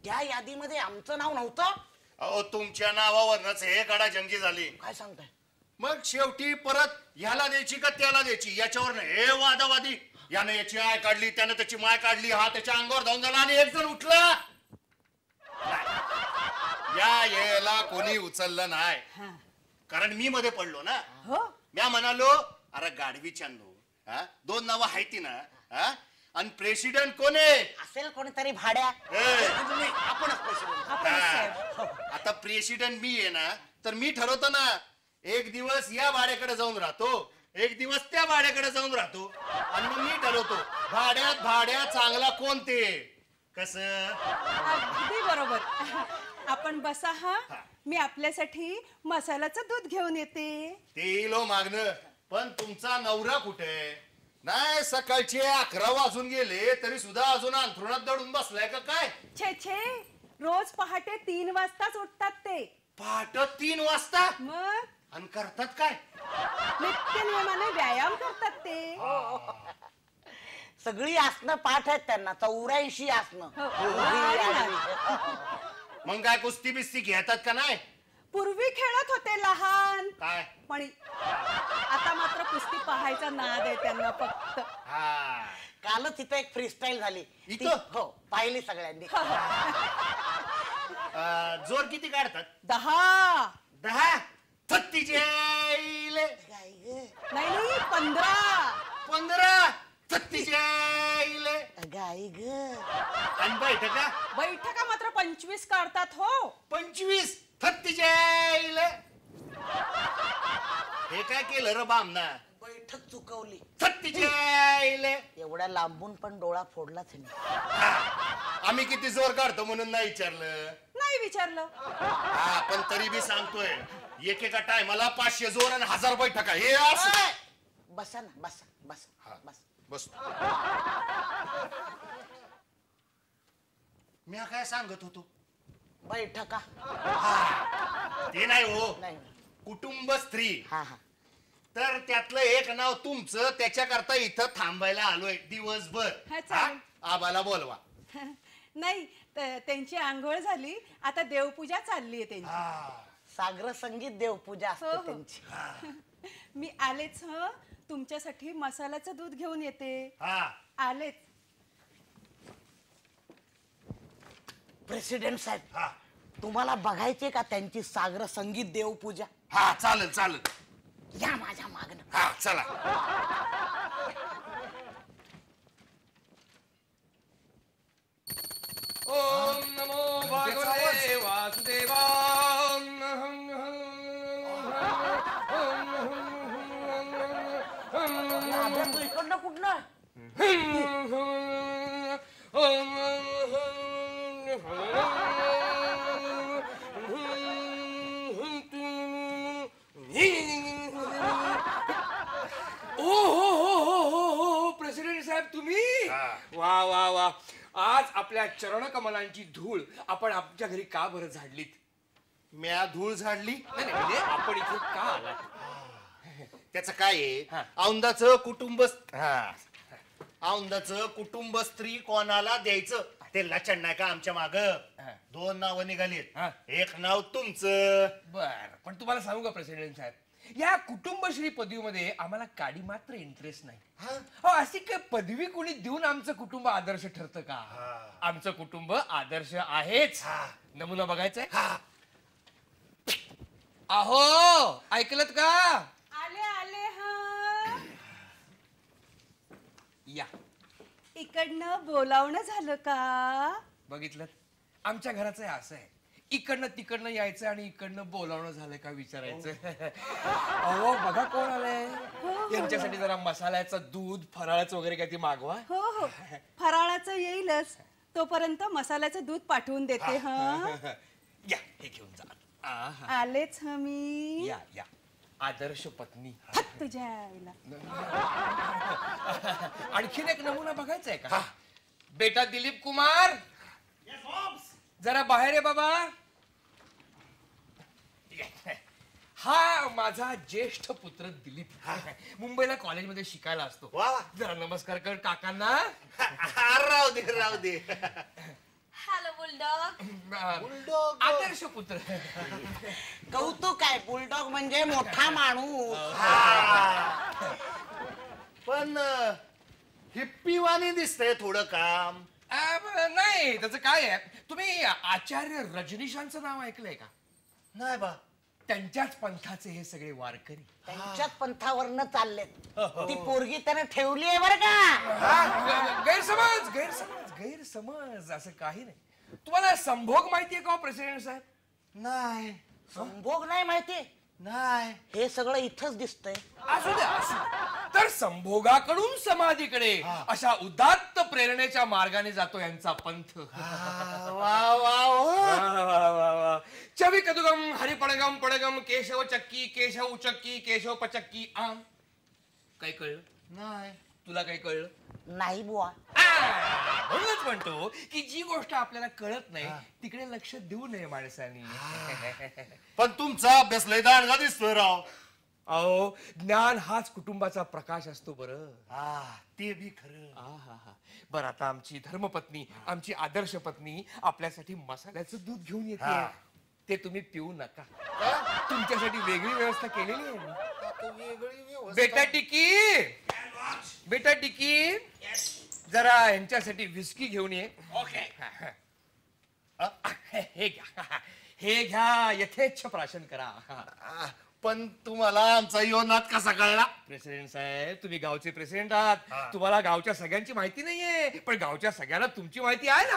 त्या यादीमध्ये आमचं नाव नव्हतं? अहो तुमच्या नावावरच हे काढा जंगी झाली. काय सांगताय? मग शेवटी परत ह्याला द्यायची का त्याला द्यायची याच्यावर हे वादावादी. यानं याची आय काढली, त्यानं त्याची माय काढली. हा त्याच्या अंगावर धावून झाला आणि एक जण उठला. या याला कोणी उचललं नाही, कारण मी मध्ये पडलो ना. हो मी म्हणालो अरे गाडवीच्यानो, हा 2 नावं आहेत ना हा आणि प्रेसिडेंट कोण आहे असेल कोणीतरी भाड्या आपणच पैसे आता प्रेसिडेंट मी आहे ना तर मी ठरवतो ना एक दिवस या भाड्याकडे जाऊन राहतो एक दिवस त्या भाड्याकडे जाऊन राहतो आणि मग मी ठरवतो भाड्या चांगला कोण ते कस अगदी बरोबर. आपण बसा हा, मी आपल्यासाठी मसाल्याचं दूध घेऊन येते. ते येईल मागणं पण तुमचा नवरा कुठे नाही सकाळचे 11 वाजून गेले तरी सुद्धा अजून अंथरुणात दडून बसलाय का काय छे छे, रोज पहाटे 3 वाजताच उठतात ते. पहाटे 3 वाजता मग आणि करतात काय नित्य नियमाने व्यायाम करतात ते. सगळी आसनं पाठ आहेत त्यांना 84 आसनं. मग काय कुस्ती बिस्ती घेतात का नाही पूर्वी खेळत होते लहान काय पण आता मात्र कुस्ती पाहायचा नाद आहे त्यांना फक्त. हा कालच इथं एक फ्रीस्टाईल झाली इथं? ती- हो पाहिली सगळ्यांनी. जोर किती काढतात 10 10 36 नाही 15. 15 36 गाई ग आणि बैठका बैठका मात्र 25 काढतात हो. 25 36 हे काय केलं रे बामना बैठक चुकवली 36 एवढ्या लांबून पण डोळा फोडलाच नाही. आम्ही किती जोर काढतो म्हणून नाही विचारलं नाही विचारलं. हा पण तरी बी सांगतोय एकेका टायमाला 500 जोर आणि 1000 बैठका हे असं बसा ना बसा बसा बस बस मी काय सांगत होतो बैठका ते नाही हो नाही कुटुंब स्त्री हा हा तर त्यातलं एक नाव तुमचं त्याच्याकरता इथं थांबायला आलोय दिवसभर हा, चालेल. हा? आबाला बोलवा नाही त्यांची आंघोळ झाली, आता देवपूजा चालली आहे त्यांची. सागर संगीत देवपूजा हो, असते हो. त्यांची. मी आलेच तुमच्यासाठी मसाल्याचं दूध घेऊन येते. हा आलेच. प्रेसिडेंट साहेब हा तुम्हाला बघायचे का त्यांची सागर संगीत देवपूजा? हा चालेल चालेल या माझ्या मागणं. हा चला ओम नमो भगवते वासुदेवाय. अबे, तू इकडनं कुठनं? प्रेसिडेंट साहेब तुम्ही हा. वा वा वा आज आपल्या चरणकमलांची धूळ आपण आमच्या घरी का बरं झाडलीत? म्या धूळ झाडली नाही, नाही, म्हणजे आपण इथे का आलात? त्याचं काय आहे हा. औंदाचं कुटुंब औंदाचं कुटुंब स्त्री कोणाला द्यायचं ते लचण नाही का आमच्या माग हा. 2 नावं निघालीत हा. एक नाव तुमचं बर पण तुम्हाला सांगू का प्रेसिडेंट साहेब, या कुटुंबश्री पदवीमध्ये आम्हाला काडी मात्र इंटरेस्ट नाही. हो अशी काय पदवी कोणी देऊन आमचं कुटुंब आदर्श ठरतं का? आमचं कुटुंब आदर्श आहेच. नमुना बघायचाय? अहो ऐकलत का? आले आले हा. या इकडनं बोलावणं झालं का? बघितलं आमच्या घराचं असं आहे, इकडनं तिकडनं यायचं आणि इकडनं बोलावणं झालंय का विचारायचं. अहो बघा कोण आलंय. यांच्यासाठी जरा मसाल्याचं दूध फराळाचं वगैरे काय ते मागवा. हो हो फराळाचं येईलच, तोपर्यंत मसाल्याचं दूध पाठवून देते. हा या हे घेऊन जा. आहा. आलेच मी. या या आदर्श पत्नी. तुझ्या आईला. आणखीन एक नमुना बघायचा आहे का? बेटा दिलीप कुमार जरा बाहेर आहे बाबा. हा माझा ज्येष्ठ पुत्र दिलीप मुंबईला कॉलेजमध्ये शिकायला असतो. वा वा. जरा नमस्कार कर काकांना. राहू दे राहू दे हॅलो बुलडॉग. आदर्श पुत्र. कौतुक आहे, बुलडॉग म्हणजे मोठा माणूस. पण हिप्पीवाणी दिसतंय थोडं काम. नाही त्याचं काय आहे, तुम्ही आचार्य रजनीशांचं नाव ऐकलंय का? नाही बा त्यांच्याच पंथाचे हे सगळे वारकरी. त्यांच्याच पंथावरनं चाललेत. ती पोरगी त्याने ठेवली आहे बरं का. गैरसमज असं काही नाही. तुम्हाला संभोग माहितीये का प्रेसिडेंट साहेब? नाही संभोग नाही माहिती. नाही हे सगळं इथंच दिसतंय. असू द्या. तर संभोगाकडून समाधीकडे अशा उदात्त प्रेरणेच्या मार्गाने जातो यांचा पंथ. चवी कदुगम हरिपडगम पडगम केशव चक्की केशव उचक्की केशव पचक्की आम. काही कळलं? नाही तुला काही कळलं? नाही बुवा. म्हणूनच म्हणतो की जी गोष्ट आपल्याला कळत नाही तिकडे लक्ष देऊ नये माणसाने. पण तुमचा अभ्यास लय दांडगा दिसतोय राव. अहो ज्ञान हाच कुटुंबाचा प्रकाश असतो. बरं ते बी खरं. बरं आता आमची धर्मपत्नी आमची आदर्श पत्नी आपल्यासाठी मसाल्याचं दूध घेऊन येते. ते तुम्ही पिऊ नका. तुमच्यासाठी वेगळी व्यवस्था केलेली आहे मी. बेटा टिकी जरा यांच्यासाठी विस्की घेऊन ये. ओके. हे घ्या यथेच्छ प्राशन करा. पण तुम्हाला आमचा यो नाद कसा कळला? प्रेसिडेंट साहेब तुम्ही गावचे प्रेसिडेंट आहात. तुम्हाला गावच्या सगळ्यांची माहिती नाहीये पण गावच्या सगळ्यांना तुमची माहिती आहे ना.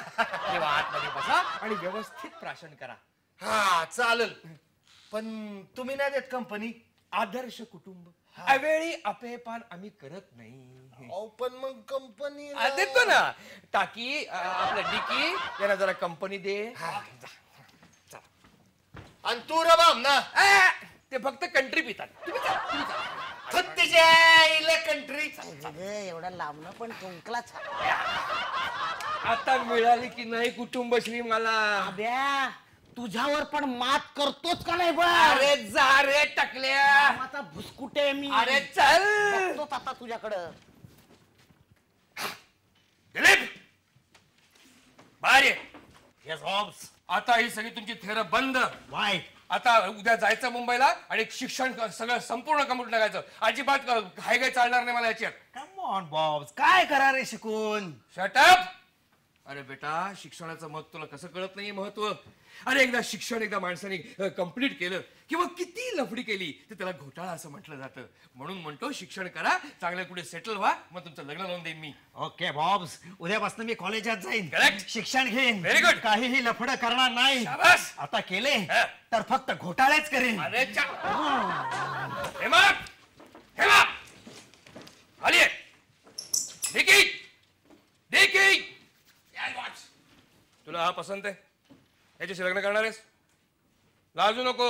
तेव्हा आतमध्ये बसा आणि व्यवस्थित प्राशन करा. हा चालेल. पण तुम्ही नाही देत कंपनी? आदर्श कुटुंब अवेळी अपेपान आम्ही करत नाही. पण मग कंपनी देतो ना. टाकी आपल्या डिकी यांना जरा कंपनी दे. आणि तू रे बाम ना ते फक्त कंट्री पितात. कंट्री एवढा लांबणं पण कुंकलाच. आता मिळाली की नाही कुटुंबश्री मला. अभ्या तुझ्यावर पण मात करतोच का नाही बघ. अरे जा रे टकल्या. आता भुसकुटे मी. अरे चल. बघतोच आता तुझ्याकडं. दिलीप बाहेर ये. Yes bobs. आता ही सगळी तुमची थेरं बंद. वाय आता उद्या जायचं मुंबईला आणि शिक्षण सगळं संपूर्ण कम्प्लीट टाकायचं. अजिबात हाय काय चालणार नाही मला याच्यात. कम ऑन बॉब्स काय करा रे शिकून. शटअप. अरे बेटा शिक्षणाचं महत्व तुला कसं कळत नाहीये महत्व. अरे एकदा शिक्षण एकदा माणसाने कंप्लीट केलं किंवा किती लफडी केली तर त्याला घोटाळा असं म्हटलं जातं. म्हणून म्हणतो शिक्षण करा चांगलं कुठे सेटल व्हा मग तुमचं लग्न लावून देईन मी. ओके बॉब्स उद्यापासून मी कॉलेजात जाईन. Correct. शिक्षण घेईन. Very good. काहीही लफड करणार नाही. शाबास. आता केले हा. तर फक्त घोटाळेच करेन. अरे हेमा हेमा खाली ये. डिकी डिकी तुला हा पसंत आहे याच्याशी लग्न करणार आहेस? लाजू नको.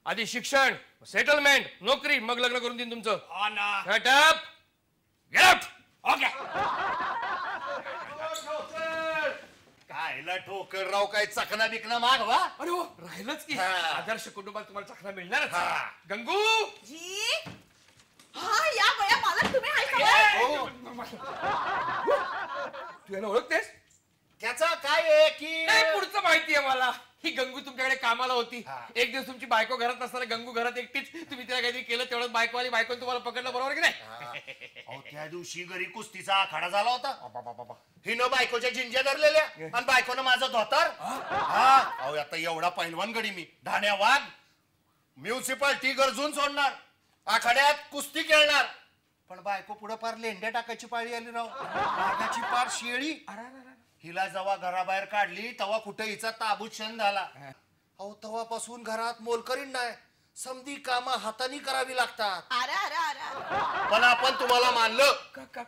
आधी शिक्षण सेटलमेंट नोकरी मग लग्न करून देईन तुमचं. Shut up. Get out. Okay. कायला ठोकर राव काय चकना बिकना मागवा. अरे हो राहिलंच की हा. आदर्श कुटुंबात तुम्हाला चखना मिळणारच. हा. गंगू जी हा या बया मला तुम्ही हाय का? तू याला ओळखतेस? त्याचा काय आहे की नाही पुढचं माहितीये मला. ही गंगू तुमच्याकडे कामाला होती. हा. एक दिवस तुमची बायको घरात नसताना गंगू घरात एकटीच तुम्ही तिला काहीतरी केलं तेवढंच बायकोवाली बायकोने तुम्हाला पकडलं बरोबर की नाही? अहो, त्या दिवशी घरी कुस्तीचा आखाडा झाला होता. हिनं बायकोच्या जिंज्या धरलेल्या आणि बायकोनं माझं धोतर. हा अहो आता एवढा पैलवान गडी मी धाण्या वाघ म्युन्सिपाल्टी गरजून सोडणार आखाड्यात कुस्ती खेळणार. पण बायको पुढे पार लेंड्या टाकायची पाळी आली राव. नागाची पार शेळी. हिला जेव्हा घराबाहेर काढली तेव्हा कुठे हिचा ताबूत क्षण झाला. अहो तेव्हापासून घरात मोलकरीण नाही. समधी कामं हाताने करावी लागतात. अरे अरे अरे पण आपण तुम्हाला मानलं. का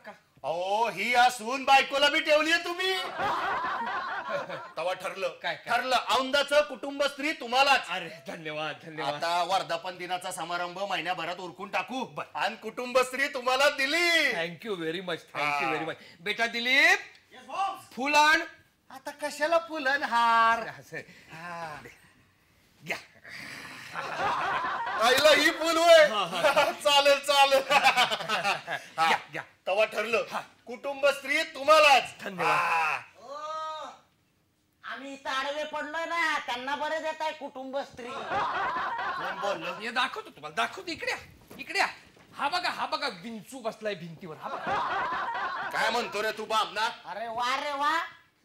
अहो ही असून बायकोला बी ठेवलीये तुम्ही. तेव्हा ठरलं काय? ठरलं औंदाचं कुटुंब स्त्री तुम्हालाच. अरे धन्यवाद धन्यवाद. आता वर्धापन दिनाचा समारंभ महिन्याभरात उरकून टाकू आणि कुटुंब स्त्री तुम्हाला दिली. Thank you very much thank you very much. बेटा दिलीप फुल आण. आता कशाला फुलन हार. घ्या. आईला ही फुल होय. चालेल चालेल. घ्या, घ्या. तेव्हा ठरलं कुटुंब स्त्री तुम्हालाच. धन्यवाद. आम्ही इथं आडवे पडलोय ना त्यांना बरे देत आहे कुटुंब स्त्री. कोण बोललं? हे दाखवतो तुम्हाला दाखवतो. इकडे या, इकडे या. हा बघा विंचू बसलाय भिंतीवर. हा बघा. काय म्हणतो रे तू बामना? अरे वा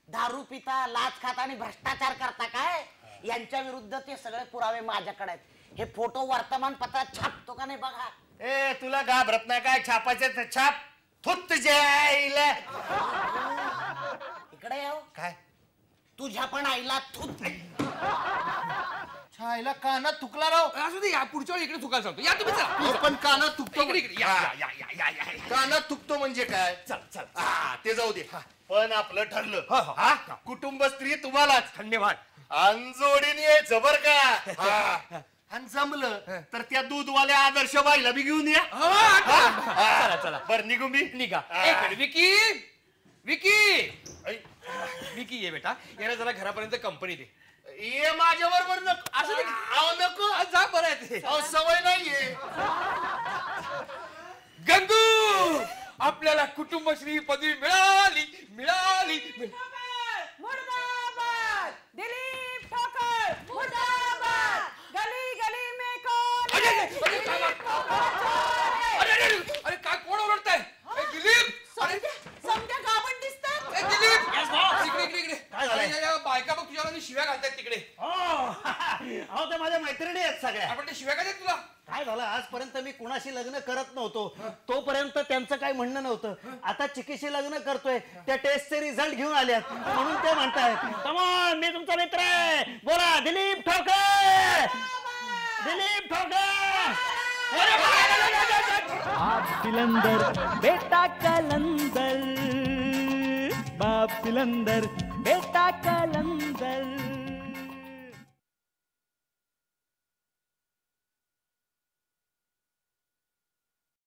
दारू पिता लाच खाता आणि भ्रष्टाचार करता काय यांच्या विरुद्ध ते सगळे पुरावे माझ्याकडे आहेत. हे फोटो वर्तमानपत्रात छापतो का नाही बघा. ए तुला घाबरत नाही काय छापायचं तर छाप. थुत्त जायला. इकडे येऊ. काय तुझ्या पण आईला थुत. छायला कानात थुकला राव. असू दे, या पुढच्या वेळी इकडे चुकायला सांगतो. या तुम्ही चला. पण कानात थुकतो. इकडे इकडे या या या या या या. कानात थुकतो म्हणजे काय? चल चल. हा ते जाऊ दे. पण आपलं ठरलं. हा, हा. हा कुटुंब स्त्री तुम्हालाच. धन्यवाद. अंजोडीने यायचं बर का. हा. आणि जमलं तर त्या दूधवाल्या आदर्श बाईला बी घेऊन या. चला चला. बर निघू मी. निघा. एक मिनिट. विकी विकी विकी ये बेटा. याला जरा घरापर्यंत कंपनी दे. ये माझ्या बरोबर नको. असं दे. अहो नको. जा बरं आहे ते. अहो सवय नाहीये. गंगू आपल्याला कुटुंबश्री पदवी मिळाली मिळाली. मुर्दाबाद दिलीप ठाकर मुर्दाबाद. गली गली में कौन अरे, है? अरे, अरे, काय दिलीप ठाकर चोर है. अरे काय कोण ओरडताय? दिलीप. अरे समजा गाभण दिसतात. दिलीप इकडे इकडे इकडे. या बायका बघ तुझ्याला शिव्या घालतायत तिकडे. अहो ते माझ्या मैत्रिणी आहेत सगळ्या. आपण ते शिव्या घालतायत तुला. काय झालं आजपर्यंत मी कुणाशी लग्न करत नव्हतो तोपर्यंत त्यांचं काही म्हणणं नव्हतं. आता चिकीशी लग्न करतोय त्या टेस्टचे रिझल्ट घेऊन आल्यात म्हणून ते म्हणतायत कमॉन मी तुमचा मित्र आहे. बोला दिलीप ठोकर. दिलीप ठोकर. बाप सिलंदर बेटा कलंदर. बाप सिलंदर बेटा कलंदर.